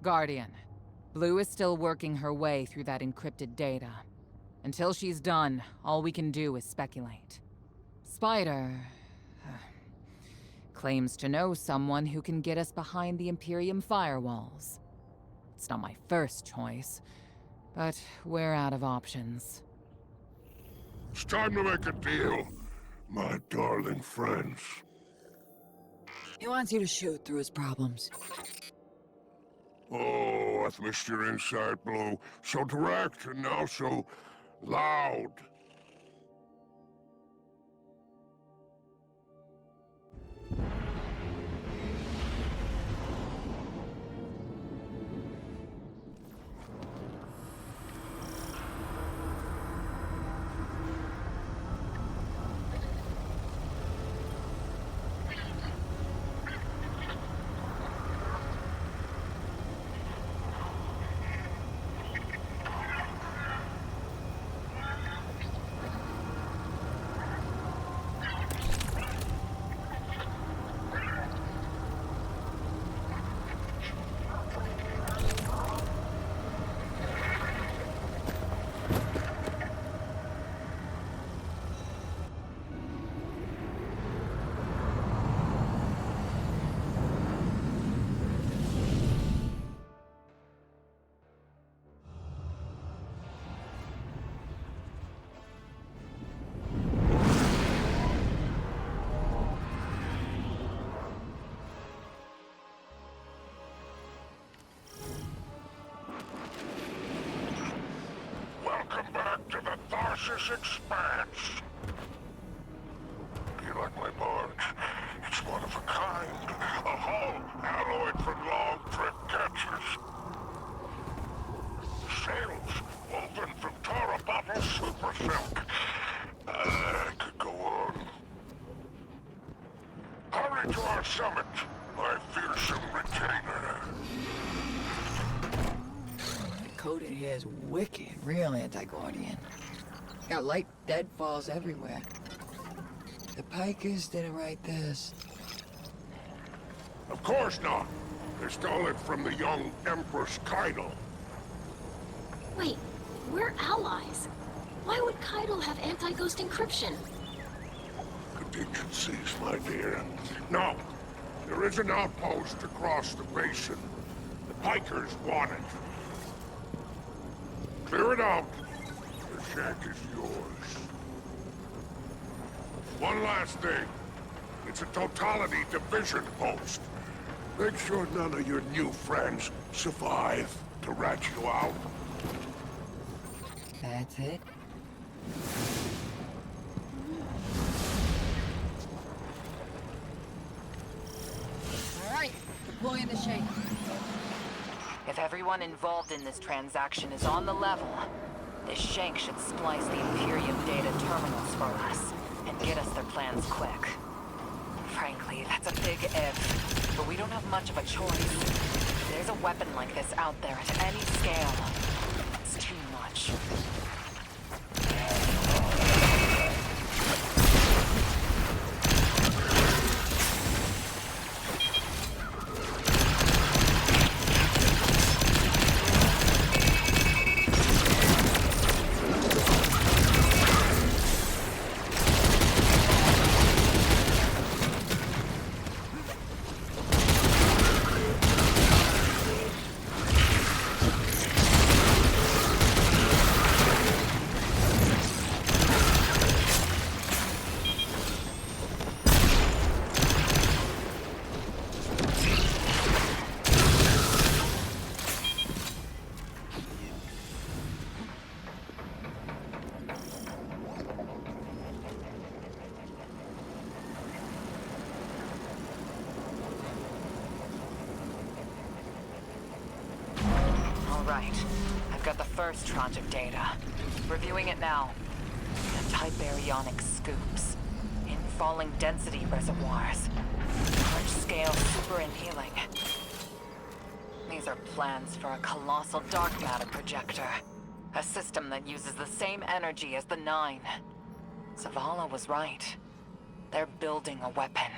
Speaker 8: Guardian, Blue is still working her way through that encrypted data. Until she's done, all we can do is speculate. Spider claims to know someone who can get us behind the Imperium firewalls. It's not my first choice, but we're out of options.
Speaker 7: It's time to make a deal, my darling friends.
Speaker 12: He wants you to shoot through his problems.
Speaker 7: Oh, I've missed your inside, Blue. So direct and now so loud. Welcome back to the Tharsis Expanse. You like my barge? It's one of a kind. A hull alloyed from long trip catchers. Sails woven from Tara bottle super silk. I could go on. Hurry to our summit, my fearsome retainer.
Speaker 12: The code in here is wicked, real anti-Guardian. Got light deadfalls everywhere. The Pikers didn't write this.
Speaker 7: Of course not. They stole it from the young Empress Kydal.
Speaker 1: Wait, we're allies. Why would Kydal have anti-ghost encryption?
Speaker 7: Contingencies, my dear. No, there is an outpost across the basin. The Pikers want it. Clear it out. The shack is yours. One last thing. It's a totality division post. Make sure none of your new friends survive to rat you out.
Speaker 12: That's it? Alright, deploying the shank.
Speaker 5: If everyone involved in this transaction is on the level, this shank should splice the Imperium data terminals for us and get us their plans quick. Frankly, that's a big if, but we don't have much of a choice. If there's a weapon like this out there at any scale, it's too much. Right. I've got the first tranche of data. Reviewing it now. Anti-baryonic scoops. In-falling density reservoirs. Large-scale super-annealing. These are plans for a colossal dark matter projector. A system that uses the same energy as the Nine. Zavala was right. They're building a weapon.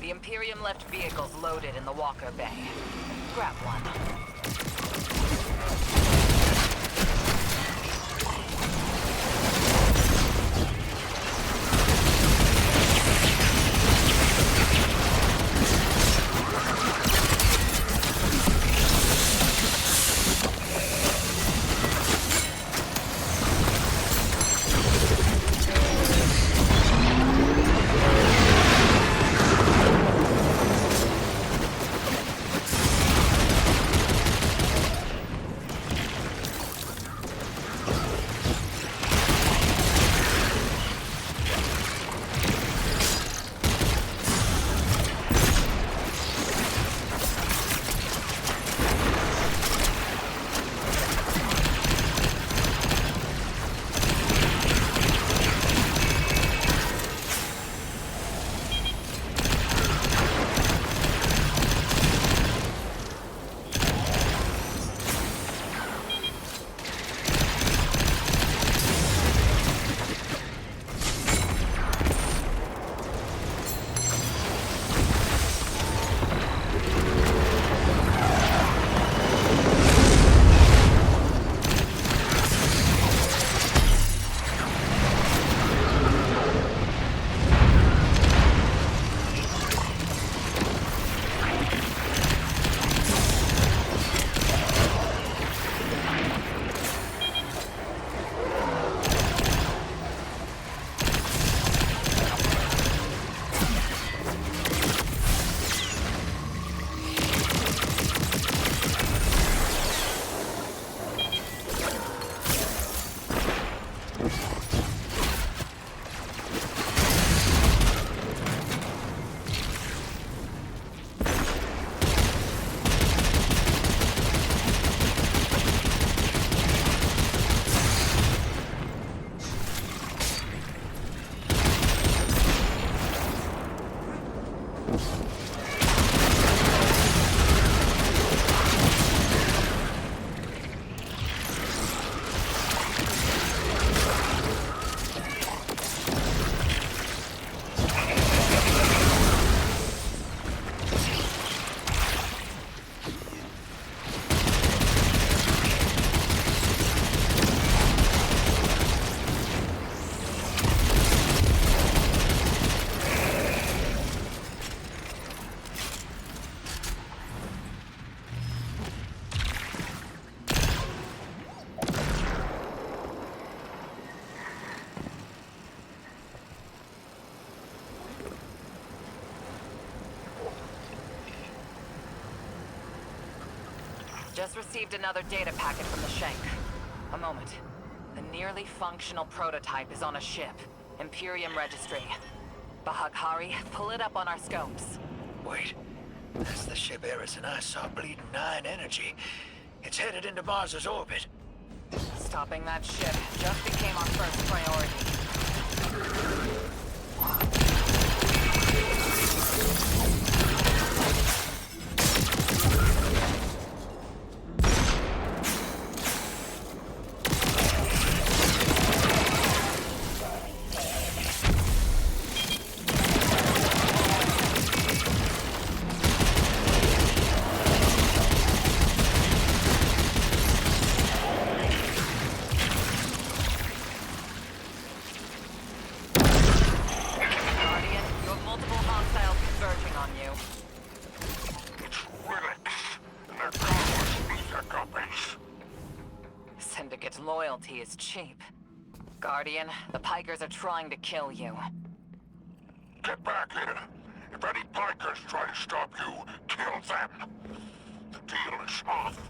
Speaker 5: The Imperium left vehicles loaded in the Walker Bay. Grab one. Just received another data packet from the Shank. A moment. The nearly functional prototype is on a ship. Imperium Registry. Bahaghari, pull it up on our scopes.
Speaker 3: Wait. That's the ship Eris and I saw bleeding 9 energy. It's headed into Mars's orbit.
Speaker 5: Stopping that ship just became our first priority. Loyalty is cheap. Guardian, the Pikers are trying to kill you.
Speaker 7: Get back here. If any Pikers try to stop you, kill them. The deal is off.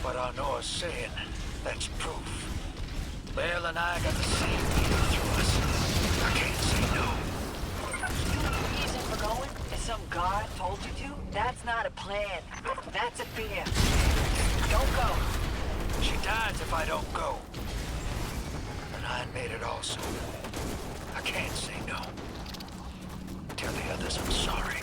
Speaker 3: what Arnor's saying. That's proof. Bale and I got the same needle through us. I can't say no.
Speaker 5: Reason for going? If some guard told you to? That's not a plan. That's a fear. Don't go.
Speaker 3: She dies if I don't go. And I made it also. I can't say no. Tell the others I'm sorry.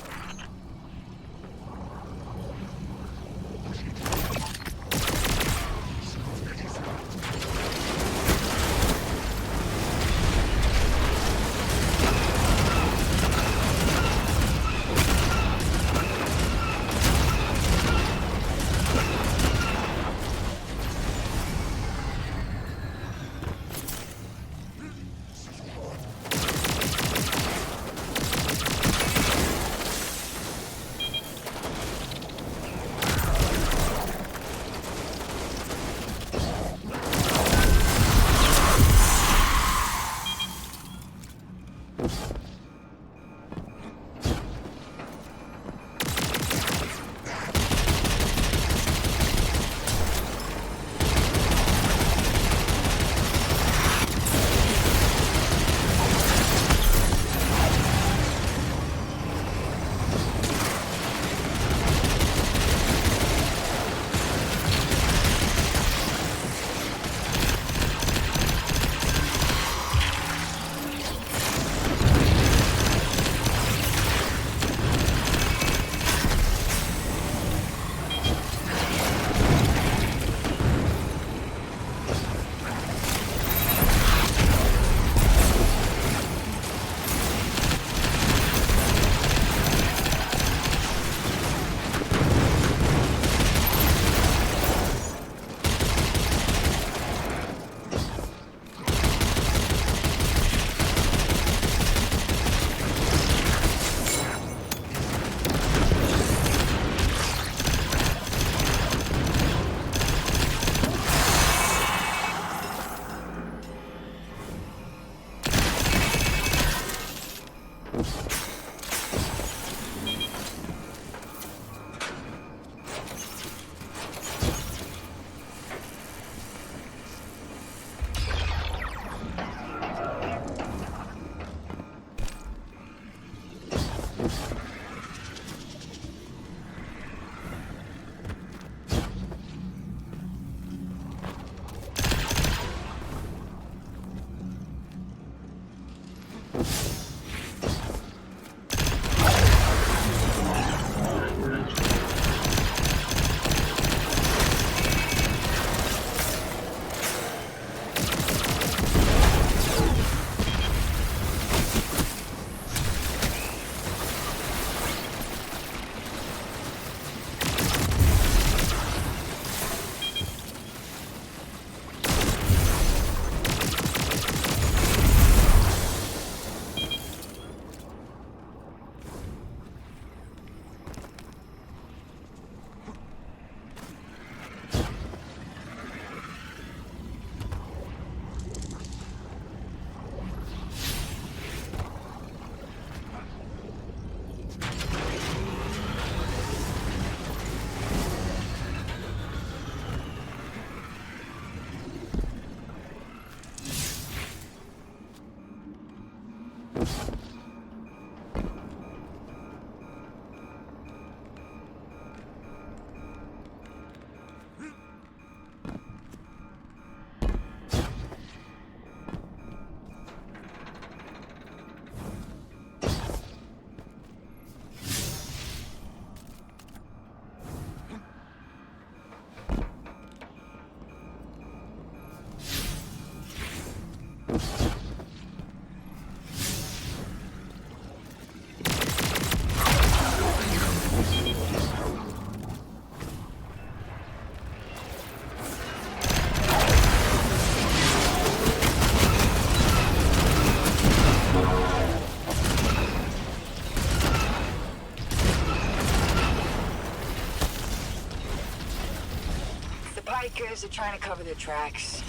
Speaker 5: Bikers are trying to cover their tracks.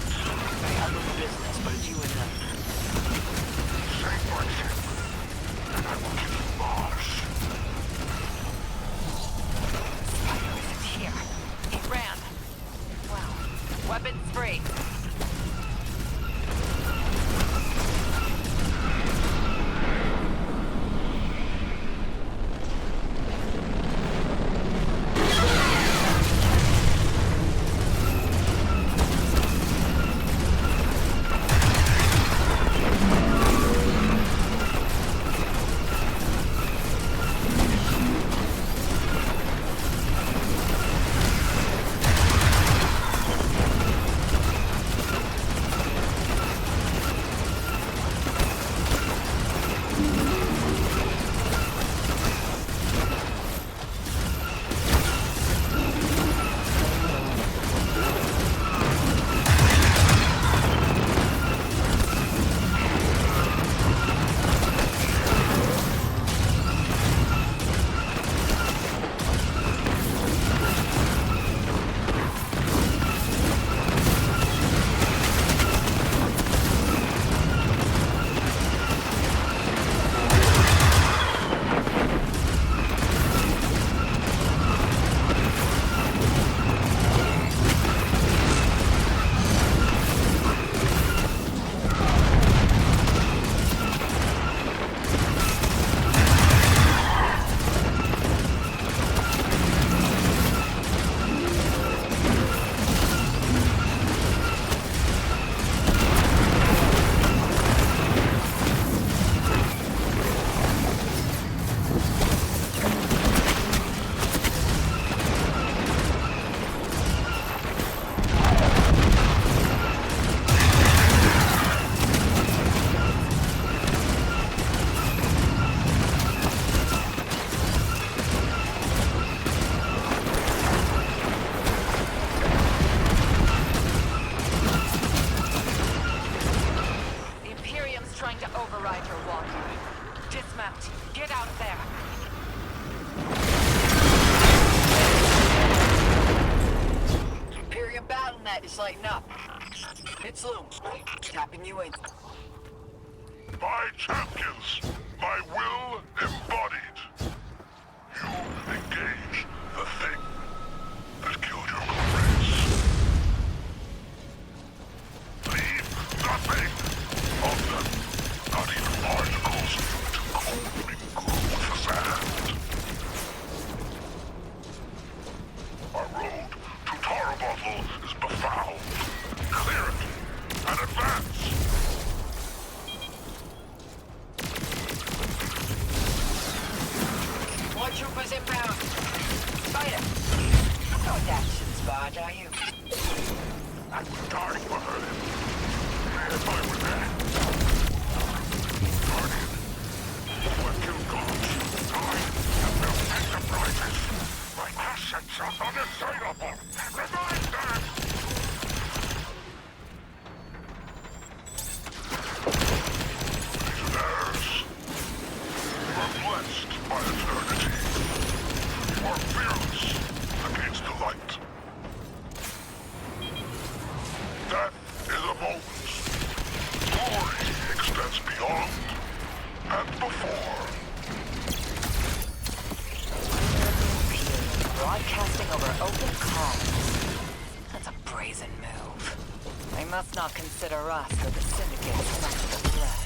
Speaker 5: I have no business, but it's you and them.
Speaker 7: Say what you and I will give you Mars.
Speaker 5: Spider isn't here. He Weapons free. Lighten up. It's Loom. Tapping you in.
Speaker 7: My champions, my will embodied. You engage the thing that killed your comrades. Leave nothing of them, not even particles, to commingle with the sand. Our road to Tarabottle is befouled. Clear it and advance.
Speaker 6: More troopers inbound. Fight it. No actions barge, are you?
Speaker 7: I would die for her. If I were there. Guardian, what killed gods? I have built enterprises. My assets are unassailable. Revive them! Legionnaires, you are blessed by eternity. You are fearless against the light. Death is a moment. Glory extends beyond and before.
Speaker 5: Broadcasting over open comms. That's a brazen move. They must not consider us or the Syndicate as much of a threat.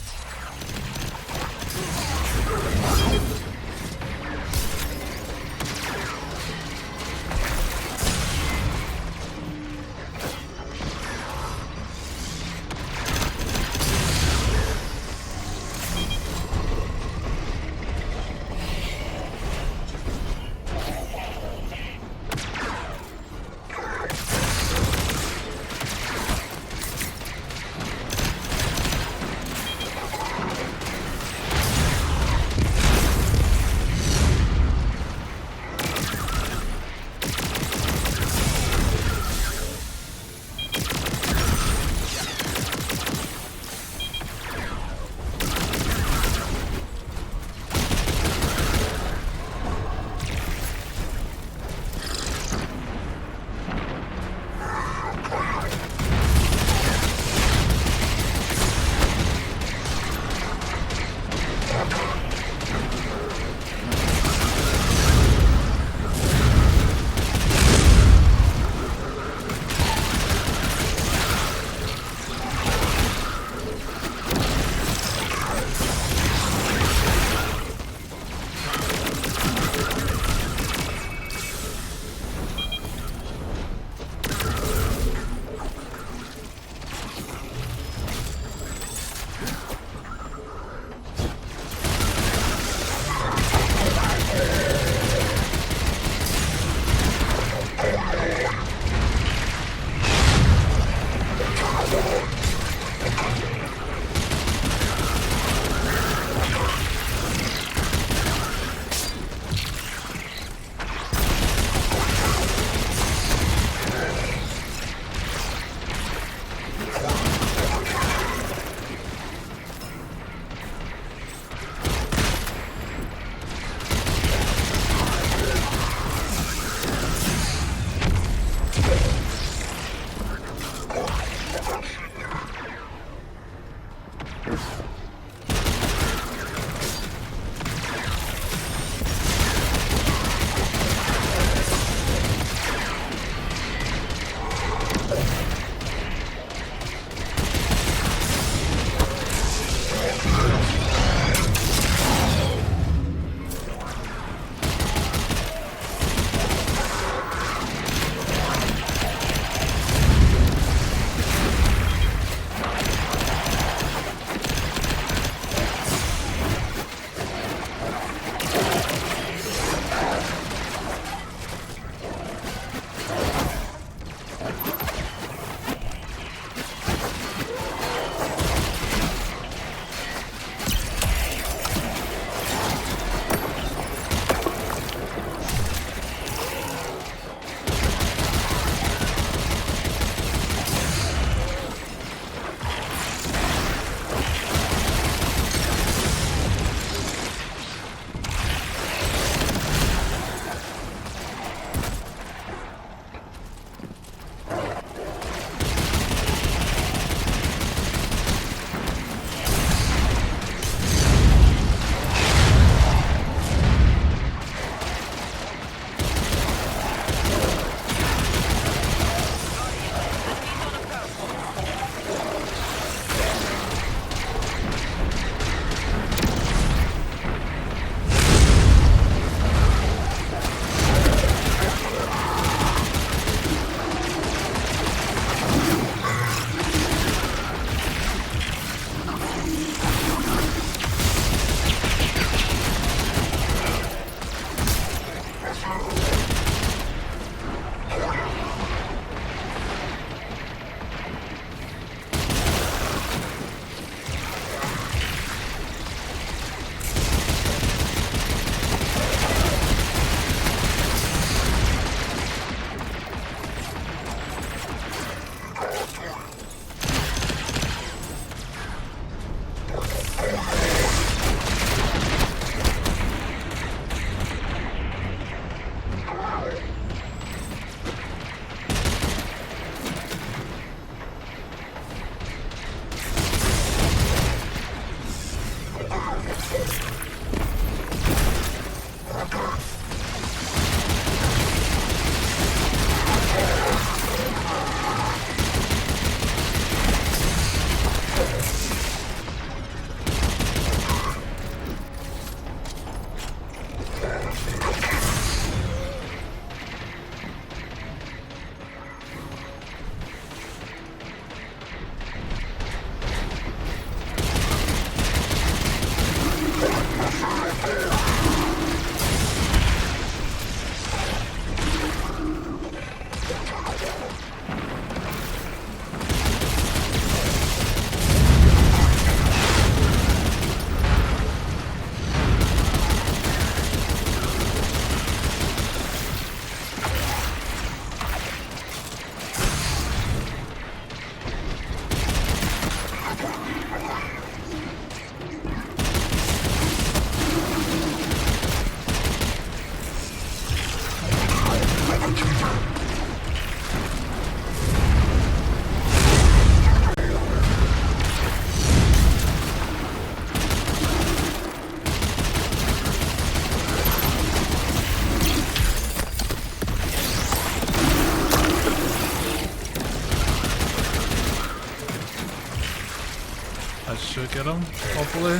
Speaker 2: should get him, hopefully.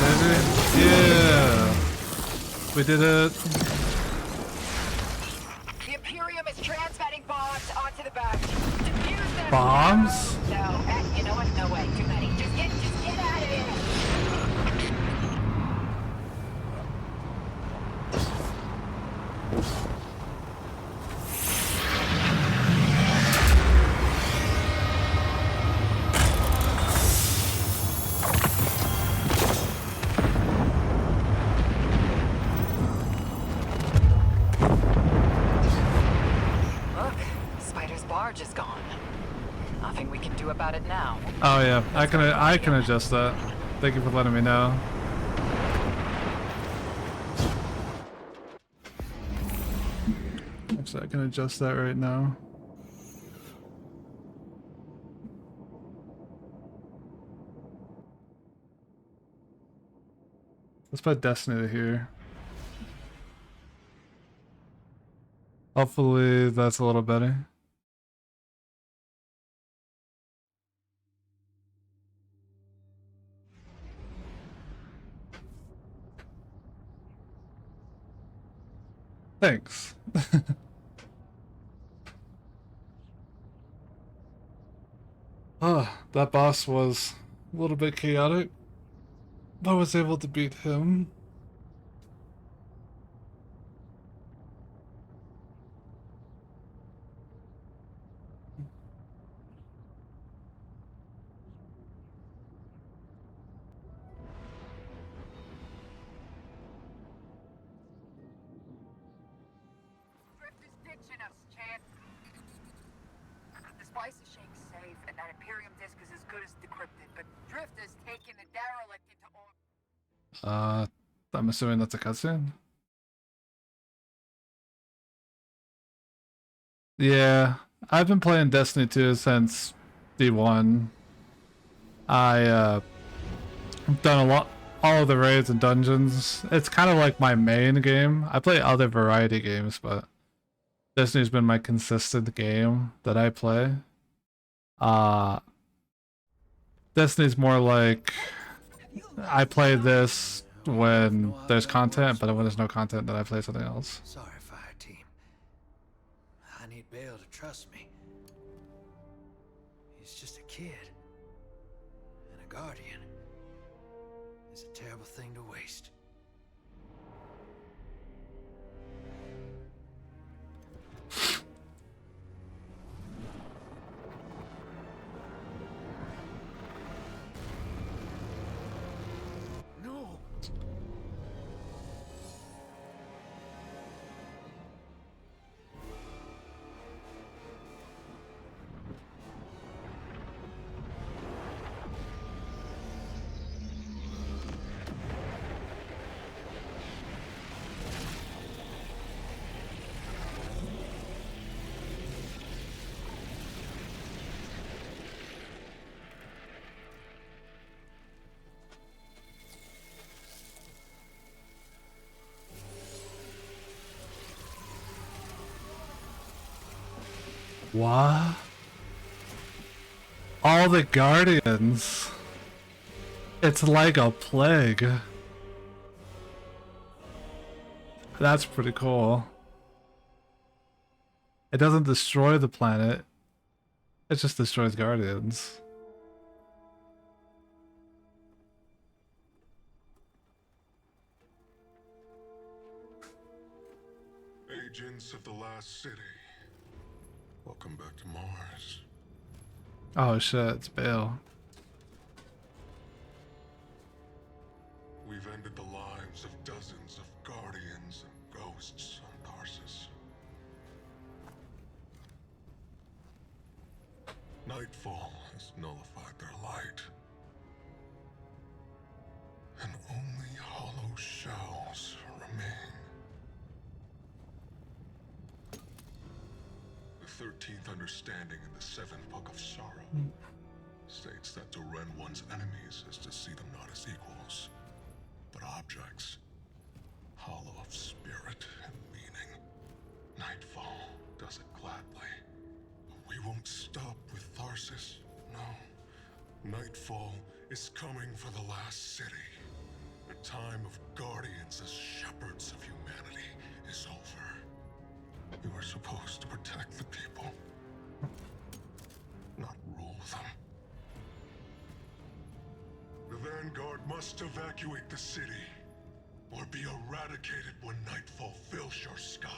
Speaker 2: Maybe. Yeah! We did it.
Speaker 6: The Imperium is transmitting bombs onto the back. Defuse them.
Speaker 2: Bombs?
Speaker 6: No, you know what? No way. Too many. Just get out of here. Look, Spider's barge is gone. Nothing we can do about it now.
Speaker 2: Oh yeah, I can adjust that. Thank you for letting me know. Actually, I can adjust that right now. Let's put Destiny here. Hopefully that's a little better. Thanks. Oh, that boss was a little bit chaotic, but I was able to beat him.
Speaker 12: Drift is ditching us, Chan. The spice is Shank's safe, and that Imperium disk is as good as decrypted, but Drift is taking the derelict into orbit.
Speaker 2: I'm assuming that's a cutscene. Yeah, I've been playing Destiny 2 since D1. I've done all of the raids and dungeons. It's kind of like my main game. I play other variety games, but Destiny's been my consistent game that I play. Destiny's more like I play this when there's content, but when there's no content, then I play something else.
Speaker 3: Sorry, fire team. I need Bale to trust me. He's just a kid. And a guardian is a terrible thing to waste. No!
Speaker 2: What? All the guardians. It's like a plague. That's pretty cool. It doesn't destroy the planet. It just destroys guardians.
Speaker 7: Agents of the Last City. Welcome back to Mars.
Speaker 2: Oh shit, it's Bale.
Speaker 7: We've ended the lives of dozens of guardians and ghosts on Tarsus. Nightfall has nullified their light. And only hollow shells remain. The 13th understanding in the 7th Book of Sorrow states that to rend one's enemies is to see them not as equals, but objects, hollow of spirit and meaning. Nightfall does it gladly. We won't stop with Tharsis, no. Nightfall is coming for the last city. The time of guardians as shepherds of humanity is over. You are supposed to protect the people, not rule them. The Vanguard must evacuate the city, or be eradicated when nightfall fills your sky.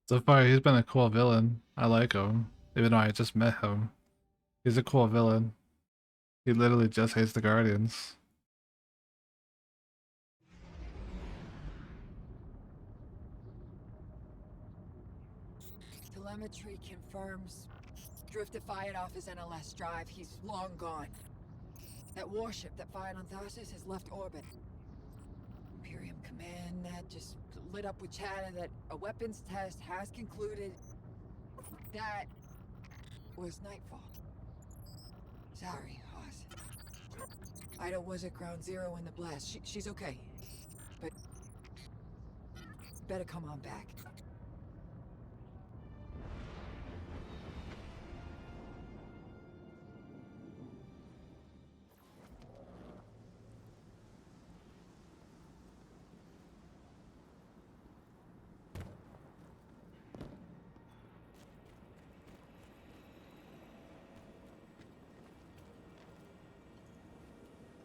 Speaker 2: So far, he's been a cool villain. I like him, even though I just met him. He's a cool villain. He literally just hates the Guardians.
Speaker 12: Telemetry confirms Drifter fired off his NLS drive. He's long gone. That warship that fired on Tharsis has left orbit. Imperium Command net just lit up with chatter that a weapons test has concluded. That was nightfall. Sorry, Hoss. Ida was at ground zero in the blast. She's okay. But better come on back.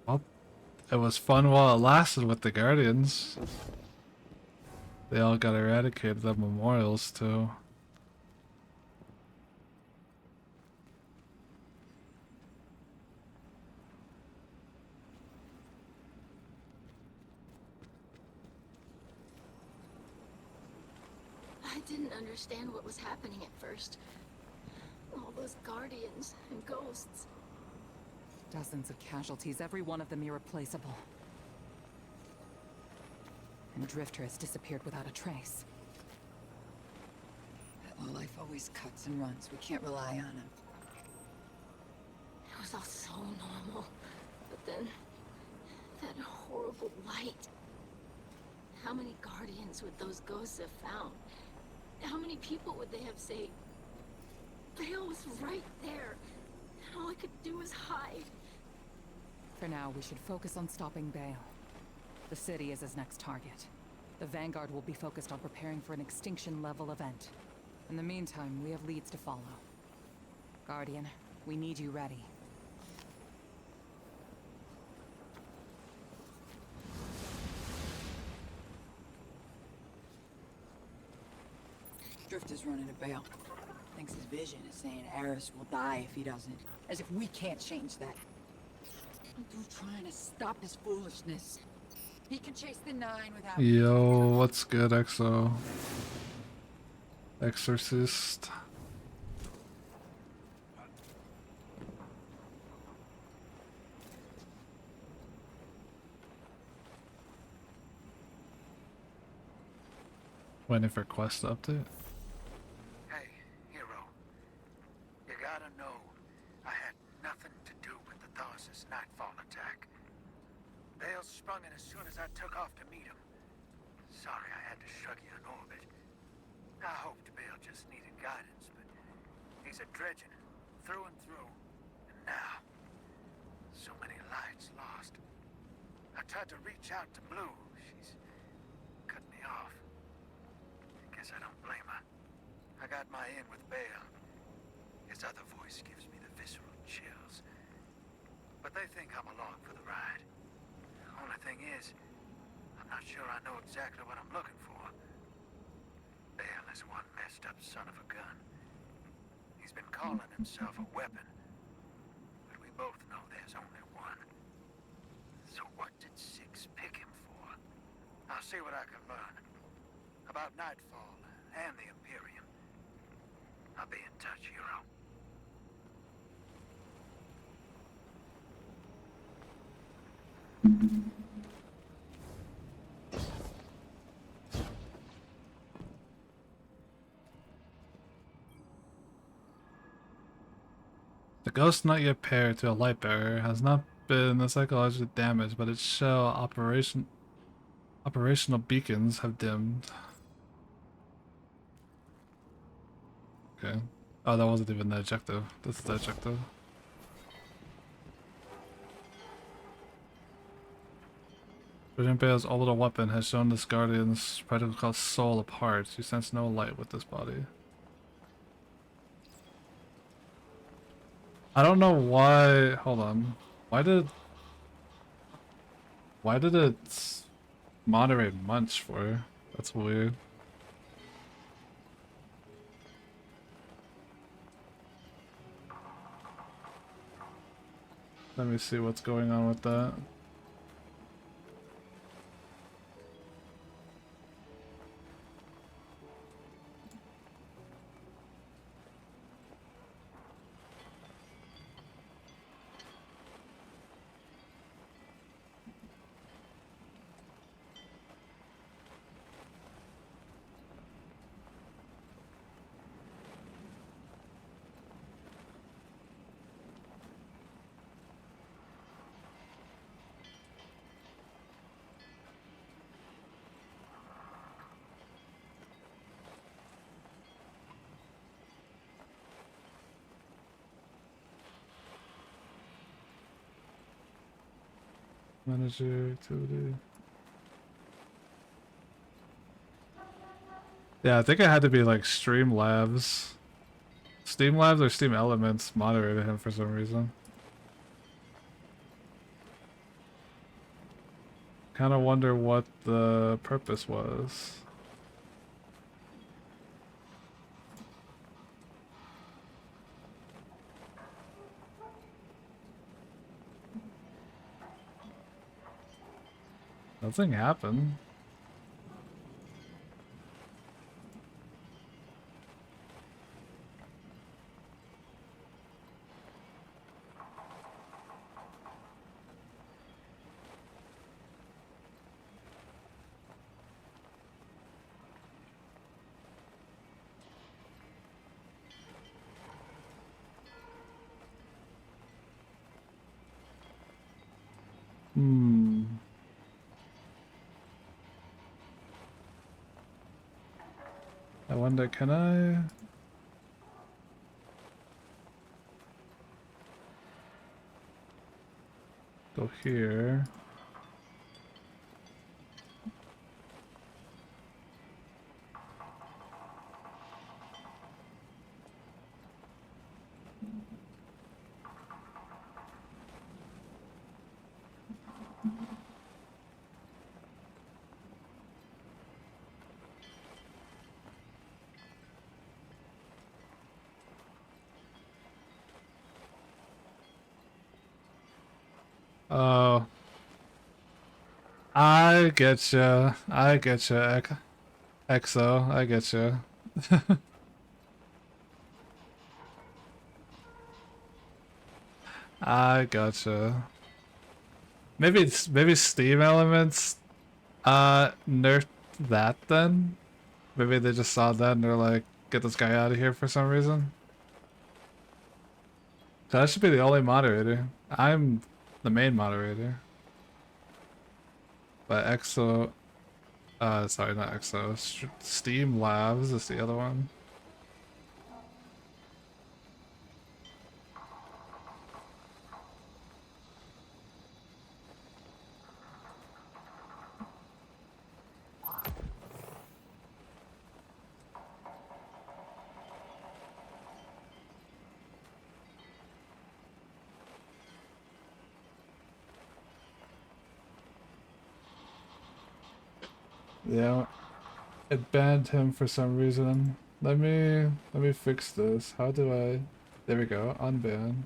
Speaker 2: Well, it was fun while it lasted with the Guardians. They all got eradicated, the memorials too.
Speaker 1: I didn't understand what was happening at first. All those guardians and ghosts.
Speaker 8: Dozens of casualties, every one of them irreplaceable. And Drifter has disappeared without a trace.
Speaker 12: Well, life always cuts and runs. We can't rely on him.
Speaker 1: It was all so normal. But then, that horrible light. How many guardians would those ghosts have found? How many people would they have saved? Bale was right there. And all I could do was hide.
Speaker 8: For now, we should focus on stopping Bale. The city is his next target. The Vanguard will be focused on preparing for an extinction-level event. In the meantime, we have leads to follow. Guardian, we need you ready.
Speaker 12: Drifter's running a Bale. Thinks his vision is saying Eris will die if he doesn't. As if we can't change that. I'm through trying to stop his foolishness. He can chase the 9 without...
Speaker 2: Yo, what's good, EXO? Exorcist. Waiting for quest update.
Speaker 3: Hey, hero. You gotta know, I had nothing to do with the Tharsis nightfall attack. Bale sprung it as soon as I took off to meet him. Sorry I had to shrug you in orbit. I hoped Bale just needed guidance, but he's a dredgen, through and through. And now, so many lights lost. I tried to reach out to Blue. She's cut me off. Guess I don't blame her. I got my in with Bale. His other voice gives me the visceral chills. But they think I'm along for the ride. Only thing is, I'm not sure I know exactly what I'm looking for. Bale is one messed up son of a gun. He's been calling himself a weapon. But we both know there's only one. So what did Six pick him for? I'll see what I can learn. About Nightfall and the Imperium. I'll be in touch, hero.
Speaker 2: The ghost not yet paired to a light bearer has not been psychologically damaged, but its shell operational beacons have dimmed. Okay. Oh, that wasn't even the objective. This is the objective. Rinpeo's older weapon has shown this guardian's particle soul apart. You sense no light with this body. I don't know why. Hold on. Why did it moderate munch for? That's weird. Let me see what's going on with that. Manager activity. Yeah, I think it had to be like Streamlabs. Steamlabs or Steam Elements moderated him for some reason. Kind of wonder what the purpose was. Nothing happened. I wonder, can I? Go here. Oh, I getcha. I getcha, Exo. I getcha. I gotcha. Maybe Steam Elements nerfed that then? Maybe they just saw that and they're like, get this guy out of here for some reason. That should be the only moderator. I'm the main moderator. But Exo, sorry, not Exo. Steam Labs is the other one. Yeah, it banned him for some reason. Let me fix this. How do I? There we go. Unban.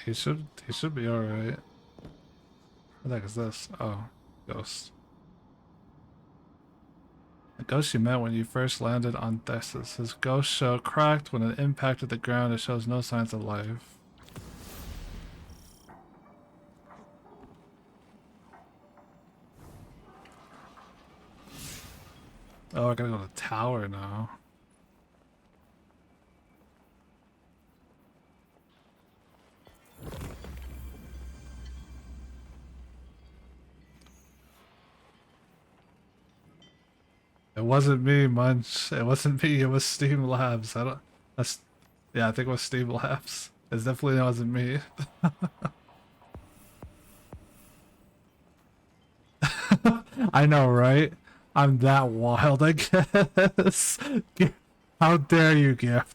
Speaker 2: He should be alright. What the heck is this? Oh, ghost. ghost you met when you first landed on Thessus. His ghost shell cracked when it impacted the ground. It shows no signs of life. Oh, I gotta go to the tower now. It wasn't me, Munch. It wasn't me. It was Steam Labs. I don't. That's. Yeah, I think it was Steam Labs. It definitely wasn't me. I know, right? I'm that wild, I guess. How dare you, Gift?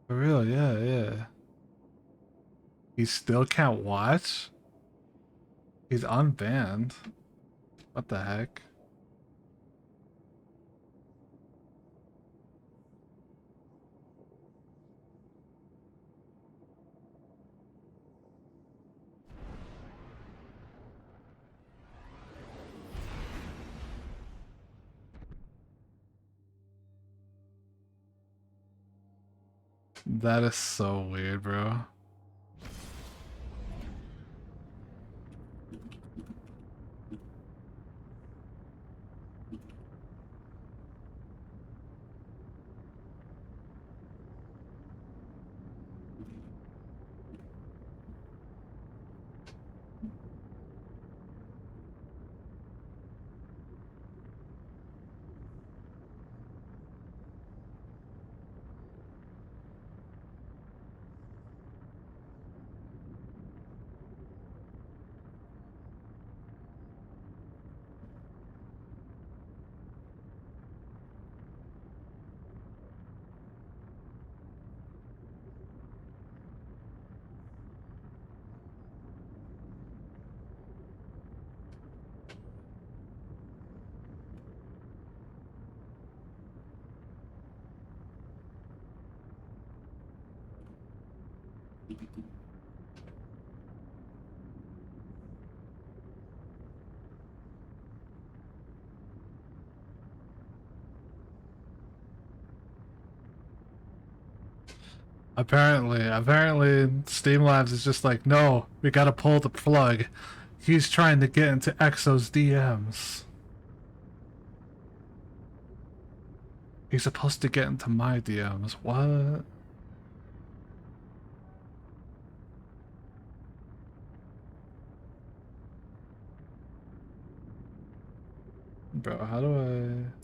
Speaker 2: For real, yeah, yeah. He still can't watch? He's unbanned. What the heck? That is so weird, bro. Apparently, Steam Labs is just like, no, we gotta pull the plug. He's trying to get into Exo's DMs. He's supposed to get into my DMs. What? Bro, how do I...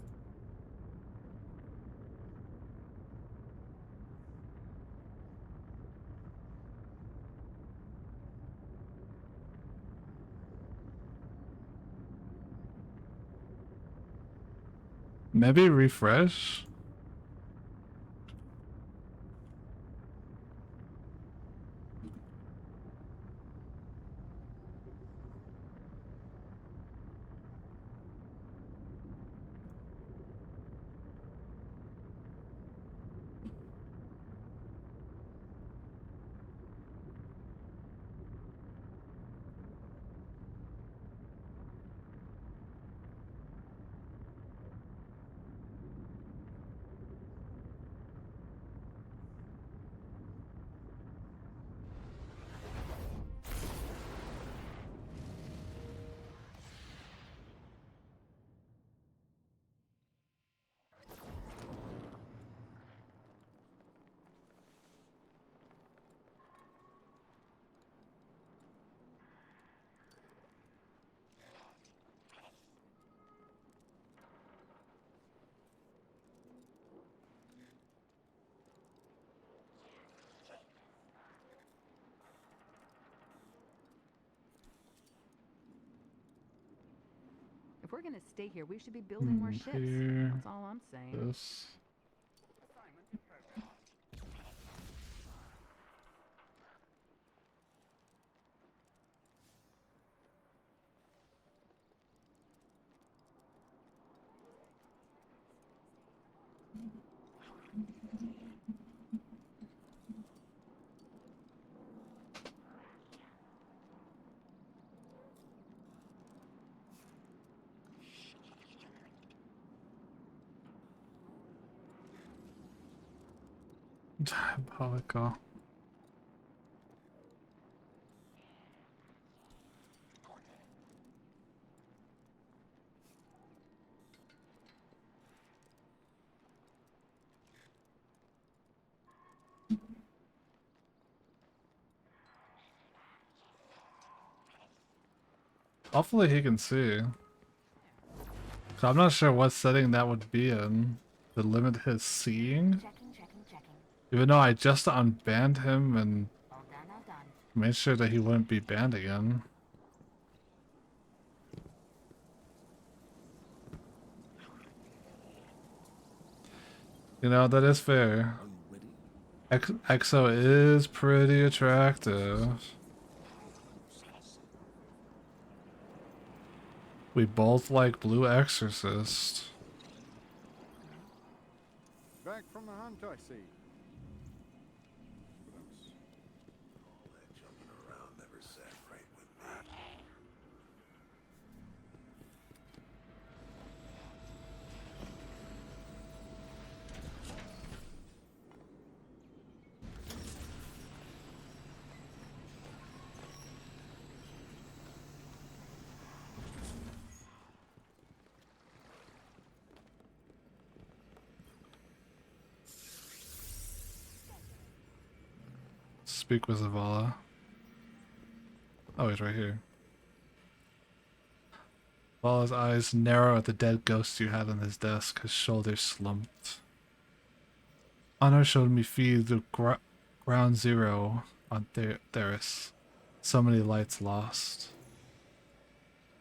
Speaker 2: Maybe refresh?
Speaker 11: If we're gonna stay here, we should be building more ships.
Speaker 2: Here.
Speaker 11: That's all I'm saying.
Speaker 2: This. Diabolical. Hopefully he can see. 'Cause I'm not sure what setting that would be in to limit his seeing. Even though I just unbanned him and made sure that he wouldn't be banned again. You know, that is fair. EXO is pretty attractive. We both like Blue Exorcist.
Speaker 4: Back from the hunt, I see.
Speaker 7: All that jumping around never sat right with me.
Speaker 2: Speak with Zavala. Oh, he's right here. Zavala's eyes narrow at the dead ghost you had on his desk, his shoulders slumped. Honor showed me feed the ground zero on Theris. So many lights lost.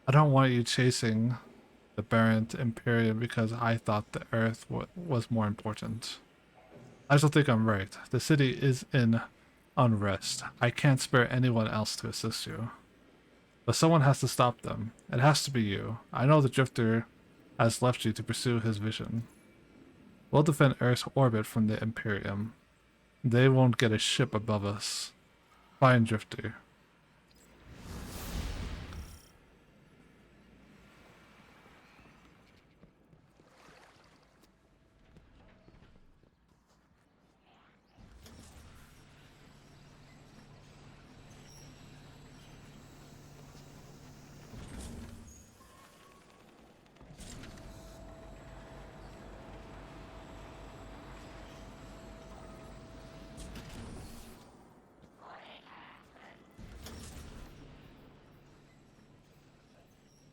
Speaker 2: I don't want you chasing the Barrent Imperium because I thought the Earth was more important. I still think I'm right. The city is in unrest. I can't spare anyone else to assist you. But someone has to stop them. It has to be you. I know the Drifter has left you to pursue his vision. We'll defend Earth's orbit from the Imperium. They won't get a ship above us. Find Drifter.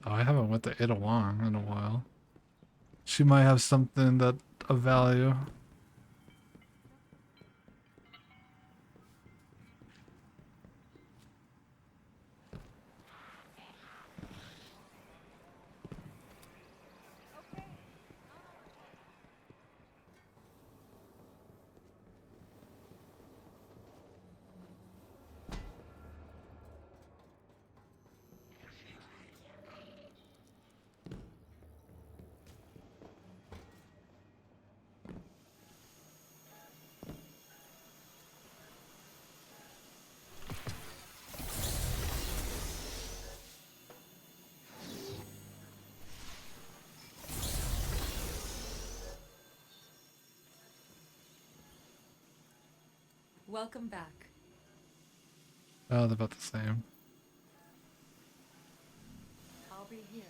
Speaker 2: Oh, I haven't went to Ada Wong in a while. She might have something that of value.
Speaker 11: Welcome back.
Speaker 2: Oh, they're about the same.
Speaker 11: I'll be here.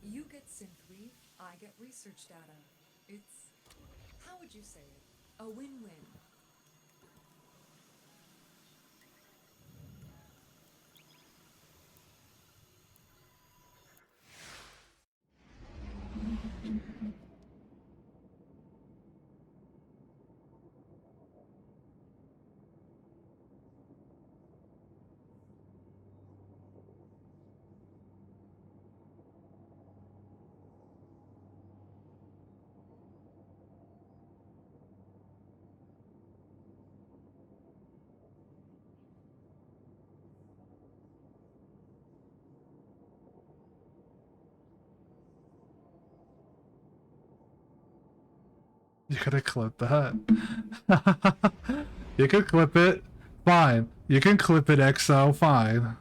Speaker 11: You get synthweave, I get research data. It's, how would you say it? A win-win.
Speaker 2: You could clip that. You could clip it. Fine. You can clip it, EXO. Fine.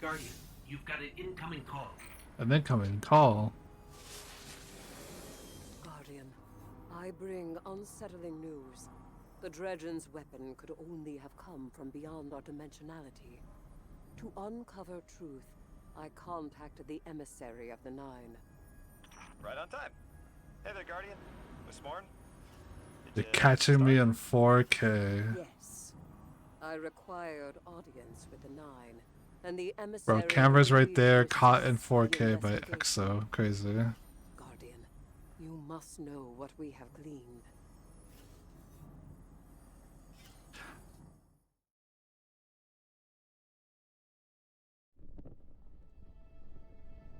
Speaker 14: Guardian, you've got an incoming call.
Speaker 2: An incoming call.
Speaker 13: Guardian, I bring unsettling news. The Dredgen's weapon could only have come from beyond our dimensionality. To uncover truth, I contacted the emissary of the Nine.
Speaker 4: Right on time. Hey there, Guardian. Miss Morn?
Speaker 2: They're catching me on 4K.
Speaker 13: Yes. I required audience with the Nine, and the emissary...
Speaker 2: Bro, camera's right
Speaker 13: agreed
Speaker 2: there,
Speaker 13: to
Speaker 2: caught in
Speaker 13: assist the
Speaker 2: 4K by
Speaker 13: investigation.
Speaker 2: EXO. Crazy.
Speaker 13: Guardian, you must know what we have gleaned.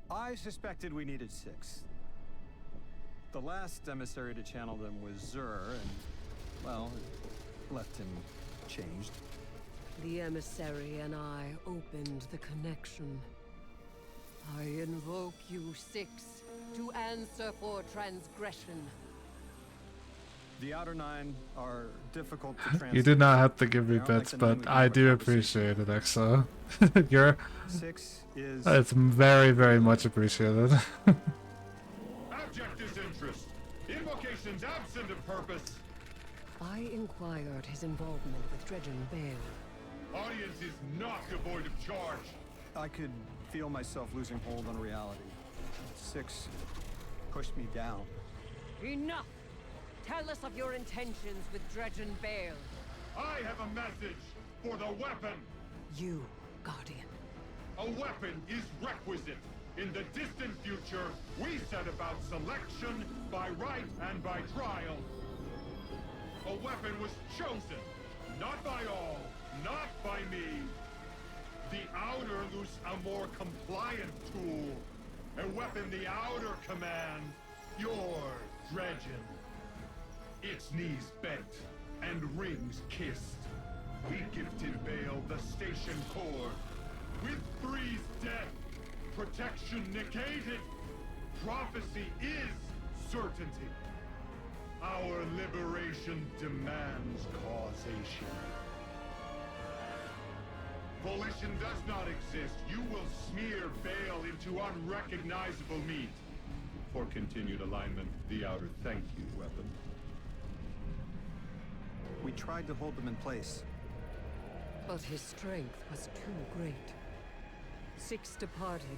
Speaker 4: I suspected we needed 6. The last emissary to channel them was Zur, and, well, it left him changed.
Speaker 13: The emissary and I opened the connection. I invoke you 6 to answer for transgression.
Speaker 4: The Outer Nine are difficult to translate.
Speaker 2: You did not have to give me
Speaker 4: They aren't like
Speaker 2: bits,
Speaker 4: the Nine
Speaker 2: but
Speaker 4: we
Speaker 2: I
Speaker 4: have
Speaker 2: do
Speaker 4: a conversation
Speaker 2: appreciate it, EXO. You're...
Speaker 4: 6 is...
Speaker 2: It's very, very much appreciated.
Speaker 7: Abject disinterest. Invocations absent of purpose.
Speaker 13: I inquired his involvement with Dredgen Bale.
Speaker 7: Audience is not devoid of charge.
Speaker 4: I could feel myself losing hold on reality. 6 pushed me down.
Speaker 13: Enough! Tell us of your intentions with Dredgen Bale.
Speaker 7: I have a message for the weapon.
Speaker 13: You, Guardian.
Speaker 7: A weapon is requisite. In the distant future, we set about selection by right and by trial. A weapon was chosen, not by all, not by me. The Outer loose a more compliant tool. A weapon the Outer command. Your Dredgen. Its knees bent and rings kissed. We gifted Bale the station core. With Three's death, protection negated. Prophecy is certainty. Our liberation demands causation. Volition does not exist. You will smear Bale into unrecognizable meat. For continued alignment, the Outer thank you, weapon.
Speaker 4: We tried to hold them in place.
Speaker 13: But his strength was too great. 6 departed,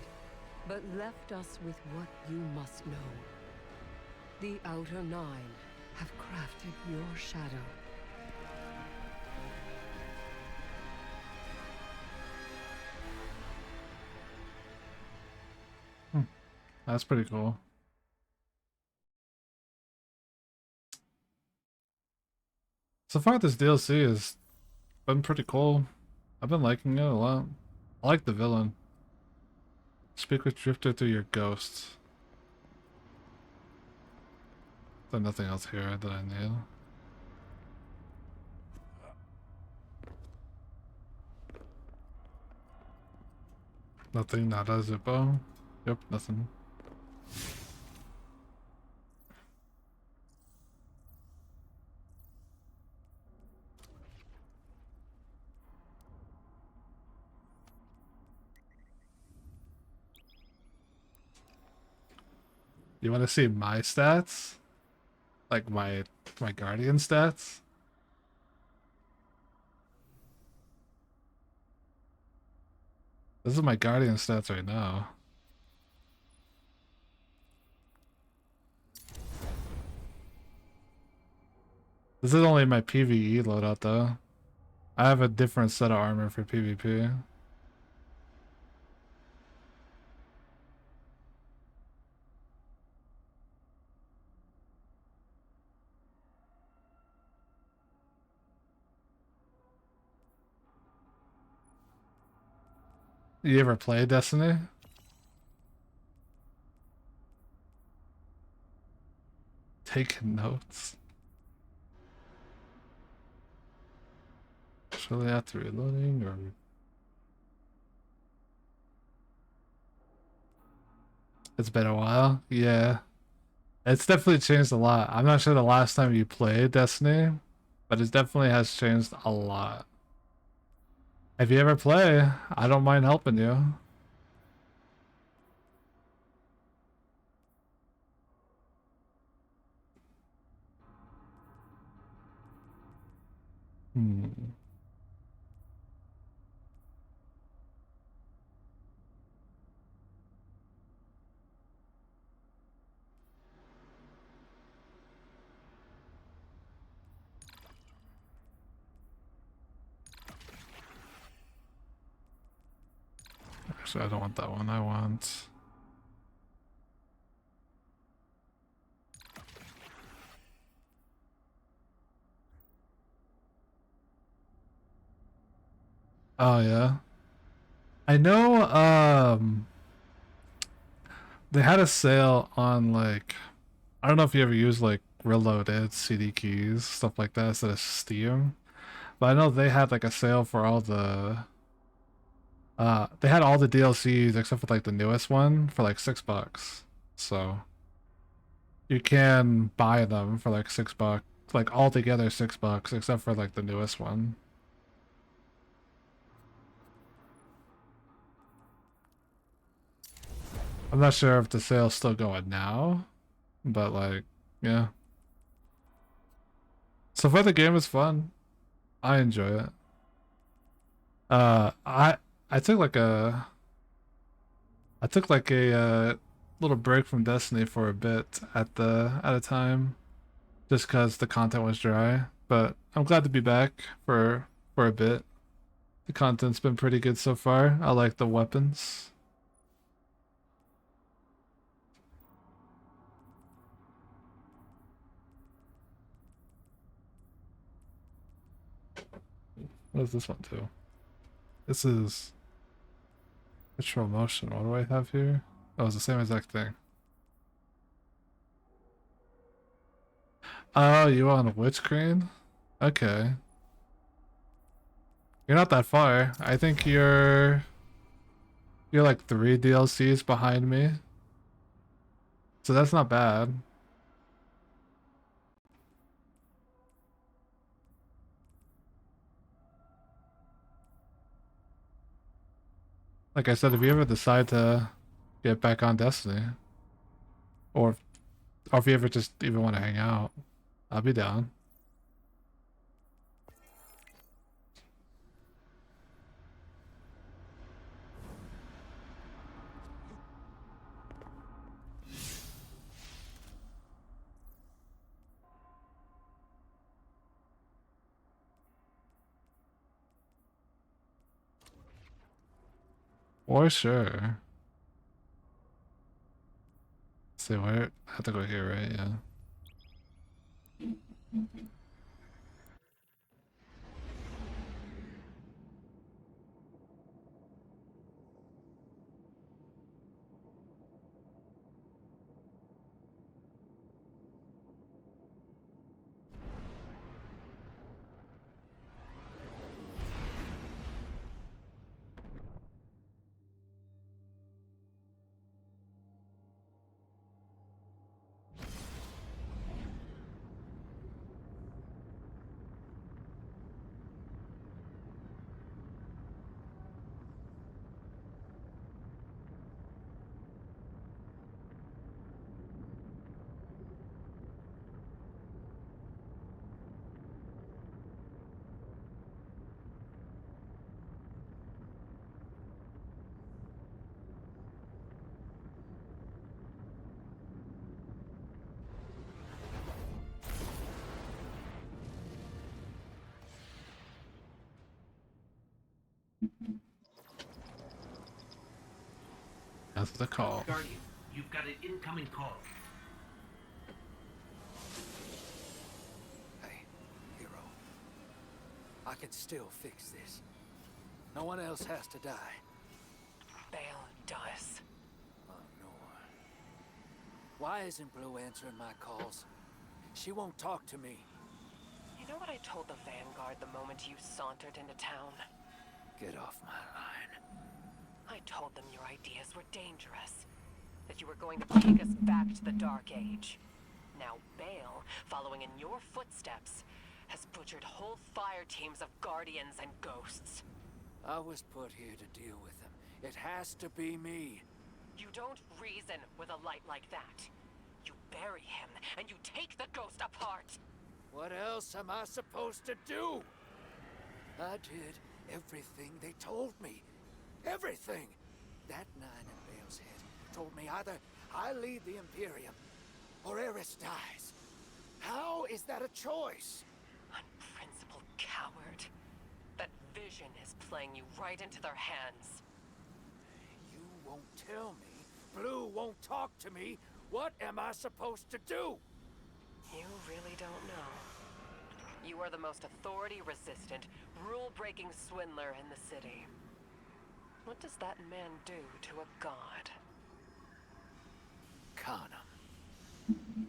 Speaker 13: but left us with what you must know. The Outer Nine have crafted your shadow.
Speaker 2: That's pretty cool. So far, this DLC has been pretty cool. I've been liking it a lot. I like the villain. Speak with Drifter through your ghost. There's nothing else here that I need. Nothing, nada, zippo. Yep, nothing. You want to see my stats? Like my Guardian stats? This is my Guardian stats right now. This is only my PvE loadout though. I have a different set of armor for PvP. You ever play Destiny? Taking notes. Shortly after reloading, or it's been a while. Yeah, it's definitely changed a lot. I'm not sure the last time you played Destiny, but it definitely has changed a lot. If you ever play, I don't mind helping you. Hmm. Actually, I don't want that one. I want... Oh, yeah. I know, they had a sale on, like... I don't know if you ever use, like, reloaded CD keys, stuff like that, instead of Steam. But I know they had, like, a sale for all the... they had all the DLCs except for, like, the newest one for, like, $6. So... You can buy them for, like, $6. Like, altogether $6, except for, like, the newest one. I'm not sure if the sale's still going now, but like, yeah. So far the game is fun. I enjoy it. I took like a little break from Destiny for a bit at a time, just cause the content was dry. But I'm glad to be back for a bit. The content's been pretty good so far. I like the weapons. What does this one do? This is control motion. What do I have here? Oh, it's the same exact thing. Oh, you on Witch Crane? Okay. You're not that far. I think you're like 3 DLCs behind me. So that's not bad. Like I said, if you ever decide to get back on Destiny, or if you ever just even want to hang out, I'll be down. For sure. Let's see where I have to go here, right? Yeah. That's the call.
Speaker 14: Guardian, you've got an incoming call.
Speaker 3: Hey, hero. I can still fix this. No one else has to die.
Speaker 6: Bale does.
Speaker 3: Oh, no. Why isn't Blue answering my calls? She won't talk to me.
Speaker 6: You know what I told the Vanguard the moment you sauntered into town?
Speaker 3: Get off my line.
Speaker 6: I told them your ideas were dangerous. That you were going to take us back to the Dark Age. Now Bale, following in your footsteps, has butchered whole fire teams of Guardians and Ghosts.
Speaker 3: I was put here to deal with him. It has to be me.
Speaker 6: You don't reason with a light like that. You bury him, and you take the ghost apart.
Speaker 3: What else am I supposed to do? I did everything they told me. Everything! That nine in Bale's head told me either I lead the Imperium, or Eris dies. How is that a choice?
Speaker 6: Unprincipled coward. That vision is playing you right into their hands.
Speaker 3: You won't tell me. Blue won't talk to me. What am I supposed to do?
Speaker 6: You really don't know. You are the most authority-resistant, rule-breaking swindler in the city. What does that man do to a god?
Speaker 3: Con him.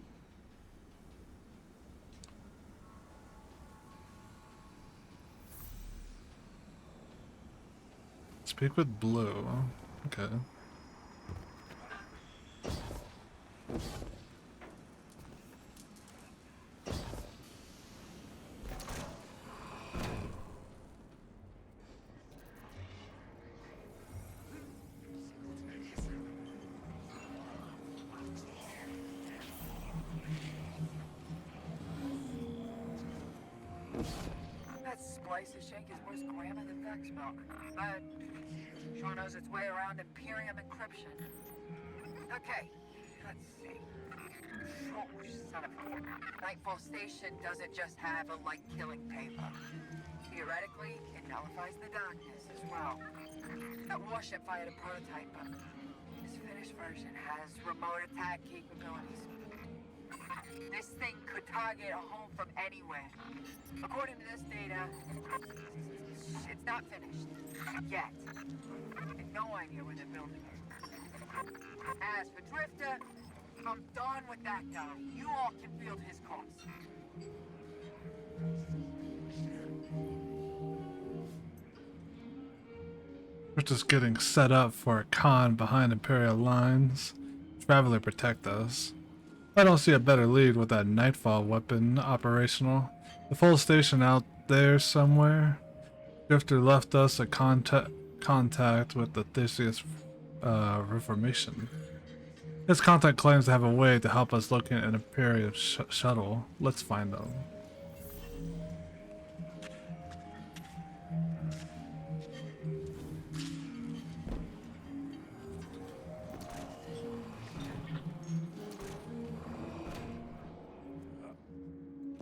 Speaker 2: Speak with Blue. Okay.
Speaker 12: That splicer shank is worse grammar than Vex milk. But sure knows its way around Imperium encryption. Okay, let's see. Oh, son of a... Nightfall Station doesn't just have a light-killing paper. Theoretically, it nullifies the darkness as well. That warship fired a prototype, but this finished version has remote attack capabilities. This thing could target a home from anywhere. According to this data, it's not finished. Yet. And no idea where they're building it. As for Drifter, I'm done with that guy. You all can field his costs.
Speaker 2: We're just getting set up for a con behind Imperial lines. Traveler, protect us. I don't see a better lead with that Nightfall weapon operational. The full station out there somewhere. Drifter left us a contact with the Theseus Reformation. His contact claims to have a way to help us locate an Imperial shuttle. Let's find them.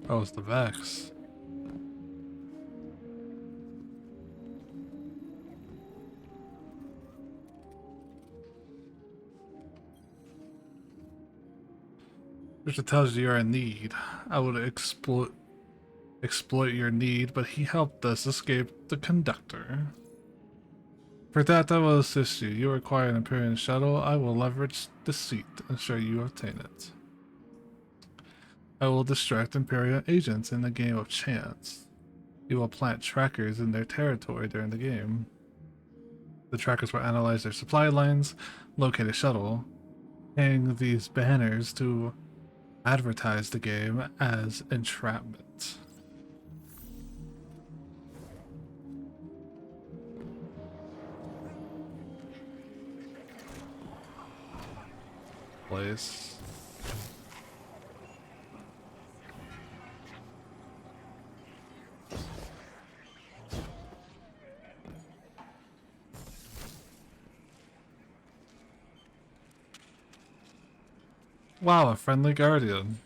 Speaker 2: Oh, it's the Vex. Richard tells you you're in need. I would exploit your need, but he helped us escape the conductor. For that, I will assist you. You require an Imperial shuttle. I will leverage deceit to ensure you obtain it. I will distract Imperial agents in the game of chance. You will plant trackers in their territory during the game. The trackers will analyze their supply lines, locate a shuttle, hang these banners to advertise the game as entrapment. Place. Wow, a friendly guardian.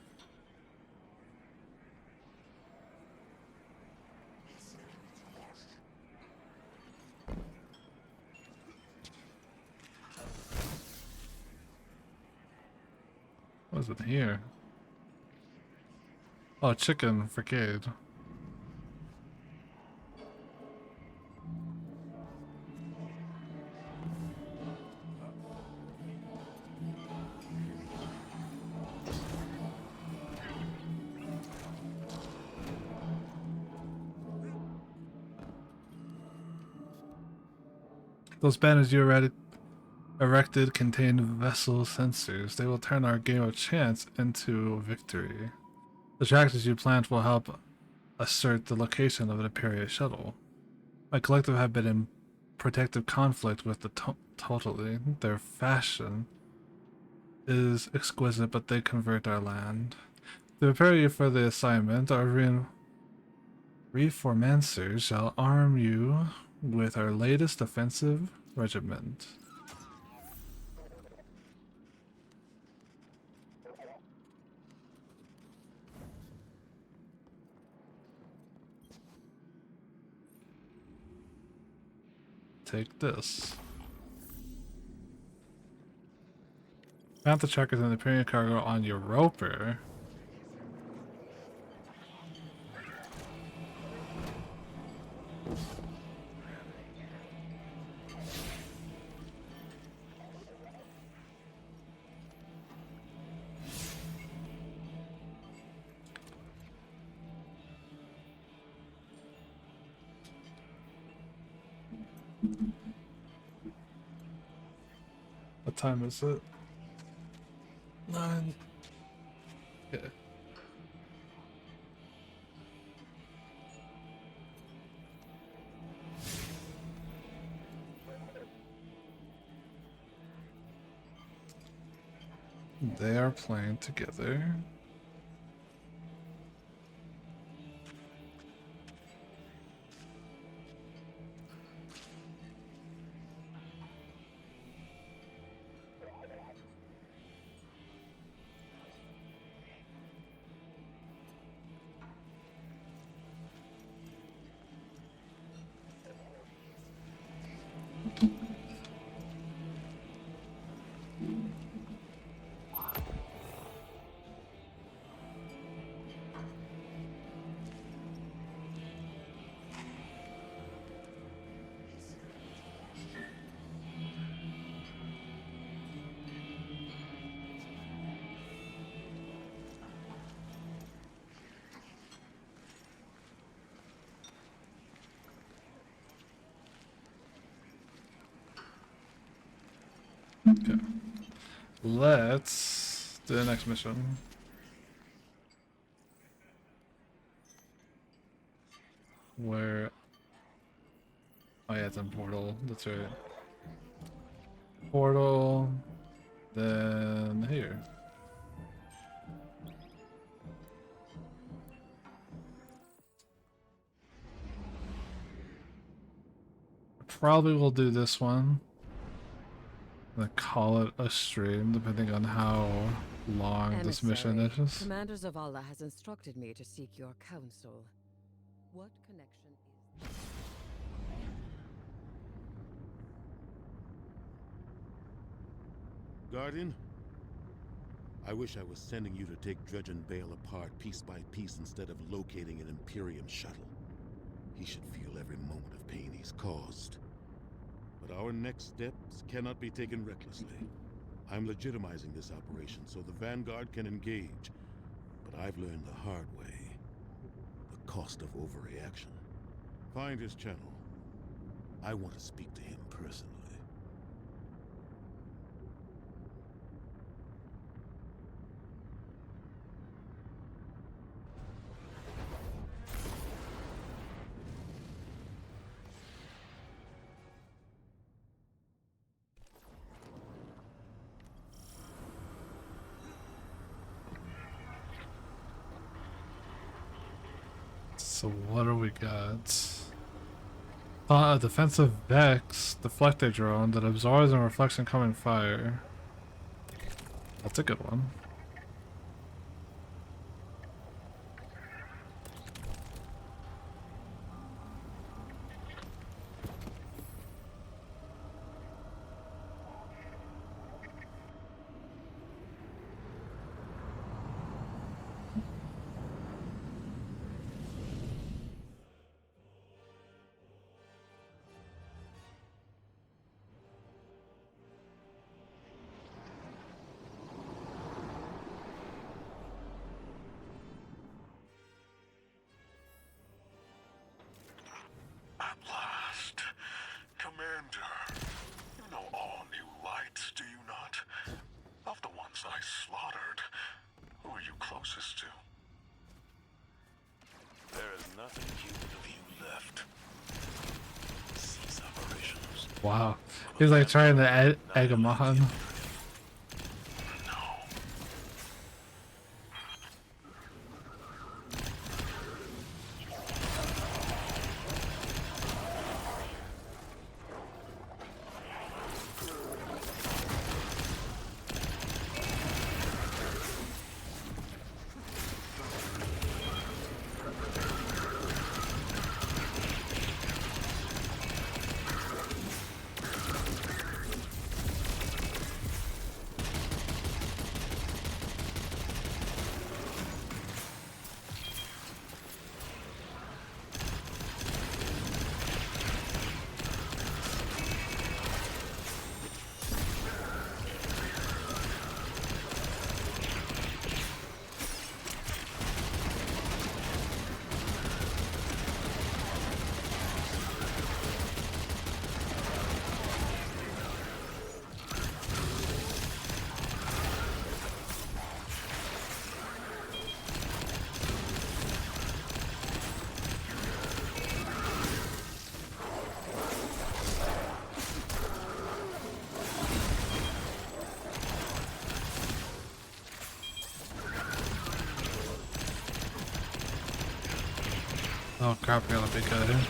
Speaker 2: What is it here? Oh, chicken fricade. Those banners you erected contain vessel sensors. They will turn our game of chance into victory. The trackers you plant will help assert the location of an Imperial shuttle. My collective have been protective conflict with the totally. Their fashion is exquisite, but they convert our land. To prepare you for the assignment, our reformancers shall arm you with our latest offensive regiment. Take this. Mount the checkers and the premium cargo on your roper. What time is it? 9. Okay. They are playing together. Okay. Let's do the next mission. Where... Oh yeah, it's in Portal. That's right. Portal. Then here. Probably will do this one. I'm gonna call it a stream, depending on how long this mission
Speaker 15: Emissary,
Speaker 2: is.
Speaker 15: Commander Zavala has instructed me to seek your counsel. What connection is...
Speaker 9: Guardian? I wish I was sending you to take Dredge and Bale apart piece by piece instead of locating an Imperium shuttle. He should feel every moment of pain he's caused. But our next steps cannot be taken recklessly. I'm legitimizing this operation so the Vanguard can engage. But I've learned the hard way. The cost of overreaction. Find his channel. I want to speak to him personally.
Speaker 2: So what do we got? A defensive Vex deflector drone that absorbs and reflects incoming fire. That's a good one. Wow. He's like trying to egg him on. Oh crap, we're gonna be good here.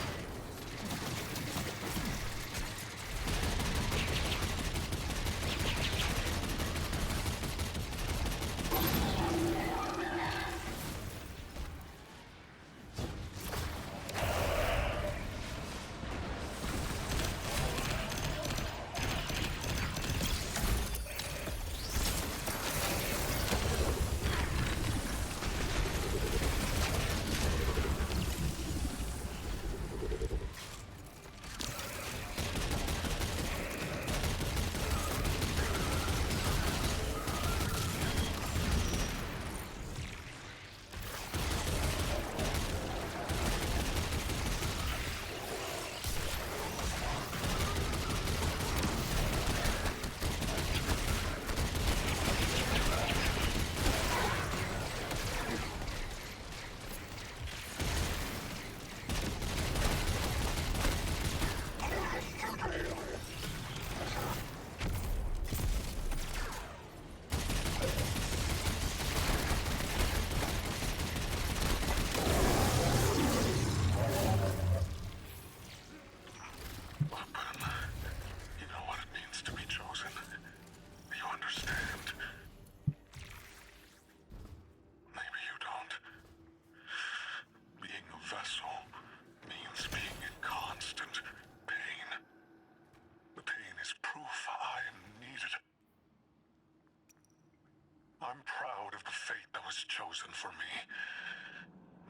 Speaker 7: I'm proud of the fate that was chosen for me.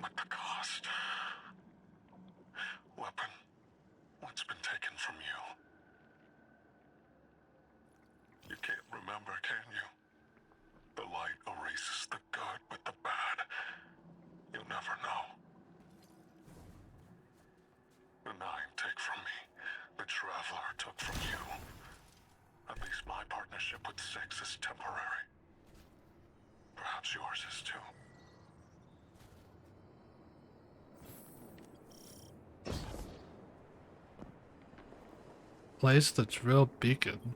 Speaker 7: But the cost... Weapon, what's been taken from you? You can't remember, can you? The light erases the good with the bad. You'll never know. The Nine take from me. The Traveler took from you. At least my partnership with Six is temporary. Perhaps yours is too.
Speaker 2: Place the drill beacon.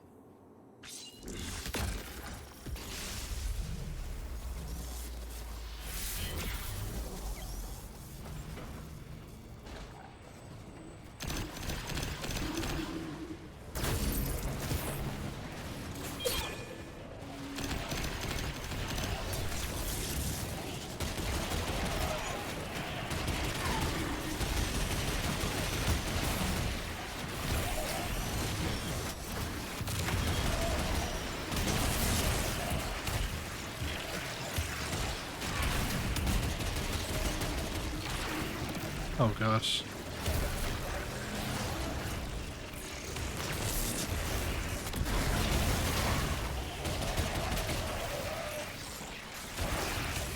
Speaker 2: Oh gosh.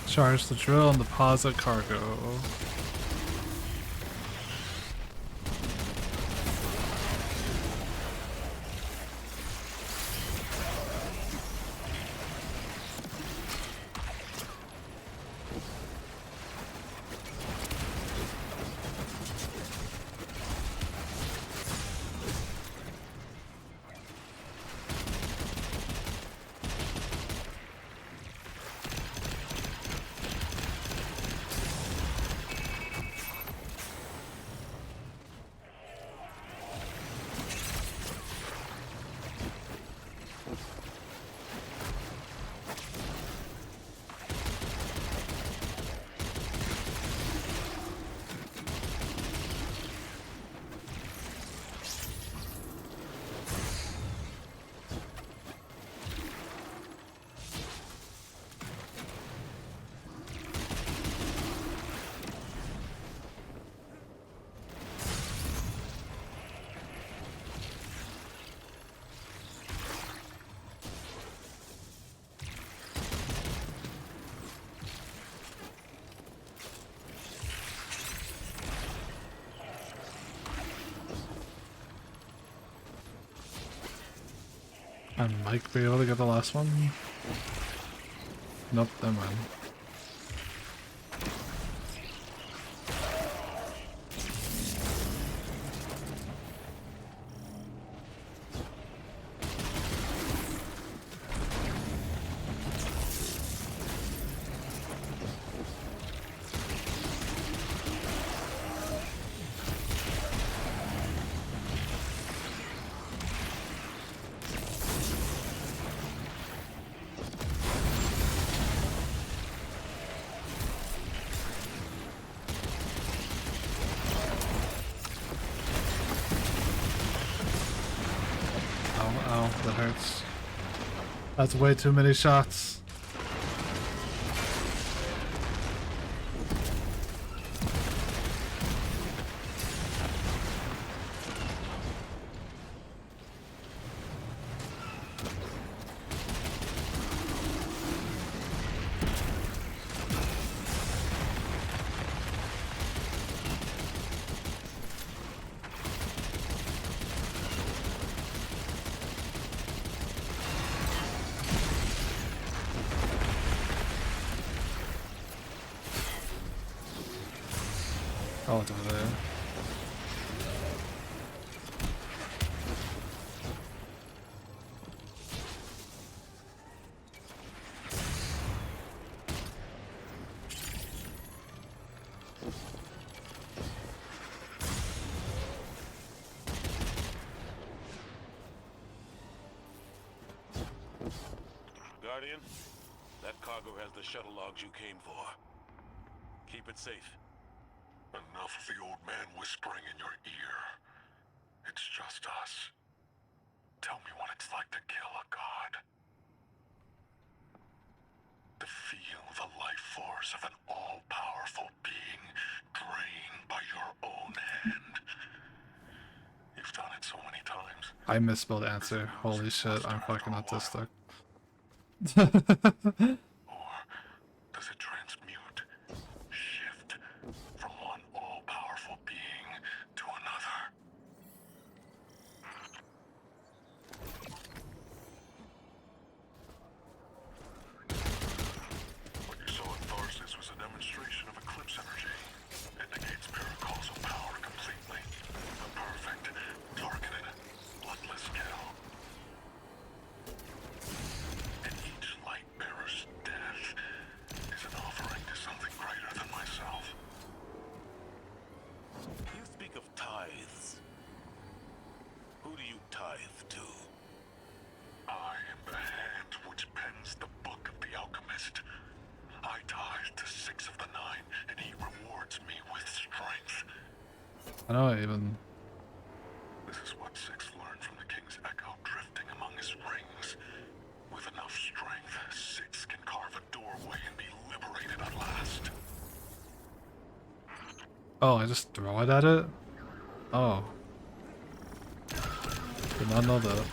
Speaker 2: Charge the drill and deposit cargo. I might be able to get the last one. Nope, never mind. Ow, that hurts. That's way too many shots. Oh, it's over there.
Speaker 9: Guardian, that cargo has the shuttle logs you came for. Keep it safe.
Speaker 7: Enough of the old man whispering in your ear. It's just us. Tell me what it's like to kill a god. To feel the life force of an all-powerful being drained by your own hand. You've done it so many times.
Speaker 2: I misspelled answer. Holy shit, I'm fucking autistic.
Speaker 7: Or does it transmute, shift from one all-powerful being to another? What you saw in Tharsis was a demonstration of eclipse energy. It negates paracausal power completely. A perfect, targeted, bloodless kill. And each light bearer's death is an offering to something greater than myself.
Speaker 9: You speak of tithes. Who do you tithe to?
Speaker 7: I am the hand which pens the book of the alchemist. I tithe to 6 of the 9, and he rewards me with strength.
Speaker 2: I know I even...
Speaker 7: This is what 6 learned from the king's echo drifting among his rings. With enough strength, 6 can carve a doorway and be liberated at last.
Speaker 2: Oh, I just throw it at it? Oh. Did not know that.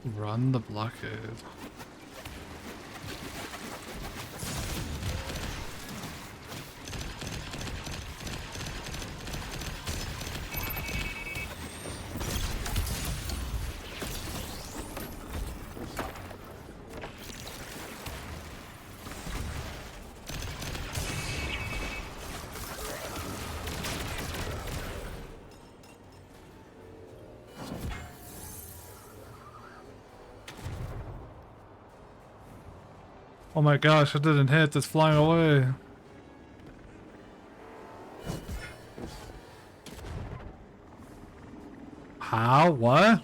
Speaker 2: Run the blockade. Oh my gosh, it didn't hit, it's flying away. How? What?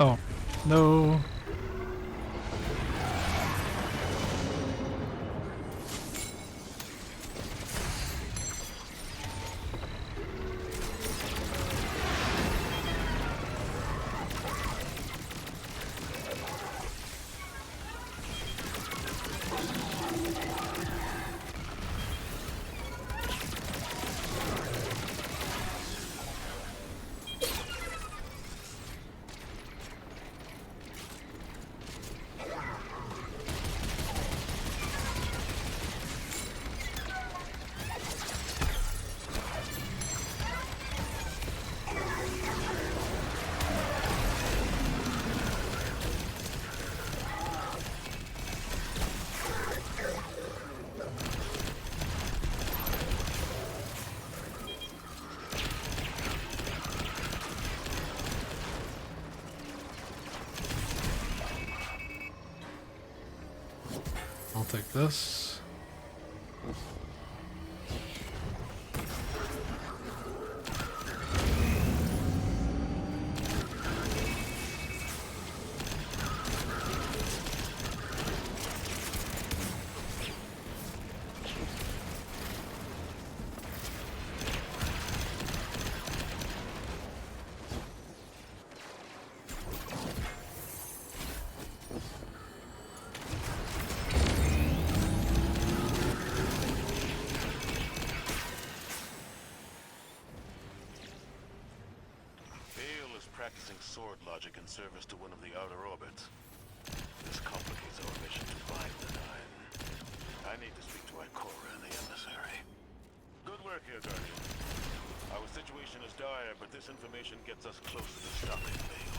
Speaker 2: Oh, no. I'll take this.
Speaker 9: Practicing sword logic in service to one of the outer orbits. This complicates our mission to find the Nine. I need to speak to Ikora and the emissary. Good work here, Guardian. Our situation is dire, but this information gets us closer to stopping Vale.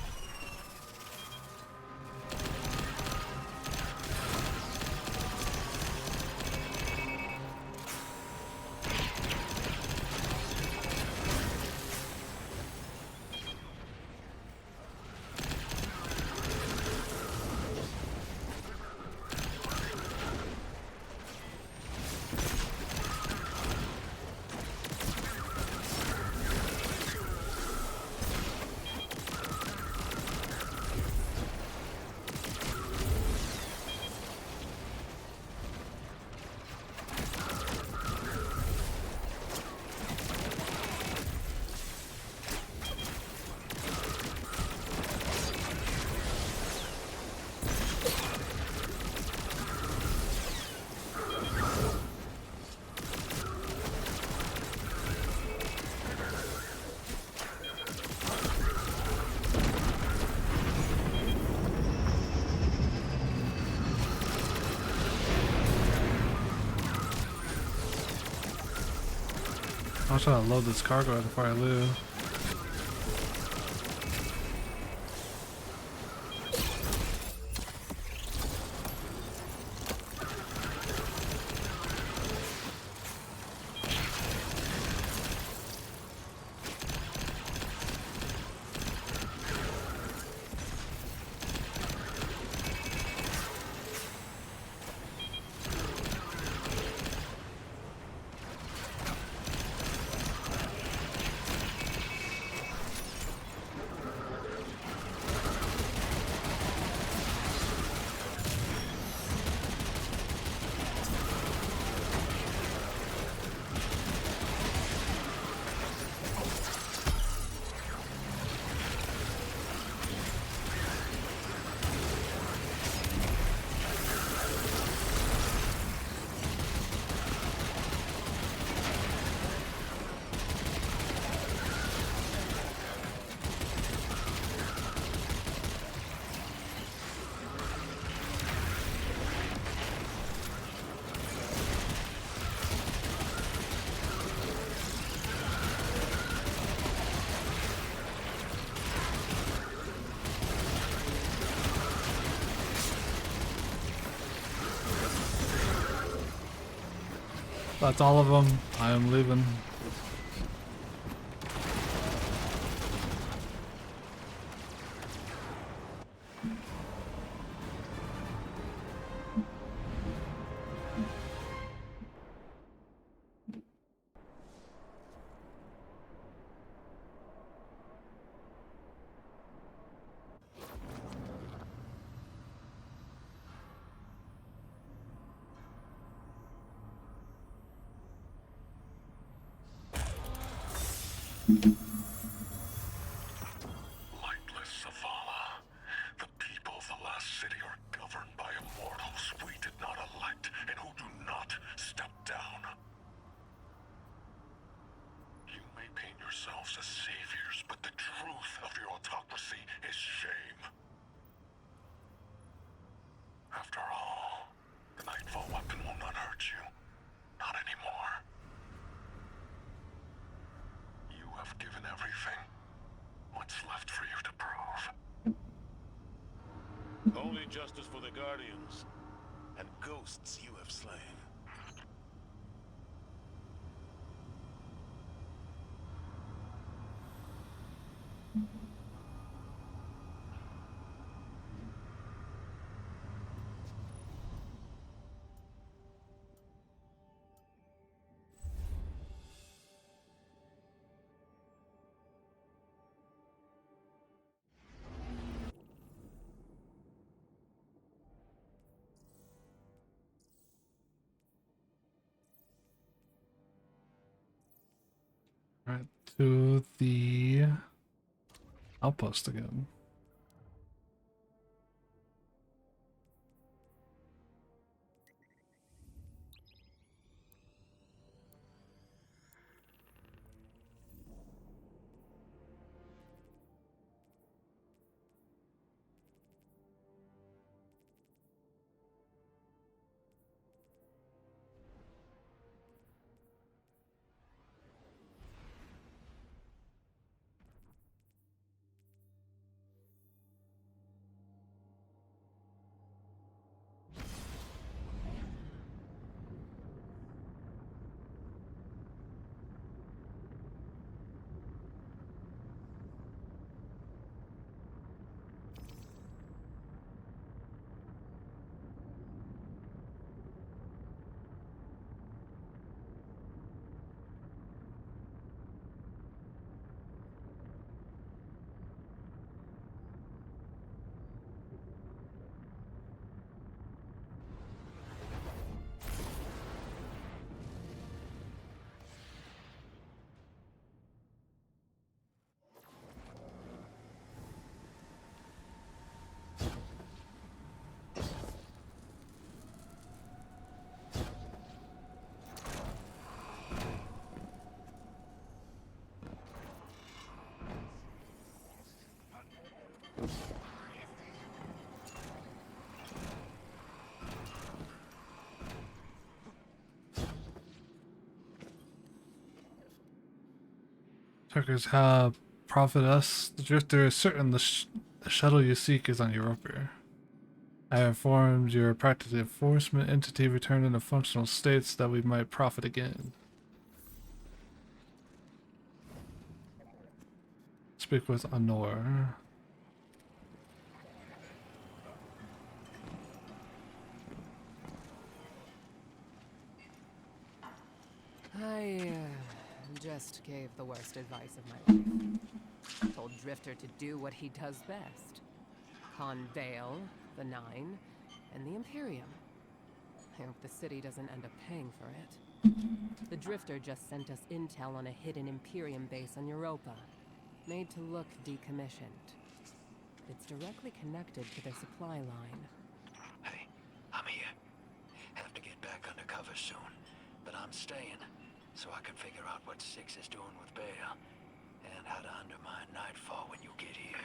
Speaker 2: I'm trying to load this cargo before I leave. That's all of them. I am leaving.
Speaker 7: Lightless Zavala. The people of the last city are governed by immortals we did not elect and who do not step down. You may paint yourselves as saviors, but the truth of your autocracy is shame. After all, the Nightfall weapon will not hurt you. Not anymore. You have given everything. What's left for you to prove?
Speaker 9: Only justice for the Guardians, and ghosts you have slain.
Speaker 2: Alright, to the outpost again. Tuckers have profit us. The Drifter is certain the shuttle you seek is on Europa. I have informed your practice enforcement entity return into functional states that we might profit again. Speak with Honor.
Speaker 15: I just gave the worst advice of my life. Told Drifter to do what he does best. Con Vale, the Nine, and the Imperium. I hope the city doesn't end up paying for it. The Drifter just sent us intel on a hidden Imperium base on Europa, made to look decommissioned. It's directly connected to their supply line.
Speaker 3: Hey, I'm here. Have to get back undercover soon, but I'm staying, so I can figure out what Six is doing with Bale, and how to undermine Nightfall when you get here.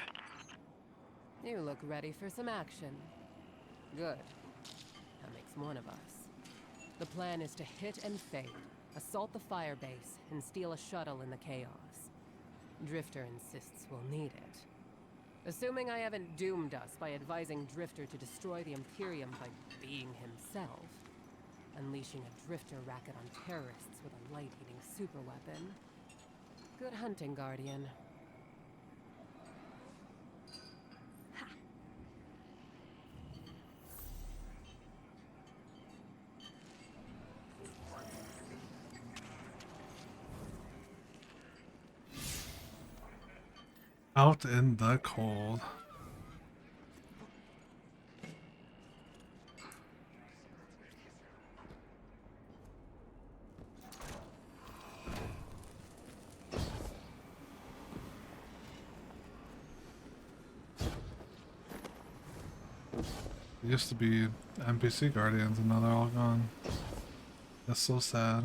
Speaker 15: You look ready for some action. Good. That makes one of us. The plan is to hit and fade, assault the firebase, and steal a shuttle in the chaos. Drifter insists we'll need it. Assuming I haven't doomed us by advising Drifter to destroy the Imperium by being himself. Unleashing a Drifter racket on terrorists with a light-eating superweapon. Good hunting, Guardian.
Speaker 2: Out in the cold. There used to be NPC guardians and now they're all gone. That's so sad.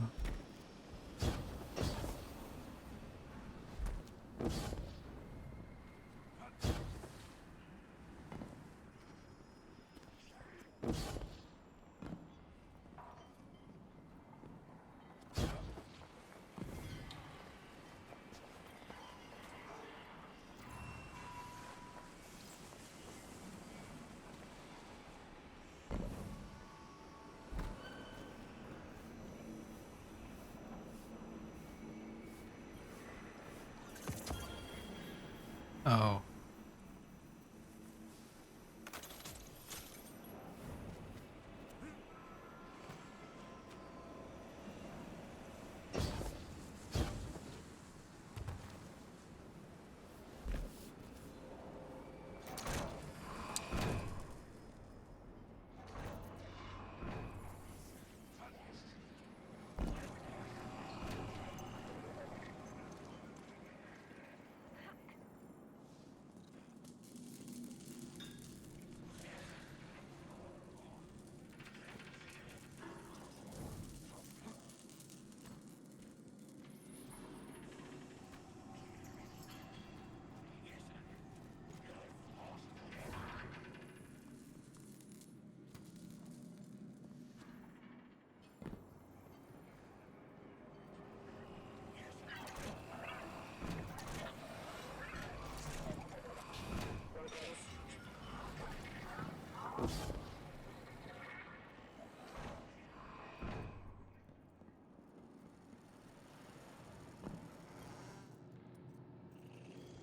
Speaker 2: Oh.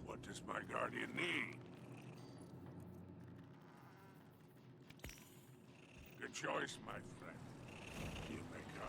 Speaker 7: What does my guardian need? Good choice, my friend. You may go.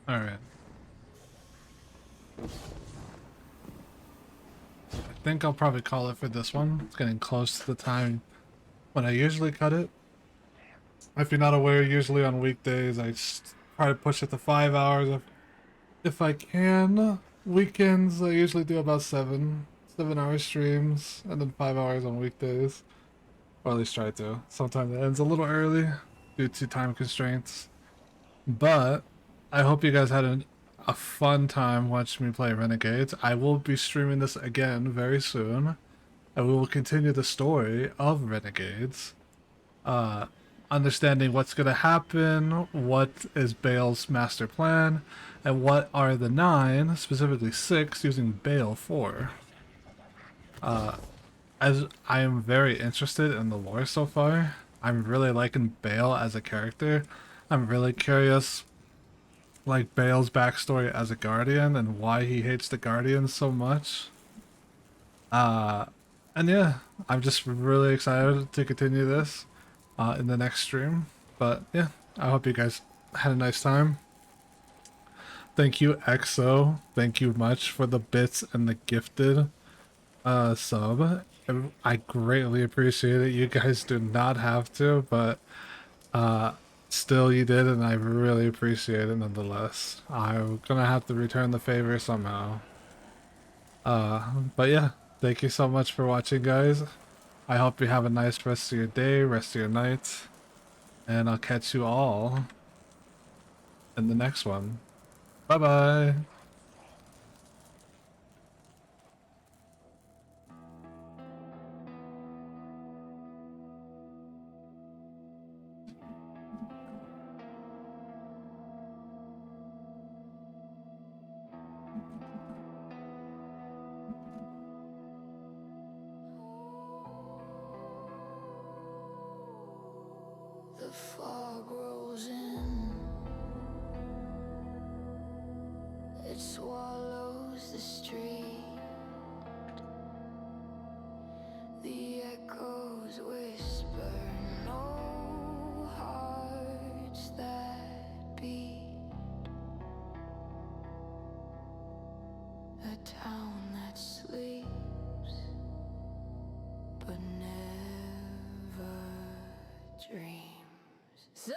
Speaker 2: All right. I think I'll probably call it for this one. It's getting close to the time when I usually cut it. If you're not aware, usually on weekdays I try to push it to 5 hours if I can. Weekends I usually do about 7-hour streams, and then 5 hours on weekdays, or at least try to. Sometimes it ends a little early due to time constraints, but I hope you guys had a fun time watching me play Renegades. I will be streaming this again very soon, and we will continue the story of Renegades. Understanding what's going to happen, what is Bale's master plan, and what are the 9, specifically 6, using Bale for. As I am very interested in the lore so far, I'm really liking Bale as a character. I'm really curious, like, Bale's backstory as a Guardian and why he hates the Guardians so much. And yeah, I'm just really excited to continue this in the next stream. But yeah, I hope you guys had a nice time. Thank you, EXO. Thank you much for the bits and the gifted sub. I greatly appreciate it. You guys do not have to, but still you did, and I really appreciate it nonetheless. I'm gonna have to return the favor somehow. But yeah, thank you so much for watching, guys. I hope you have a nice rest of your day, rest of your night, and I'll catch you all in the next one. Bye bye.
Speaker 16: The fog rolls in. It swallows the street. The echoes whisper, no hearts that beat. A town that sleeps but never dreams. So